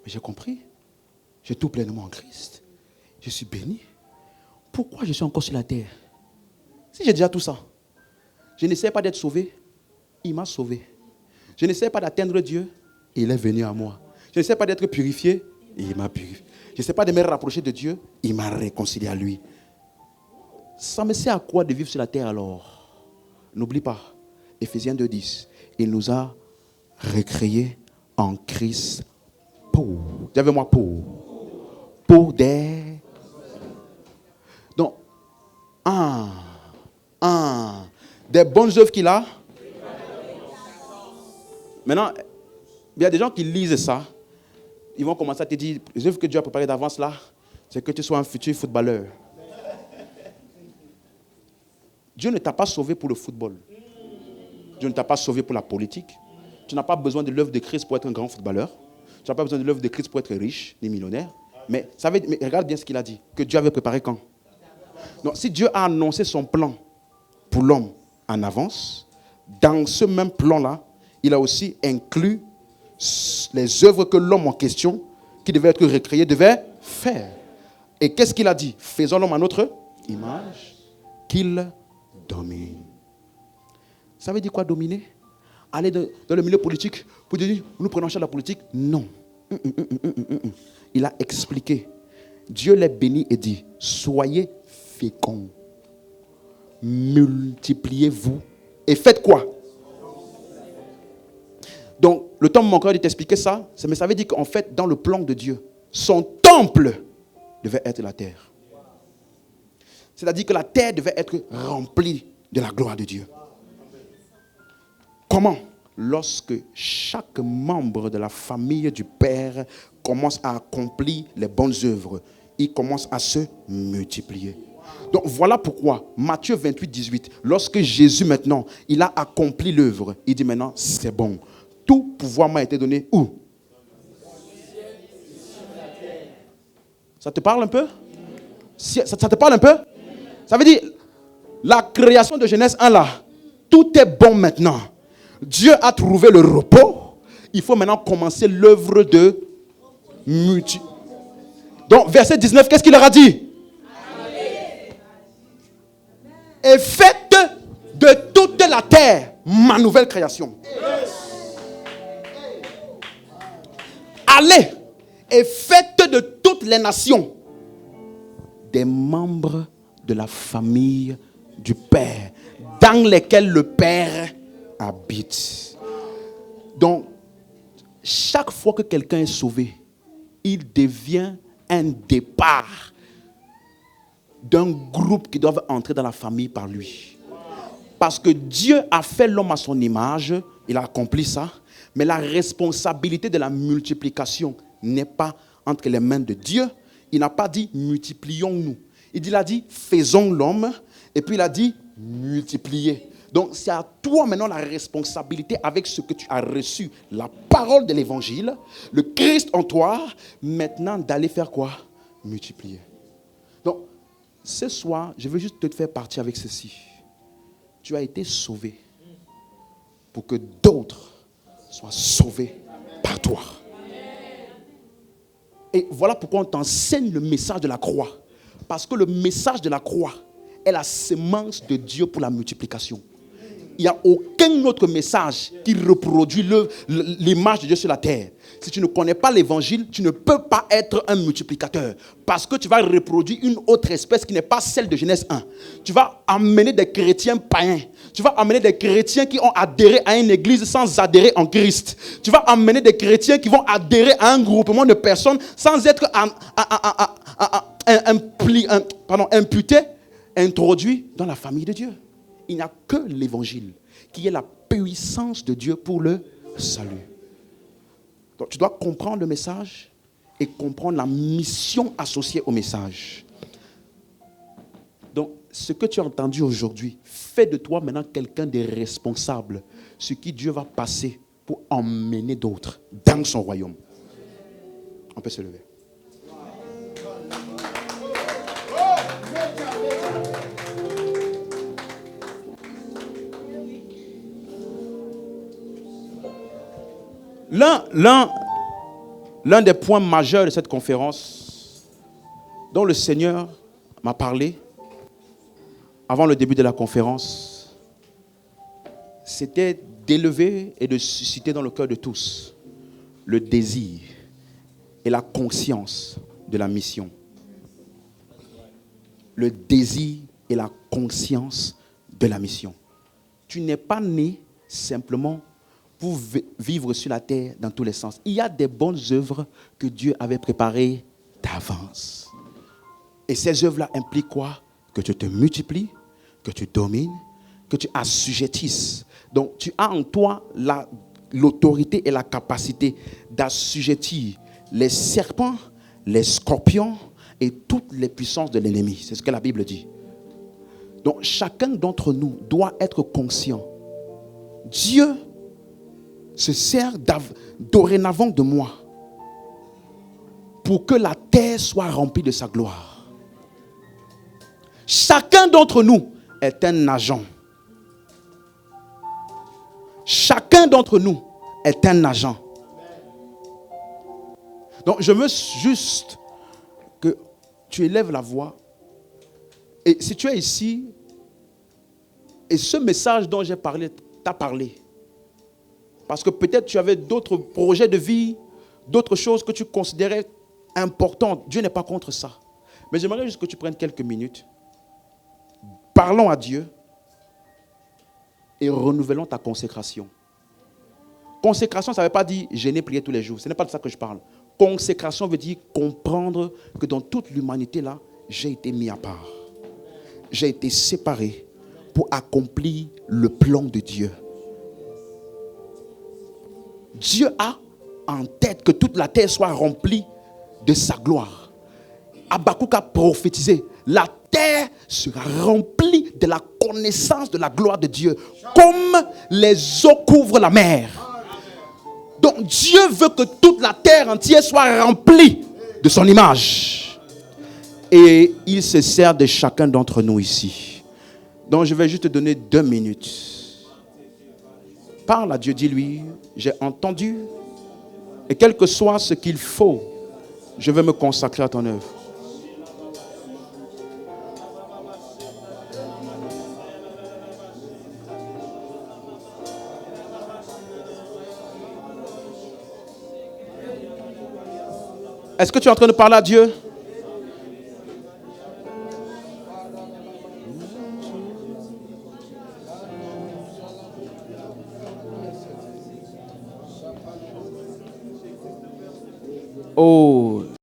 mais j'ai compris. J'ai tout pleinement en Christ. Je suis béni. Pourquoi je suis encore sur la terre? Si j'ai déjà tout ça, je n'essaie pas d'être sauvé, il m'a sauvé. Je n'essaie pas d'atteindre Dieu, il est venu à moi. Je n'essaie pas d'être purifié, il m'a purifié. Je n'essaie pas de me rapprocher de Dieu, il m'a réconcilié à lui. Ça me sert à quoi de vivre sur la terre alors? N'oublie pas, Éphésiens 2:10, il nous a recréés en Christ pour. Dis avec moi pour des. Donc, des bonnes œuvres qu'il a. Maintenant, il y a des gens qui lisent ça. Ils vont commencer à te dire, les œuvres que Dieu a préparées d'avance là, c'est que tu sois un futur footballeur. Dieu ne t'a pas sauvé pour le football. Dieu ne t'a pas sauvé pour la politique. Tu n'as pas besoin de l'œuvre de Christ pour être un grand footballeur. Tu n'as pas besoin de l'œuvre de Christ pour être riche, ni millionnaire. Mais regarde bien ce qu'il a dit, que Dieu avait préparé quand? Donc, si Dieu a annoncé son plan pour l'homme en avance, dans ce même plan-là, il a aussi inclus les œuvres que l'homme en question, qui devait être recréé, devait faire. Et qu'est-ce qu'il a dit? Faisons l'homme à notre image, qu'il domine. Ça veut dire quoi dominer? Aller dans le milieu politique pour dire, nous prenons en charge la politique? Non. Il a expliqué. Dieu les bénit et dit, soyez féconds, multipliez-vous et faites quoi? Donc, le temps me manquera de t'expliquer ça, mais ça veut dire qu'en fait, dans le plan de Dieu, son temple devait être la terre. C'est-à-dire que la terre devait être remplie de la gloire de Dieu. Comment? Lorsque chaque membre de la famille du Père commence à accomplir les bonnes œuvres, il commence à se multiplier. Donc voilà pourquoi, Matthieu 28:18, lorsque Jésus maintenant, il a accompli l'œuvre, il dit maintenant, c'est bon. Tout pouvoir m'a été donné où? Ça te parle un peu? Ça te parle un peu? Ça veut dire, la création de Genèse 1 là, tout est bon maintenant. Dieu a trouvé le repos. Il faut maintenant commencer l'œuvre de multi. Donc, verset 19, qu'est-ce qu'il leur a dit? Et faites de toute la terre ma nouvelle création. Allez et faites de toutes les nations des membres de la famille du Père, dans lesquels le Père habite. Donc, chaque fois que quelqu'un est sauvé, il devient un départ d'un groupe qui doit entrer dans la famille par lui. Parce que Dieu a fait l'homme à son image, il a accompli ça, mais la responsabilité de la multiplication n'est pas entre les mains de Dieu. Il n'a pas dit multiplions-nous. Il a dit faisons l'homme, et puis il a dit multipliez. Donc, c'est à toi maintenant la responsabilité avec ce que tu as reçu, la parole de l'évangile, le Christ en toi, maintenant d'aller faire quoi? Multiplier. Donc, ce soir, je veux juste te faire partir avec ceci. Tu as été sauvé pour que d'autres soient sauvés par toi. Et voilà pourquoi on t'enseigne le message de la croix. Parce que le message de la croix est la semence de Dieu pour la multiplication. Il n'y a aucun autre message qui reproduit l'image de Dieu sur la terre. Si tu ne connais pas l'évangile, tu ne peux pas être un multiplicateur. Parce que tu vas reproduire une autre espèce qui n'est pas celle de Genèse 1. Tu vas amener des chrétiens païens. Tu vas amener des chrétiens qui ont adhéré à une église sans adhérer en Christ. Tu vas amener des chrétiens qui vont adhérer à un groupement de personnes sans être imputés, introduits dans la famille de Dieu. Il n'y a que l'évangile qui est la puissance de Dieu pour le salut. Donc tu dois comprendre le message et comprendre la mission associée au message. Donc ce que tu as entendu aujourd'hui fait de toi maintenant quelqu'un de responsable, ce qui Dieu va passer pour emmener d'autres dans son royaume. On peut se lever. L'un des points majeurs de cette conférence, dont le Seigneur m'a parlé avant le début de la conférence, c'était d'élever et de susciter dans le cœur de tous le désir et la conscience de la mission. Le désir et la conscience de la mission. Tu n'es pas né simplement pour vivre sur la terre dans tous les sens. Il y a des bonnes œuvres que Dieu avait préparées d'avance. Et ces œuvres-là impliquent quoi? Que tu te multiplies, que tu domines, que tu assujettisses. Donc tu as en toi l'autorité et la capacité d'assujettir les serpents, les scorpions et toutes les puissances de l'ennemi. C'est ce que la Bible dit. Donc chacun d'entre nous doit être conscient. Dieu se sert dorénavant de moi pour que la terre soit remplie de sa gloire. Chacun d'entre nous est un agent. Chacun d'entre nous est un agent. Donc je veux juste que tu élèves la voix. Et si tu es ici, et ce message dont j'ai parlé t'a parlé, parce que peut-être tu avais d'autres projets de vie, d'autres choses que tu considérais importantes. Dieu n'est pas contre ça. Mais j'aimerais juste que tu prennes quelques minutes. Parlons à Dieu et renouvelons ta consécration. Consécration, ça ne veut pas dire jeûner, prier tous les jours. Ce n'est pas de ça que je parle. Consécration veut dire comprendre que dans toute l'humanité, là, j'ai été mis à part. J'ai été séparé pour accomplir le plan de Dieu. Dieu a en tête que toute la terre soit remplie de sa gloire. Habakkuk a prophétisé, la terre sera remplie de la connaissance de la gloire de Dieu, comme les eaux couvrent la mer. Donc Dieu veut que toute la terre entière soit remplie de son image. Et il se sert de chacun d'entre nous ici. Donc je vais juste te donner 2 minutes. Parle à Dieu, dis-lui, j'ai entendu, et quel que soit ce qu'il faut, je vais me consacrer à ton œuvre. Est-ce que tu es en train de parler à Dieu? Oh.